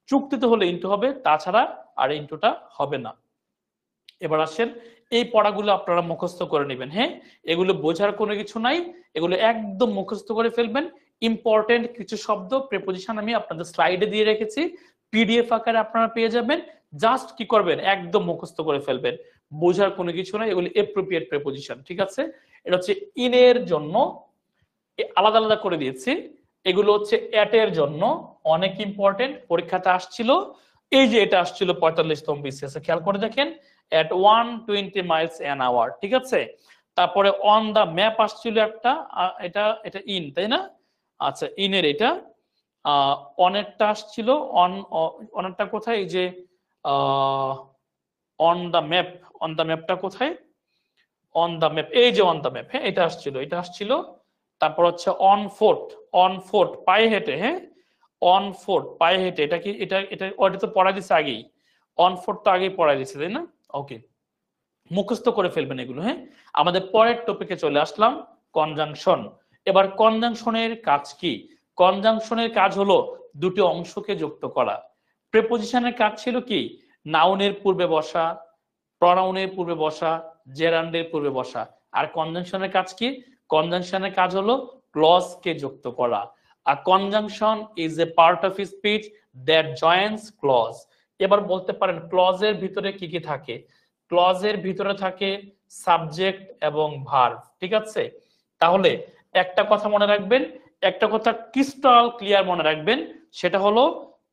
চুক্তিতে হলে ইনটু হবে, তাছাড়া আর ইনটুটা হবে না। এবার আসেন এই পড়াগুলো আপনারা মুখস্থ করে নেবেন, হ্যাঁ? এগুলো বোঝার কোনো কিছু নাই, এগুলো একদম মুখস্থ করে ফেলবেন। ইম্পর্টেন্ট কিছু শব্দ প্রিপজিশন আমি আপনাদের স্লাইডে দিয়ে রেখেছি, PDF আকারে আপনারা পেয়ে যাবেন। জাস্ট কি করবেন? একদম মুখস্থ করে ফেলবেন, বোঝার কোনো কিছু নাই। এগুলো এপ্রোপ্রিয়েট প্রিপজিশন, ঠিক আছে? এটা হচ্ছে ইনের জন্য আলাদা আলাদা করে দিয়েছি। এগুলো হচ্ছে এট এর জন্য অনেক ইম্পর্টেন্ট, পরীক্ষাতে আসছিল। এই যে এটা আসছিল 45তম BCS, খেয়াল করে দেখেন, at 120 miles an hour, ঠিক আছে? তারপরে অন দা ম্যাপ আসছিল একটা, এটা এটা ইন, তাই না? আচ্ছা ইনের এটা অনেরটা আসছিল, অনেরটা কোথায়? এই যে on the map, on the ম্যাপটা কোথায়? অন দ্য ম্যাপ, এই যে অন দ্য ম্যাপ, হ্যাঁ এটা আসছিল। তারপর হচ্ছে অন ফোট পায়ে হেঁটে, হ্যাঁ অন ফোট পায়ে হেঁটে, এটা কি এটা ওটা তো পড়া দিছে আগেই, অন ফোট তো আগেই পড়া দিছে তাই না? ওকে, মুখস্থ করে ফেলবেন এগুলো। হ্যাঁ, আমাদের পরের টপিকে চলে আসলাম, কনজাংশন। এবার কনজাংশনের কাজ কি? কনজাংশনের কাজ হলো দুটি অংশকে যুক্ত করা। প্রিপোজিশনের কাজ ছিল কি? নাউনের পূর্বে বসা, প্রনাউনের পূর্বে বসা, জেরান্ডের পূর্বে বসা। আর কনজাংশনের কাজ কি? কনজাংশনের কাজ হলো ক্লজকে যুক্ত করা। আর conjunction is a part of speech that joins clause. এবার বলতে পারেন ক্লজের ভিতরে কি কি থাকে? ক্লজের ভিতরে থাকে সাবজেক্ট এবং ভার্ব, ঠিক আছে? তাহলে একটা কথা মনে রাখবেন, একটা কথা ক্রিস্টাল ক্লিয়ার মনে রাখবেন, সেটা হলো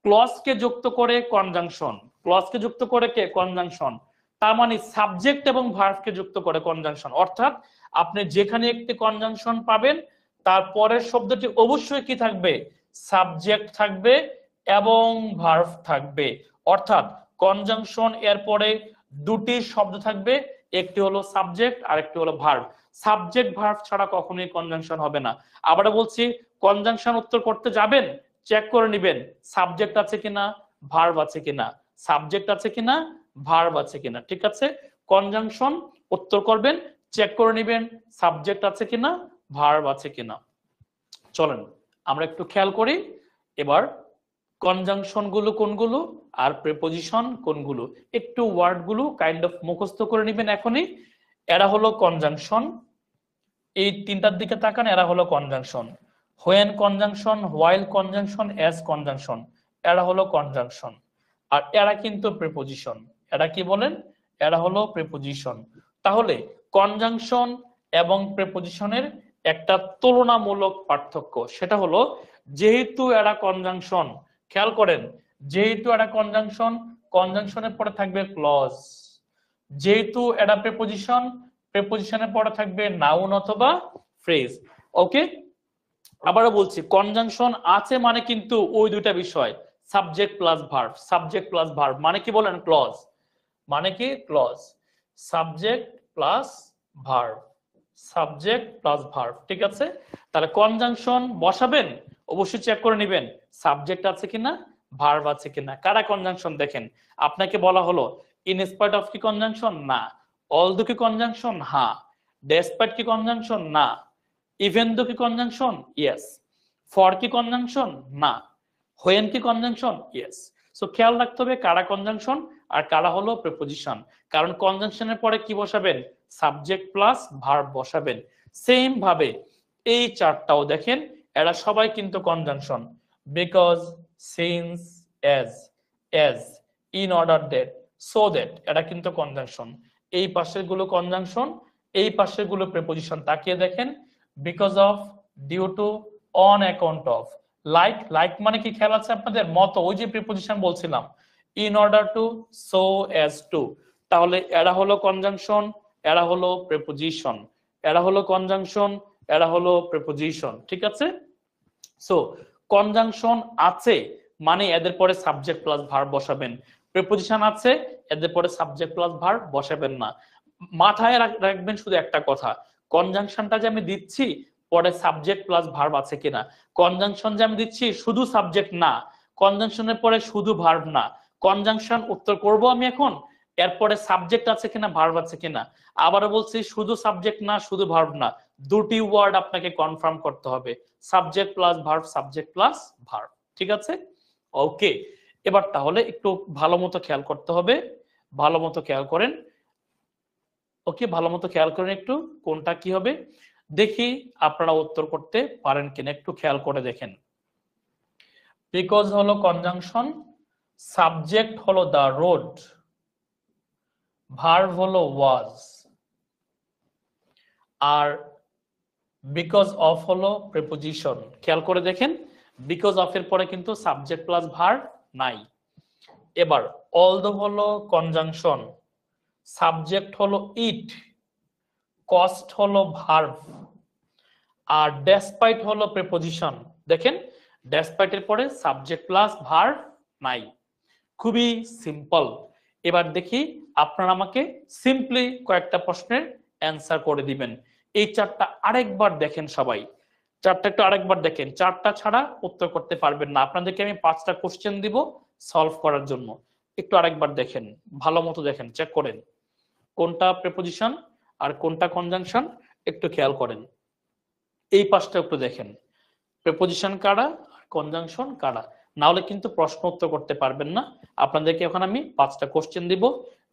ক্লজকে যুক্ত করে কনজাংশন, ক্লজকে যুক্ত করে কে? কনজাংশন। তার মানে সাবজেক্ট এবং ভার্বকে যুক্ত করে কনজাংশন। অর্থাৎ আপনি যেখানে একটি কনজাংশন পাবেন তার পরের শব্দটি অবশ্যই কি থাকবে? সাবজেক্ট থাকবে এবং ভার্ব থাকবে। অর্থাৎ কনজাংশন এর পরে দুটি শব্দ থাকবে, একটি হলো সাবজেক্ট আর একটি হলো ভার্ব। সাবজেক্ট ভার্ব ছাড়া কখনোই কনজাংশন হবে না। আবার বলছি, কনজাংশন উত্তর করতে যাবেন, চেক করে নেবেন সাবজেক্ট আছে কিনা, ভার্ব আছে কিনা, সাবজেক্ট আছে কিনা, ভার্ব আছে কিনা, ঠিক আছে? কনজাংশন উত্তর করবেন, চেক করে নেবেন সাবজেক্ট আছে কিনা, ভার্ব আছে কিনা। চলেন আমরা একটু খেয়াল করি এবার কনজাংশন গুলো কোনগুলো আর প্রিপোজিশন কোনগুলো, একটু ওয়ার্ড গুলো কাইন্ড অফ মুখস্থ করে নেবেন এখনই। এরা হলো কনজাংশন, এই তিনটার দিকে তাকান, এরা হলো conjunction. When conjunction, while conjunction, as conjunction, এরা হলো কনজাংশন। আর এরা কিন্তু প্রিপোজিশন। এরা কি বলেন? এরা হলো প্রিপোজিশন। তাহলে কনজাংশন এবং প্রিপোজিশনের একটা তুলনামূলক পার্থক্য, সেটা হলো যেহেতু এরা কনজাংশন, খেয়াল করেন, যেহেতু এরা কনজাংশন, কনজাংশনের পরে থাকবে ক্লজ। যেহেতু এরা প্রিপোজিশন, প্রিপোজিশনের পরে থাকবে নাউন অথবা ফ্রেজ। ওকে, আবারও বলছি, কনজাংশন আছে মানে কিন্তু ওই দুইটা বিষয়, subject plus verb, subject plus verb মানে কি বলেন? ক্লজ। মানে কি? Clause. Subject plus verb, subject plus verb, ঠিক আছে? তাহলে কনজাংশন বসাবেন, অবশ্যই চেক করে নেবেন সাবজেক্ট আছে কিনা, ভার্ব আছে কিনা। কারা কনজাংশন? দেখেন, আপনাকে বলা হলো ইন স্পাইট অফ কি কনজাংশন? না। অলদো কি কনজাংশন? হ্যাঁ। ডেসপাইট কি কনজাংশন? না। ইভেন দো কি কনজাংশন? ইয়েস। ফর কি কনজাংশন? না। হোয়েন কি কনজাংশন? ইয়েস। সো খেয়াল রাখতে হবে কারা কনজাংশন আর কারা হলো প্রিপোজিশন। কারণ কনজাংশনের পরে কি বসাবেন? সাবজেক্ট প্লাস ভার্ব বসাবেন। সেম ভাবে এই চারটাও দেখেন, এরা সবাই কিন্তু conjunction. Because, since, as, in order that, so that, এটা কিন্তু কনজাংশন। এই পাশের গুলো কনজাংশন, এই পাশের গুলো প্রিপোজিশন। তাকিয়ে দেখেন, because of, due to, on account of. Like, like মানে কি খেয়াল আছে আপনাদের? মতো, ওই যে প্রিপোজিশন বলছিলাম, in order to, so as to. তাহলে এরা হলো কনজাংশন, এরা হলো প্রিপোজিশন, এরা হলো কনজাংশন, এরা হলো প্রিপোজিশন, ঠিক আছে? সো কনজাংশন আছে মানে এদের পরে সাবজেক্ট প্লাস ভার্ব বসাবেন। প্রিপোজিশন আছে, এদের পরে সাবজেক্ট প্লাস ভার্ব বসাবেন না। মাথায় রাখবেন শুধু একটা কথা, কনজাংশনটা যে আমি দিচ্ছি পরে সাবজেক্ট প্লাস ভার্ব আছে কিনা। কনজাংশন যে আমি দিচ্ছি শুধু সাবজেক্ট না, কনজাংশনের পরে শুধু ভার্ব না। কনজাংশন উত্তর করব আমি এখন, এরপরে সাবজেক্ট আছে কিনা, ভার্ব আছে কিনা। আবারও বলছি, শুধু সাবজেক্ট না, শুধু ভার্ব না, দুটি ওয়ার্ড আপনাকে কনফার্ম করতে হবে, subject plus verb, subject plus verb, ঠিক আছে? ওকে, এবার তাহলে একটু ভালো মতো খেয়াল করতে হবে, ভালো মতো খেয়াল করেন। ওকে, ভালো মতো খেয়াল করেন একটু কোনটা কি হবে, দেখি আপনারা উত্তর করতে পারেন কিনা, একটু খেয়াল করে দেখেন। বিকজ হলো কনজাংশন, সাবজেক্ট হলো দা রোড, ভার্ব হলো ওয়াজ, আর বিকজ অফ হলো প্রিপোজিশন। খেয়াল করে দেখেন, বিকজ অফ এর পরে কিন্তু সাবজেক্ট প্লাস ভার্ব নাই। এবার অলদো হলো কনজাংশন, সাবজেক্ট হলো ইট, কস্ট হলো ভার্ব, আর ডেসপাইট হলো প্রিপোজিশন। দেখেন, ডেসপাইট এর পরে সাবজেক্ট প্লাস ভার্ব নাই। খুবই সিম্পল। এবার দেখি আপনারা আমাকে সিম্পলি কয়েকটা প্রশ্নের অ্যান্সার করে দিবেন। এই চারটা আরেকবার দেখেন সবাই, চারটা একটু আরেকবার দেখেন, চারটা ছাড়া উত্তর করতে পারবেন না। আপনাদেরকে আমি 5টা কোশ্চেন দিব সলভ করার জন্য, একটু আরেকবার দেখেন, ভালো মতো দেখেন, চেক করেন কোনটা প্রিপোজিশন আর কোনটা কনজাংশন, একটু খেয়াল করেন। এই 5টা একটু দেখেন, প্রিপোজিশন কারা আর কনজাংশন কারা, না হলে কিন্তু প্রশ্ন উত্তর করতে পারবেন না। আপনাদেরকে এখন আমি 5টা কোশ্চেন দিব,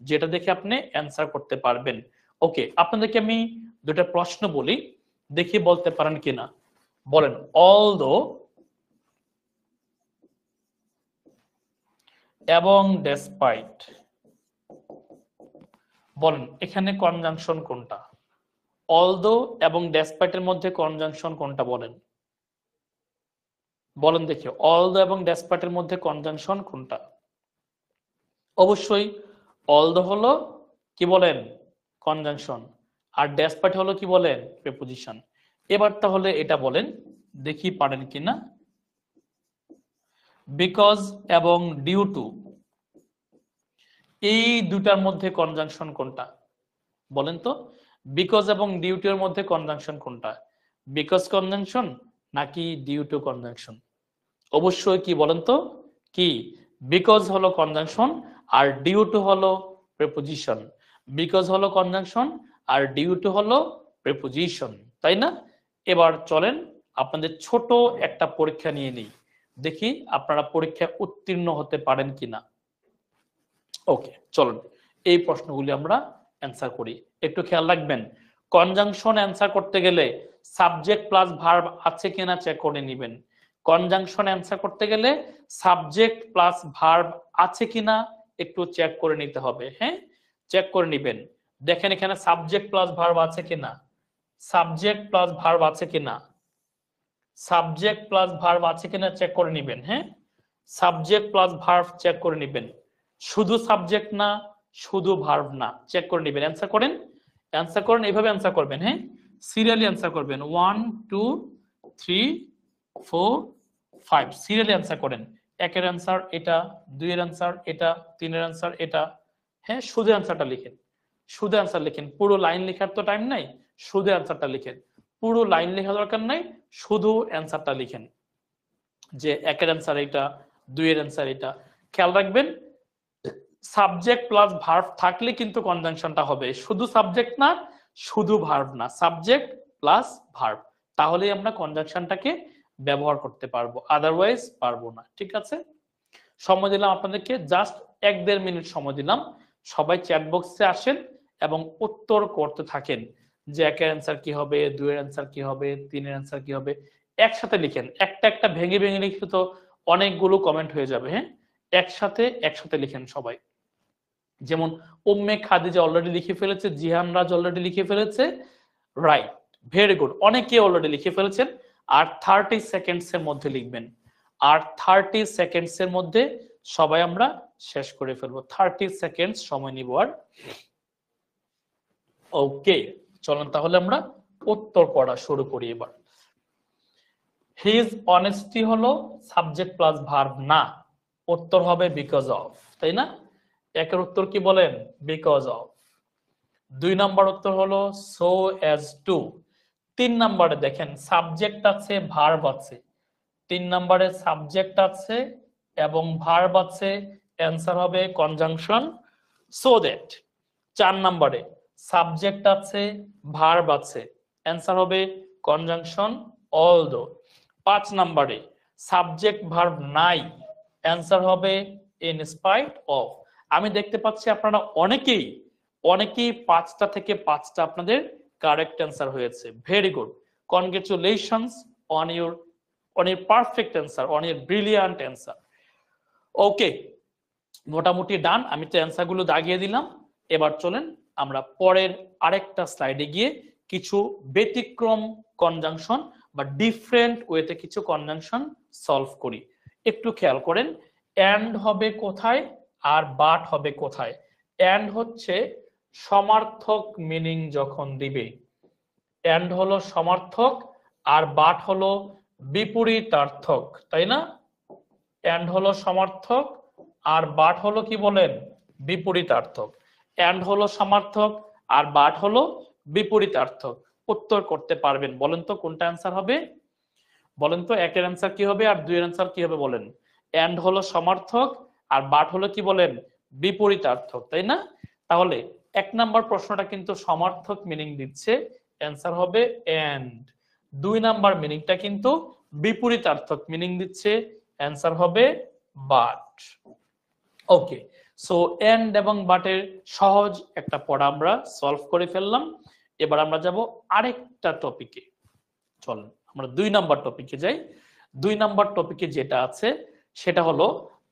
যেটা দেখে আপনি অ্যান্সার করতে পারবেন। ওকে, আপনাদেরকে আমি দুটো প্রশ্ন বলি, দেখি বলতে পারেন কিনা। বলেন, অলদো এবং ডেসপাইট, বলেন এখানে কনজাংশন কোনটা? অলদো এবং ডেসপাইটের মধ্যে কনজাংশন কোনটা বলেন? বলেন দেখি, অলদো এবং ডেসপাইটের মধ্যে কনজাংশন কোনটা? অবশ্যই অলদো হলো কি বলেন কনজাংশন, আর ডেসপাইট হলো কি বলেন প্রিপোজিশন। এবার তাহলে এটা বলেন, দেখি পারেন কিনা। বিকজ এবং ডিউ টু, এই দুটার মধ্যে কনজাংশন কোনটা বলেন তো? বিকজ এবং ডিউ টু এর মধ্যে কনজাংশন কোনটা? বিকজ কনজাংশন নাকি ডিউ টু কনজাংশন? অবশ্যই কি বলেন তো, কি বিকজ হলো কনজাংশন আর ডিউ টু হলো প্রিপোজিশন। বিকজ হলো কনজাংশন আর ডিউ টু হলো প্রিপোজিশন, তাই না? এবার চলেন আপনাদের ছোট একটা পরীক্ষা নিয়ে নিই, দেখি আপনারা পরীক্ষায় উত্তীর্ণ হতে পারেন কিনা। ওকে, চলুন এই প্রশ্নগুলি আমরা অ্যান্সার করি। একটু খেয়াল রাখবেন, কনজাংশন অ্যান্সার করতে গেলে সাবজেক্ট প্লাস ভার্ব আছে কিনা চেক করে নেবেন। কনজাংশন অ্যান্সার করতে গেলে সাবজেক্ট প্লাস ভার্ব আছে কিনা একটু চেক করে নিতে হবে। হ্যাঁ, চেক করে নেবেন। দেখেন এখানে সাবজেক্ট প্লাস ভার্ব আছে কিনা, সাবজেক্ট প্লাস ভার্ব আছে কিনা, সাবজেক্ট প্লাস ভার্ব আছে কিনা চেক করে নেবেন। হ্যাঁ, সাবজেক্ট প্লাস ভার্ব চেক করে নেবেন, শুধু সাবজেক্ট না শুধু ভার্ব না, চেক করে নেবেন। অ্যান্সার করেন, অ্যান্সার করেন, এইভাবে অ্যান্সার করবেন। হ্যাঁ, সিরিয়ালি অ্যান্সার করবেন, 1 2 3 4 5, সিরিয়ালি অ্যান্সার করেন। একের অ্যান্সার এটা, দুইয়ের অ্যান্সার এটা, তিনের অ্যান্সার এটা। হ্যাঁ, শুধু অ্যান্সারটা লিখেন, শুধু অ্যান্সার লিখেন, পুরো লাইন লেখার তো টাইম নাই, শুধু অ্যান্সারটা লিখেন। পুরো লাইন লেখা দরকার নাই, শুধু অ্যান্সারটা লিখেন যে একের অ্যান্সার এটা, দুইয়ের অ্যান্সার এটা। খেয়াল রাখবেন, সাবজেক্ট প্লাস ভার্ব থাকলে কিন্তু কনজাংশনটা হবে, শুধু সাবজেক্ট না শুধু ভার্ব না, সাবজেক্ট প্লাস ভার্ব, তাহলেই আমরা কনজাংশনটাকে ব্যবহার করতে পারবো, আদারওয়াইজ পারবো না। ঠিক আছে, সময় দিলাম আপনাদেরকে, জাস্ট 1-1.5 মিনিট সময় দিলাম। সবাই চ্যাট বক্সে আসেন এবং উত্তর করতে থাকেন যে একের অ্যান্সার কি হবে, দুইয়ের অ্যান্সার কি হবে, তিনের অ্যান্সার কি হবে, একসাথে লিখেন। একটা একটা ভেঙে ভেঙে লিখে তো অনেকগুলো কমেন্ট হয়ে যাবে। হ্যাঁ, একসাথে একসাথে লিখেন সবাই। যেমন উম্মে খাদিজা অলরেডি লিখে ফেলেছে, জিহান রাজ অলরেডি লিখে ফেলেছে, রাইট, ভেরি গুড, অনেকে অলরেডি লিখে ফেলেছেন। আর 30 সেকেন্ডস এর মধ্যে লিখবেন, আর 30 সেকেন্ডস এর মধ্যে সবাই আমরা শেষ করে ফেলবো। 30 সেকেন্ডস সময় নিব। আর ওকে, চলুন তাহলে আমরা উত্তর পড়া শুরু করি এবার। হিজ অনেস্টি হলো সাবজেক্ট প্লাস ভার্ব না, উত্তর হবে বিকজ অফ, তাই না? একের উত্তর কি বলেন, বিকজ অফ। 2 নাম্বার উত্তর হলো সো অ্যাজ টু। 3 নাম্বারে দেখেন সাবজেক্ট আছে ভার্ব আছে, 3 নাম্বারে সাবজেক্ট আছে এবং ভার্ব আছে, অ্যান্সার হবে কনজাংশন সো দ্যাট। 4 নাম্বারে সাবজেক্ট আছে ভার্ব আছে, অ্যান্সার হবে কনজাংশন অলদো। 5 নাম্বারে সাবজেক্ট ভার্ব নাই, অ্যান্সার হবে ইন স্পাইট অফ। আমি দেখতে পাচ্ছি আপনারা অনেকেই 5টা থেকে 5টা আপনাদের কারেক্ট অ্যান্সার হয়েছে, very good, congratulations on your perfect answer, on your brilliant answer. Okay, মোটামুটি ডান, আমি তো অ্যান্সার গুলো দাগিয়ে দিলাম। এবার চলেন আমরা পরের আরেকটা স্লাইডে গিয়ে কিছু ব্যতিক্রম কনজাংশন বা ডিফারেন্ট ওয়েতে কিছু কনজাংশন সলভ করি। একটু খেয়াল করেন, এন্ড হবে কোথায় আর বাট হবে কোথায়। এন্ড হচ্ছে সমার্থক মিনিং যখন দিবে, এন্ড হলো সমার্থক আর বাট হলো বিপরীতার্থক, তাই না? এন্ড হলো সমার্থক আর বাট হলো কি বলেন, বিপরীতার্থক। এন্ড হলো সমার্থক আর বাট হলো বিপরীতার্থক। উত্তর করতে পারবেন? বলেন তো কোনটা অ্যান্সার হবে? বলেন তো একের অ্যান্সার কি হবে আর দুইয়ের অ্যান্সার কি হবে বলেন? এন্ড হলো সমার্থক আর বাট হলো কি বলেন? বিপরীতার্থক, তাই না? তাহলে এক নাম্বার প্রশ্নটা কিন্তু সমার্থক মিনিং দিচ্ছে, অ্যান্সার হবে এন্ড। দুই নাম্বার মিনিংটা কিন্তু বিপরীতার্থক মিনিং দিচ্ছে, অ্যান্সার হবে বাট। ওকে, সো এন্ড এবং বাটের সহজ একটা পড়া আমরা সলভ করে ফেললাম। এবার আমরা যাব আরেকটা টপিকে। চলেন আমরা 2 নাম্বার টপিকে যাই। 2 নাম্বার টপিকে যেটা আছে সেটা হলো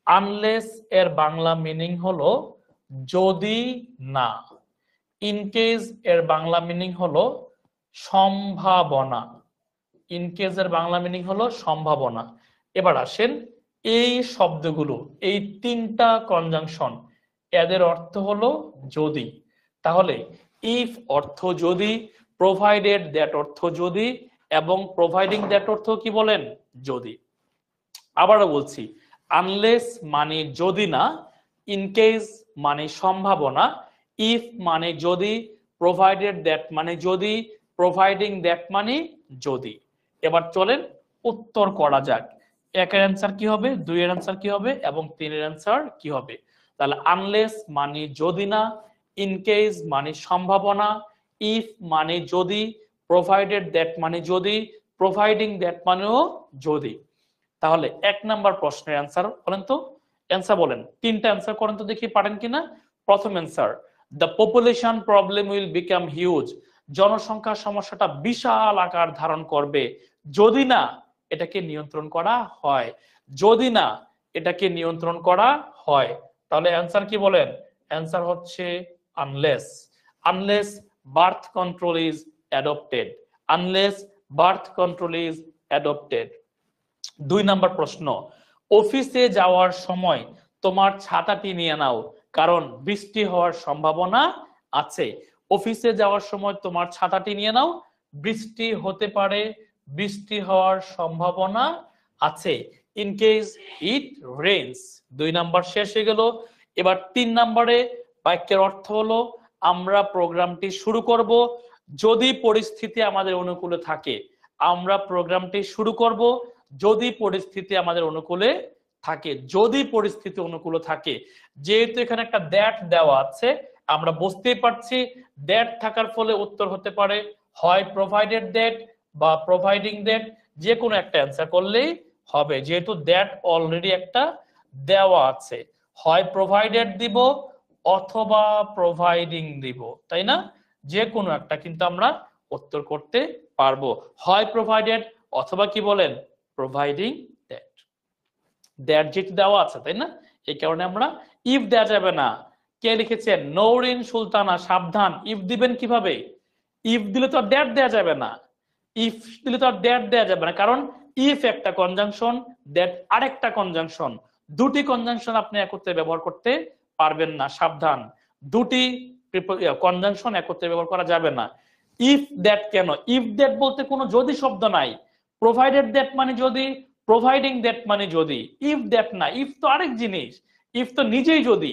আনলেস এর বাংলা মিনিং হলো যদি না, ইনকেস এর বাংলা মিনিং হলো সম্ভাবনা, ইনকেস এর বাংলা মিনিং হলো সম্ভাবনা। এবার আসেন এই শব্দগুলো, এই তিনটা কনজাংশন, এদের অর্থ হলো যদি। তাহলে ইফ অর্থ যদি, প্রোভাইডেড দ্যাট অর্থ যদি, এবং প্রোভাইডিং দ্যাট অর্থ কি বলেন? যদি। আবারও বলছি, আনলেস মানে যদি না, ইনকেস মানে সম্ভাবনা, ইফ মানে যদি, প্রোভাইডেড দ্যাট মানে যদি, প্রোভাইডিং দ্যাট মানে যদি। এবার চলেন উত্তর করা যাক। একের অ্যান্সার কি হবে, দুইয়ের অ্যান্সার কি হবে এবং তিনের অ্যান্সার কি হবে? তাহলে আনলেস মানে যদি না, ইনকেস মানে সম্ভাবনা, ইফ মানে যদি, প্রোভাইডেড দ্যাট মানে যদি, প্রোভাইডিং দ্যাট মানেও যদি। তাহলে এক নাম্বার প্রশ্নের অ্যান্সার বলেন তো, অ্যান্সার বলেন, তিনটা অ্যান্সার করেন তো দেখি পারেন কিনা। প্রথম answer, the population problem will become huge, জনসংখ্যা সমস্যাটা বিশাল আকার ধারণ করবে যদি না এটাকে নিয়ন্ত্রণ করা হয়, যদি না এটাকে নিয়ন্ত্রণ করা হয়। তাহলে অ্যান্সার কি বলেন? অ্যান্সার হচ্ছে unless. Unless birth control is adopted, unless birth control is adopted. 2 number প্রশ্ন, অফিসে যাওয়ার সময় তোমার ছাতাটি নিয়ে নাও কারণ বৃষ্টি হওয়ার সম্ভাবনা আছে। অফিসে যাওয়ার সময় তোমার ছাতাটি নিয়ে নাও, বৃষ্টি হতে পারে, বৃষ্টি হওয়ার সম্ভাবনা আছে, in case it rains. 2 number শেষ হয়ে গেল। এবার 3 নাম্বারে বাক্যের অর্থ হলো আমরা প্রোগ্রামটি শুরু করব যদি পরিস্থিতি আমাদের অনুকূলে থাকে, আমরা প্রোগ্রামটি শুরু করব যদি পরিস্থিতি আমাদের অনুকূলে থাকে, যদি পরিস্থিতি অনুকূলে থাকে। যেহেতু এখানে একটা দ্যাট দেওয়া আছে আমরা বুঝতেই পারছি দ্যাট থাকার ফলে উত্তর হতে পারে হয় প্রোভাইডেড দ্যাট বা প্রোভাইডিং দ্যাট, যে কোনো একটা অ্যান্সার করলেই হবে। যেহেতু দ্যাট অলরেডি একটা দেওয়া আছে, হয় প্রোভাইডেড দিব অথবা প্রোভাইডিং দিব, তাই না? যে কোনো একটা কিন্তু আমরা উত্তর করতে পারবো, হয় প্রোভাইডেড অথবা কি বলেন প্রোভাইডিং দ্যাট। দ্যাট যেটি দেওয়া আছে, তাই না? এই কারণে আমরা ইফ দেওয়া যাবে না। কে লিখেছেন? নৌরিন সুলতানা, সাবধান। ইফ দিবেন কিভাবে? ইফ দিলে তো দ্যাট দেওয়া যাবে না, ইফ দিলে তো দ্যাট দেওয়া যাবে না, কারণ ইফ একটা কনজাংশন, দ্যাট আরেকটা কনজাংশন, দুটি কনজাংশন আপনি একত্রে ব্যবহার করতে পারবেন না, সাবধান। দুটি কনজাংশন একত্রে ব্যবহার করা যাবে না। ইফ দ্যাট কেন? ইফ দ্যাট বলতে কোনো যদি শব্দ নাই, প্রোভাইডেড দ্যাট মানে যদি, প্রোভাইডিং দ্যাট মানে যদি, ইফ দ্যাট না। ইফ তো আরেক জিনিস, ইফ তো নিজেই যদি।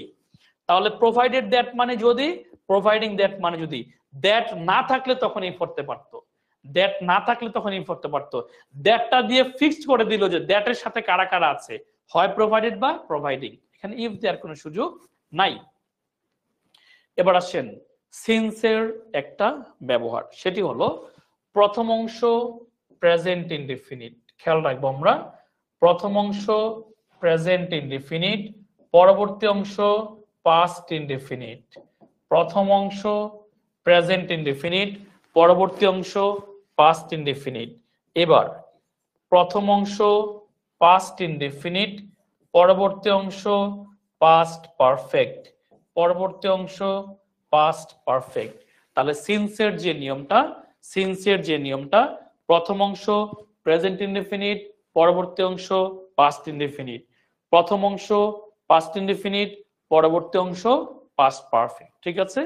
তাহলে প্রোভাইডেড দ্যাট মানে যদি, প্রোভাইডিং দ্যাট মানে যদি। দ্যাট না থাকলে তখন ইফ করতে পারতো, দ্যাট না থাকলে তখন ইফ করতে পারতো। দ্যাটটা দিয়ে ফিক্সড করে দিল যে দ্যাটের সাথে কারা কারা আছে, হয় প্রোভাইডেড বা প্রোভাইডিং, এখানে ইফ দেওয়ার কোনো সুযোগ নাই। এবার আসেন সিন্সের একটা ব্যবহার, সেটি হলো প্রথম অংশ প্রেজেন্ট ইনডিফিনিট। খেয়াল রাখবো আমরা, প্রথম অংশ প্রেজেন্ট ইনডিফিনিট, পরবর্তী অংশ পাস্ট ইনডিফিনিট। প্রথম অংশ প্রেজেন্ট ইনডিফিনিট, পরবর্তী অংশ পাস্ট ইনডিফিনিট। এবার প্রথম অংশ পাস্ট ইনডিফিনিট, পরবর্তী অংশ পাস্ট পারফেক্ট, পরবর্তী অংশ পাস্ট পারফেক্ট। তাহলে সিন্সের যে নিয়মটা, সিন্সের যে নিয়মটা, প্রথম অংশ প্রেজেন্ট ইনডিফিনিট, পরবর্তী অংশ পাস্ট ইনডিফিনিট, প্রথম অংশ পাস্ট ইনডিফিনিট, পরবর্তী অংশ পাস্ট পারফেক্ট। ঠিক আছে?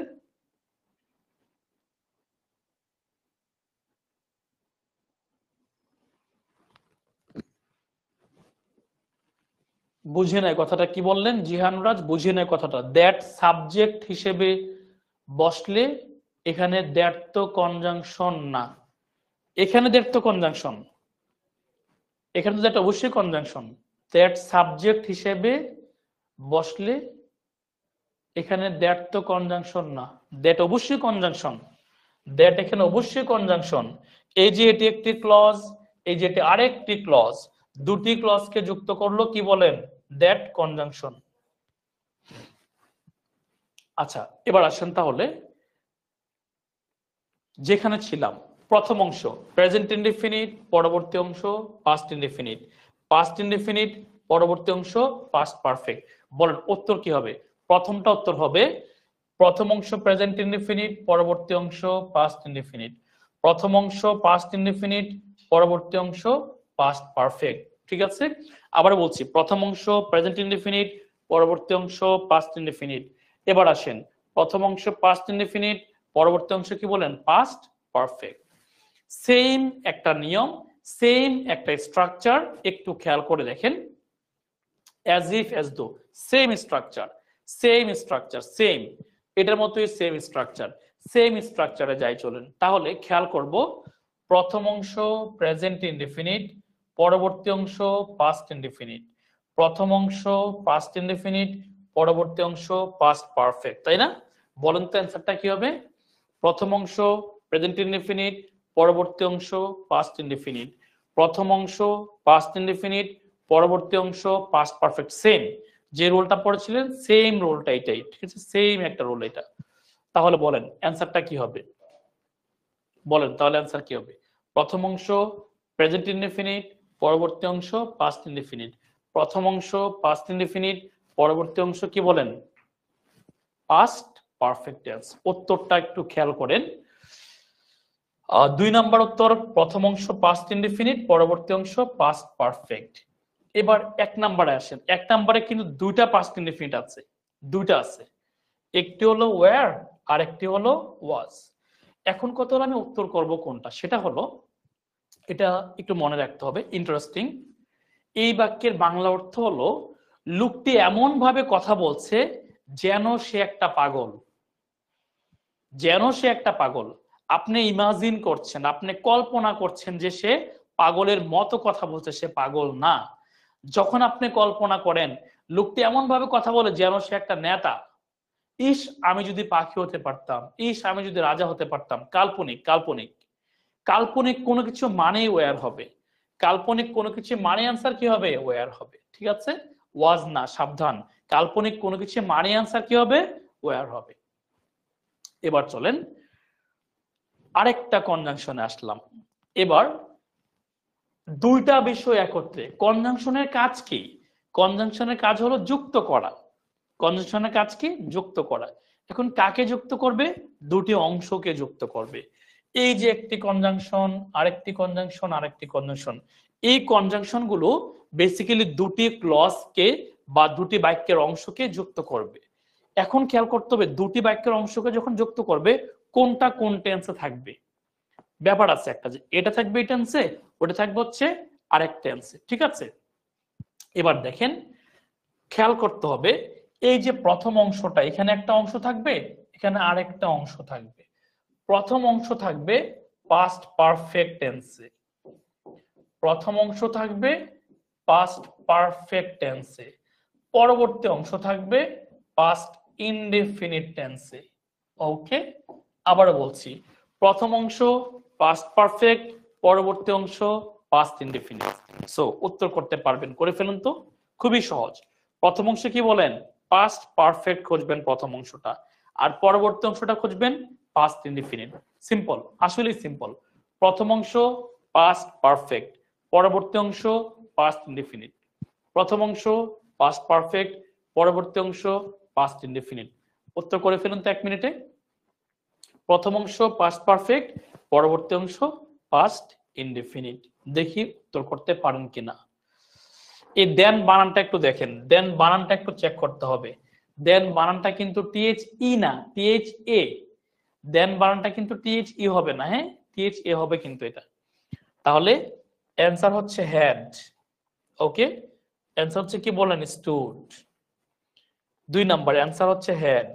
বুঝে নাই কথাটা কি বললেন জিহানুরাজ? বুঝে নাই কথাটা। দ্যাট সাবজেক্ট হিসেবে বসলে এখানে দ্যাট তো কনজাংশন না, এখানে দ্যাট তো কনজাংশন, এখানে তো দ্যাট অবশ্যই কনজাংশন। দ্যাট সাবজেক্ট হিসেবে বসলে এখানে দ্যাট তো কনজাংশন না, দ্যাট অবশ্যই কনজাংশন, দ্যাট এখানে অবশ্যই কনজাংশন। এই যে এটি একটি ক্লজ, এই যে এটি আরেকটি ক্লজ, দুটি ক্লজকে যুক্ত করলো কি বলেন? That conjunction. আচ্ছা, এবার আসেন তাহলে যেখানে ছিলাম, প্রথম অংশ প্রেজেন্ট ইনডেফিনিট, পরবর্তী অংশ পাস্ট ইনডেফিনিট, পাস্ট ইনডেফিনিট পরবর্তী অংশ পাস্ট পারফেক্ট। বলেন উত্তর কি হবে? প্রথমটা উত্তর হবে প্রথম অংশ প্রেজেন্ট ইনডেফিনিট, পরবর্তী অংশ পাস্ট ইনডেফিনিট, প্রথম অংশ পাস্ট ইনডেফিনিট, পরবর্তী অংশ পাস্ট পারফেক্ট। ঠিক আছে, আবার বলছি, প্রথম অংশ প্রেজেন্ট ইনডেফিনিট, পরবর্তী অংশ পাস্ট ইনডেফিনিট। এবার আসেন, প্রথম অংশ পাস্ট ইনডেফিনিট, পরবর্তী অংশ কি বলেন? Past perfect. সেম একটা নিয়ম, সেম একটা স্ট্রাকচার, একটু খেয়াল করে দেখেন। as if as though, same structure, same structure, same, এটার মতোই সেম স্ট্রাকচার, সেম স্ট্রাকচারে যাই চলেন। তাহলে খেয়াল করব, প্রথম অংশ প্রেজেন্ট ইনডেফিনিট, পরবর্তী অংশ পাস্ট ইনডেফিনিট, প্রথম অংশ পাস্ট ইনডেফিনিট, পরবর্তী অংশ পাস্ট পারফেক্ট, তাই না? বলেন তো অ্যান্সারটা কি হবে? প্রথম অংশ প্রেজেন্ট ইনডেফিনিট, পরবর্তী অংশ পাস্ট ইনডেফিনিট, প্রথম অংশ পাস্ট ইনডেফিনিট, পরবর্তী অংশ পাস্ট পারফেক্ট। সেম যে রোলটা পড়েছিলেন সেম রোলটা এটাই, ঠিক আছে, সেম একটা রোল এটা। তাহলে বলেন অ্যান্সারটা কি হবে? বলেন তাহলে অ্যান্সার কি হবে? প্রথম অংশ প্রেজেন্ট ইনডেফিনিট, পরবর্তী অংশ পাস্ট ইনডেফিনিট, প্রথম অংশ পাস্ট ইনডেফিনিট, পরবর্তী অংশ কি বলেন? Past perfect tense. উত্তরটা একটু খেয়াল করেন। 2 নাম্বার উত্তর, প্রথম অংশ পাস্ট ইনডেফিনিট, পরবর্তী অংশ পাস্ট পারফেক্ট। এবার 1 নাম্বারে আসেন। 1 নাম্বারে কিন্তু দুইটা পাস্ট ইনডেফিনিট আছে, দুইটা আছে, একটি হলো ওয়্যার আর একটি হলো ওয়াজ। এখন কত হলো আমি উত্তর করব কোনটা, সেটা হলো, এটা একটু মনে রাখতে হবে, ইন্টারেস্টিং। এই বাক্যের বাংলা অর্থ হলো, লোকটি এমন ভাবে কথা বলছে যেন সে একটা পাগল, যেন সে একটা পাগল। আপনি ইমাজিন করছেন, আপনি কল্পনা করছেন যে সে পাগলের মতো কথা বলছে, সে পাগল না। যখন আপনি কল্পনা করেন লোকটি এমন ভাবে কথা বলে যেন সে একটা নেতা, ইস আমি যদি পাখি হতে পারতাম, ইস আমি যদি রাজা হতে পারতাম। কাল্পনিক, কাল্পনিক, কাল্পনিক কোনো কিছু মানেই ওয়্যার হবে, কাল্পনিক কোনো কিছু মানে আনসার কি হবে? ওয়্যার হবে, ঠিক আছে, ওয়াজ না, সাবধান। কাল্পনিক কোনো কিছু মানে আনসার কি হবে? ওয়্যার হবে। এবার চলেন আরেকটা কনজাংশনে আসলাম। এবার দুইটা বিষয় একত্রে, কনজাংশনের কাজ কি? কনজাংশনের কাজ হলো যুক্ত করা, কনজাংশনের কাজ কি? যুক্ত করা। এখন কাকে যুক্ত করবে? দুটি অংশকে যুক্ত করবে। এই যে একটি কনজাংশন, আরেকটি কনজাংশন, আরেকটি কনজাংশন, এই কনজাংশন গুলো বেসিক্যালি দুটি ক্লজকে বা দুটি বাক্যের অংশকে যুক্ত করবে। এখন খেয়াল করতে হবে, দুটি বাক্যের অংশকে যখন যুক্ত করবে কোনটা কোন টেন্সে থাকবে। ব্যাপার আছে একটা, যে এটা থাকবে এই টেন্সে, ওটা থাকবে হচ্ছে আরেক টেন্সে, ঠিক আছে। এবার দেখেন, খেয়াল করতে হবে, এই যে প্রথম অংশটা, এখানে একটা অংশ থাকবে, এখানে আরেকটা অংশ থাকবে। প্রথম অংশ থাকবে পাস্ট পারফেক্ট টেন্সে, প্রথম অংশ থাকবে পাস্ট পারফেক্ট টেন্সে, পরবর্তী অংশ থাকবে পাস্ট ইনডেফিনিট টেন্সে। ওকে, আবারও বলছি, প্রথম অংশ পাস্ট পারফেক্ট, পরবর্তী অংশ পাস্ট ইনডেফিনিট। সো উত্তর করতে পারবেন, করে ফেলুন তো, খুবই সহজ। প্রথম অংশ কি বলেন? পাস্ট পারফেক্ট খুঁজবেন প্রথম অংশটা, আর পরবর্তী অংশটা খুঁজবেন পাস্ট ইনডেফিনিট। সিম্পল, আসলেই সিম্পল। প্রথম অংশ পাস্ট পারফেক্ট, পরবর্তী অংশ পাস্ট ইনডেফিনিট, প্রথম অংশ পাস্ট পারফেক্ট, পরবর্তী অংশ পাস্ট ইনডেফিনিট। উত্তর করে ফেলুন তো 1 মিনিটে। প্রথম অংশ পাস্ট পারফেক্ট, পরবর্তী অংশ পাস্ট ইনডেফিনিট। দেখি উত্তর করতে পারেন কিনা। এই দেন বানানটা একটু দেখেন, দেন বানানটা একটু চেক করতে হবে। দেন বানানটা কিন্তু টিএইচ ই না, টিএইচ এ। দেন বানানটা কিন্তু টিএইচ ই হবে না, হ্যাঁ, টিএইচ এ হবে কিন্তু এটা। তাহলে অ্যান্সার হচ্ছে হ্যাড। ওকে, অ্যান্সার হচ্ছে কি বলেন? স্টুড। 2 নাম্বার অ্যান্সার হচ্ছে হ্যাড,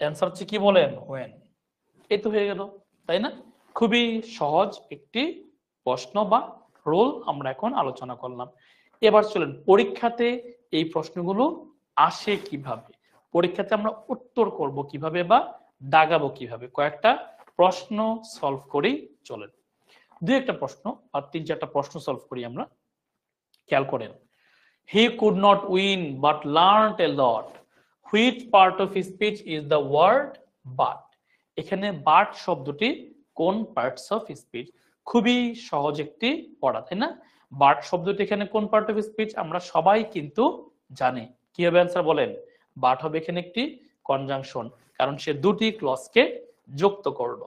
অ্যান্সার হচ্ছে কি বলেন? হোয়েন। এই তো হয়ে গেল, তাই না? খুবই সহজ একটি প্রশ্ন বা রোল আমরা এখন আলোচনা করলাম। এবার চলেন পরীক্ষাতে এই প্রশ্নগুলো আসে কিভাবে, পরীক্ষাতে আমরা উত্তর করব কিভাবে বা দাগাবো কিভাবে, কয়েকটা প্রশ্ন সলভ করি। চলেন দুই একটা প্রশ্ন আর তিন চারটা প্রশ্ন সলভ করি আমরা। খেয়াল করেন, he could not win but learned a lot, which part of speech is the word but. এখানে বাট শব্দটি কোন পার্টস অফ স্পিচ? খুবই সহজ একটি পড়া, তাই না? বাট শব্দটি এখানে কোন পার্ট অফ স্পিচ আমরা সবাই কিন্তু জানি। কি হবে অ্যান্সার বলেন? বাট হবে এখানে একটি কনজাংশন, কারণ সে দুটি ক্লজকে যুক্ত করলো।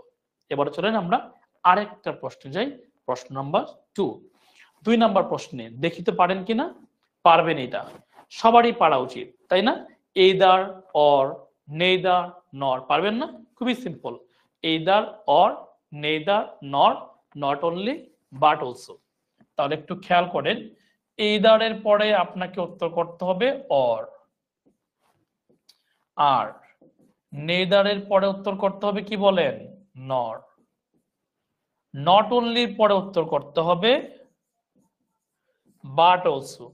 এবারে চলেন আমরা আরেকটা প্রশ্নে যাই, প্রশ্ন নাম্বার 2। 2 নাম্বার প্রশ্নে দেখিতে পারেন কিনা? পারবেন, এটা সবারই পারা উচিত, তাই না? এইদার অর নেইদার নর, পারবেন না? খুবই সিম্পল, এইদার অর নেইদার নর, নট অনলি বাট অলসো। তাহলে একটু খেয়াল করেন, এইদার এর পরে আপনাকে উত্তর করতে হবে অর, আর নেইদার এর পরে উত্তর করতে হবে কি বলেন? নর। নট অনলি পরে উত্তর করতে হবে বাট অলসো,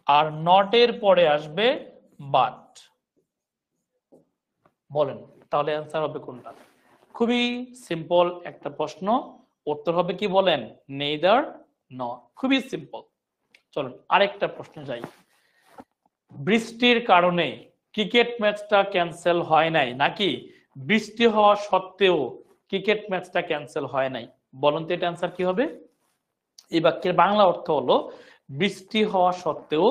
আর নট এর পরে আসবে বাট। বলেন তাহলে অ্যান্সার হবে কোনটা? খুবই সিম্পল একটা প্রশ্ন, উত্তর হবে কি বলেন? নেইদার নর, খুবই সিম্পল। চলুন আরেকটা প্রশ্ন যাই। বৃষ্টির কারণে ক্রিকেট ম্যাচটা ক্যান্সেল হয় নাই, নাকি বৃষ্টি হওয়া সত্ত্বেও ক্রিকেট ম্যাচটা ক্যান্সেল হয় নাই? বলুন তো এটা অ্যান্সার কি হবে? এই বাক্যের বাংলা অর্থ হলো বৃষ্টি হওয়া সত্ত্বেও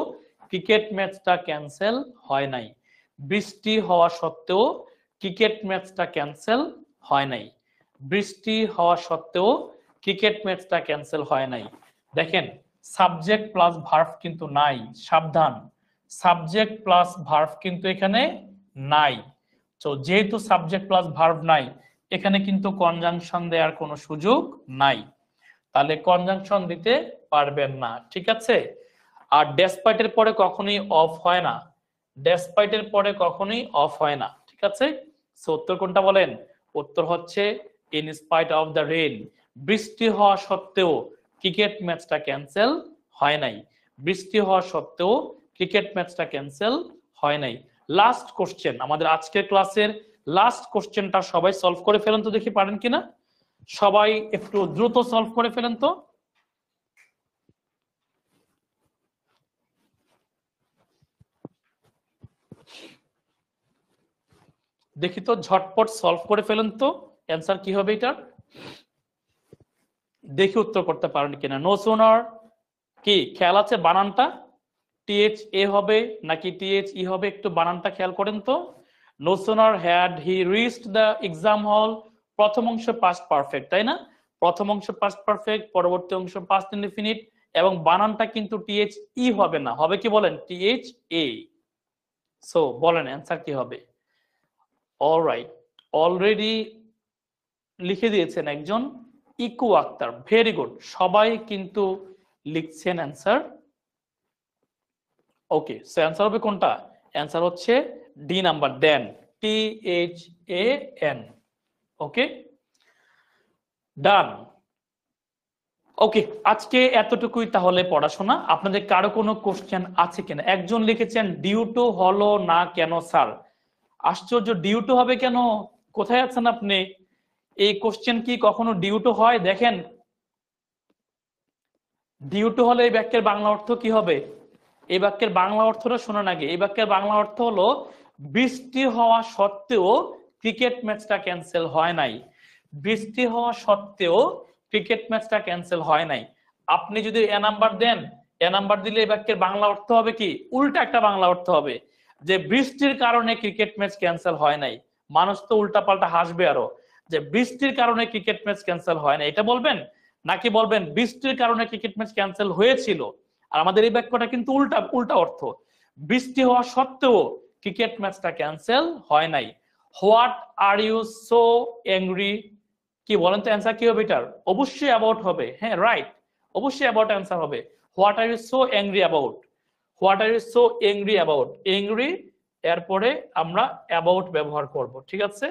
ক্রিকেট ম্যাচটা ক্যান্সেল হয় নাই। বৃষ্টি হওয়া সত্ত্বেও ক্রিকেট ম্যাচটা ক্যান্সেল হয় নাই। বৃষ্টি হওয়া সত্ত্বেও ক্রিকেট ম্যাচটা ক্যান্সেল হয় নাই। দেখেন সাবজেক্ট প্লাস ভার্ব কিন্তু নাই, সাবধান, সাবজেক্ট প্লাস ভার্ব কিন্তু এখানে নাই। তো যেহেতু সাবজেক্ট প্লাস ভার্ব নাই, এখানে কিন্তু কনজাংশন দেওয়ার কোনো সুযোগ নাই, তাহলে কনজাংশন দিতে পারবেন না, ঠিক আছে? আর ডেসপাইট এর পরে কখনোই অফ হয় না, ডেসপাইট এর পরে কখনোই অফ হয় না, ঠিক আছে? সো উত্তর কোনটা বলেন? উত্তর হচ্ছে in spite of the rain, বৃষ্টি হওয়া সত্ত্বেও ক্রিকেট ম্যাচটা ক্যান্সেল হয় নাই। বৃষ্টি হওয়া সত্ত্বেও ক্রিকেট ম্যাচটা ক্যান্সেল হয় নাই। লাস্ট কোশ্চেন, আমাদের আজকের ক্লাসের লাস্ট কোশ্চেনটা সবাই সলভ করে ফেলেন তো, দেখি পারেন কিনা। সবাই একটু দ্রুত সলভ করে ফেলেন তো। দেখি তো ঝটপট সলভ করে ফেলেন তো, অ্যান্সার কি হবে এটার? দেখি উত্তর করতে পারেন কিনা। নো সুনার কি খেয়াল আছে বানানটা? টিএইচ এ হবে নাকি টিএইচ ই হবে? একটু বানানটা খেয়াল করেন তো। No sooner had he reached the exam hall, প্রথম অংশ পাস্ট পারফেক্ট, তাই না? প্রথম অংশ পাস্ট পারফেক্ট, পরবর্তী অংশ পাস্ট ইনডিফিনিট, এবং বানানটা কিন্তু টিএইচ ই হবে না, হবে কি বলেন? টিএইচ এ। সো বলেন অ্যান্সার কি হবে? অলরাইট, অলরেডি লিখে দিয়েছেন একজন ইকু আক্তার, ভেরি গুড, সবাই কিন্তু লিখছেন অ্যান্সার। ওকে, সো অ্যান্সার হবে কোনটা? অ্যান্সার হচ্ছে D number, then, T H A N. Okay, done. Okay, আজকে এতটুকুই তাহলে পড়াশোনা। আপনাদের কারো কোনো কোশ্চেন আছে কিনা? একজন লিখেছেন ডিউটো হলো না কেন স্যার? আশ্চর্য, ডিউটো হবে কেন? কোথায় আছেন আপনি? এই কোশ্চেন কি কখনো ডিউটো হয়? দেখেন, ডিউটো হলে এই বাক্যের বাংলা অর্থ কি হবে? এই বাক্যের বাংলা অর্থটা শোনেন আগে। এই বাক্যের বাংলা অর্থ হলো বৃষ্টি হওয়া সত্ত্বেও ক্রিকেট ম্যাচটা ক্যান্সেল হয় নাই। বৃষ্টি হওয়া সত্ত্বেও ক্রিকেট ম্যাচটা ক্যান্সেল হয় নাই। আপনি যদি এ নাম্বার দেন, এ নাম্বার দিলে এই বাক্যের বাংলা অর্থ হবে কি? উল্টা একটা বাংলা অর্থ হবে যে বৃষ্টির কারণে ক্রিকেট ম্যাচ ক্যান্সেল হয় নাই। মানুষ তো উল্টা পাল্টা হাসবে আরো, যে বৃষ্টির কারণে ক্রিকেট ম্যাচ ক্যান্সেল হয় না, এটা বলবেন? নাকি বলবেন বৃষ্টির কারণে ক্রিকেট ম্যাচ ক্যান্সেল হয়েছিল? আর আমাদের এই বাক্যটা কিন্তু উল্টা উল্টা অর্থ, বৃষ্টি হওয়া সত্ত্বেও ক্রিকেট ম্যাচটা ক্যান্সেল হয় নাই। What are you so angry, কি বলেন তো অ্যান্সার কি হবে এটার? অবশ্যই অ্যাবাউট হবে, হ্যাঁ রাইট, অবশ্যই অ্যাবাউট অ্যান্সার হবে। What are you so angry about, what are you so angry about, angry এরপরে আমরা অ্যাবাউট ব্যবহার করব, ঠিক আছে।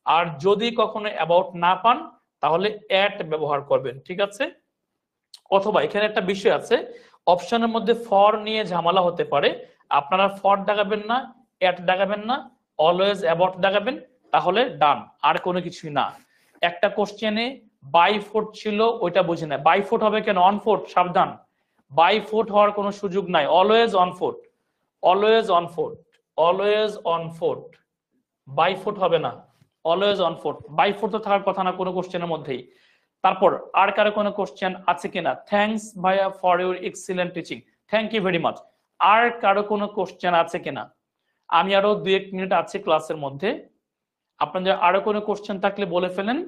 আর যদি কখনো অ্যাবাউট না পান তাহলে অ্যাট ব্যবহার করবেন, ঠিক আছে। অথবা এখানে একটা বিষয় আছে, অপশনের মধ্যে ফর নিয়ে ঝামেলা হতে পারে, আপনারা ফর দাগাবেন না, অ্যাট দাগাবেন না, অলওয়েজ অ্যাবাউট দাগাবেন, তাহলে ডান, আর কোনো কিছুই না। একটা কোশ্চেনে বাই ফুট ছিল, ওইটা বুঝে না, বাই ফুট হবে কেন, অন ফুট, সাবধান, বাই ফুট হওয়ার কোনো সুযোগ নাই, always on foot, always on foot, always on foot, by foot হবে না, always on foot, by foot তো থাকার কথা না কোনো কোশ্চেনের মধ্যেই। তারপর আর কারো কোনো কোশ্চেন আছে কিনা, থ্যাঙ্কস ভাইয়া for your excellent teaching, thank you very much. আর কারো কোনো কোশ্চেন আছে কিনা, আমি আরো 2-1 মিনিট আছে ক্লাসের মধ্যে, আপনাদের আরো কোনো কোশ্চেন থাকলে বলে ফেলেন,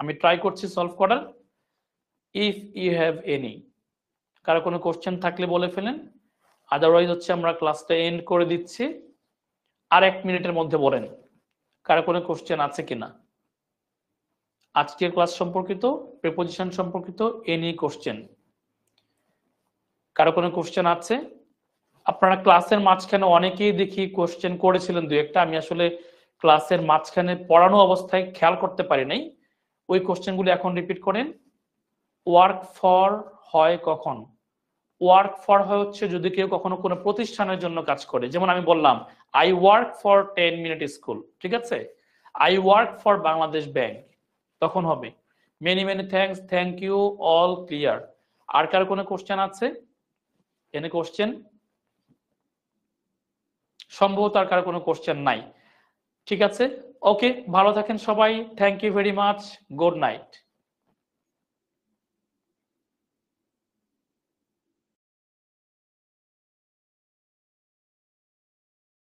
আমি ট্রাই করছি সলভ করার। ইফ ইউ হ্যাভ এনি, কারো কোনো কোশ্চেন থাকলে বলে ফেলেন, আদারওয়াইজ হচ্ছে আমরা ক্লাসটা এন্ড করে দিচ্ছি। আর 1 মিনিটের মধ্যে বলেন কারো কোনো কোশ্চেন আছে কিনা আজকের ক্লাস সম্পর্কিত, প্রিপোজিশন সম্পর্কিত, এনি কোশ্চেন, কারো কোনো কোশ্চেন আছে? আপনারা ক্লাসের মাঝখানে অনেকেই দেখি কোশ্চেন করেছিলেন 2-1টা, আমি আসলে ক্লাসের মাঝখানে পড়ানো অবস্থায় খেয়াল করতে পারি নাই, ওই কোশ্চেনগুলো এখন রিপিট করেন। ওয়ার্ক ফর হয় কখন, ওয়ার্ক ফর হয় হচ্ছে যদি কেউ কখনো কোনো প্রতিষ্ঠানের জন্য কাজ করে, যেমন আমি বললাম I work for 10 minute school, ঠিক আছে, I work for Bangladesh Bank, তখন হবে many many thanks, thank you, all clear. আর কার কোনো কোশ্চেন আছে? এনে কোশ্চেন সম্ভবত আর কার কোনো কোশ্চেন নাই, ঠিক আছে। ওকে, ভালো থাকেন সবাই, thank you very much, good night.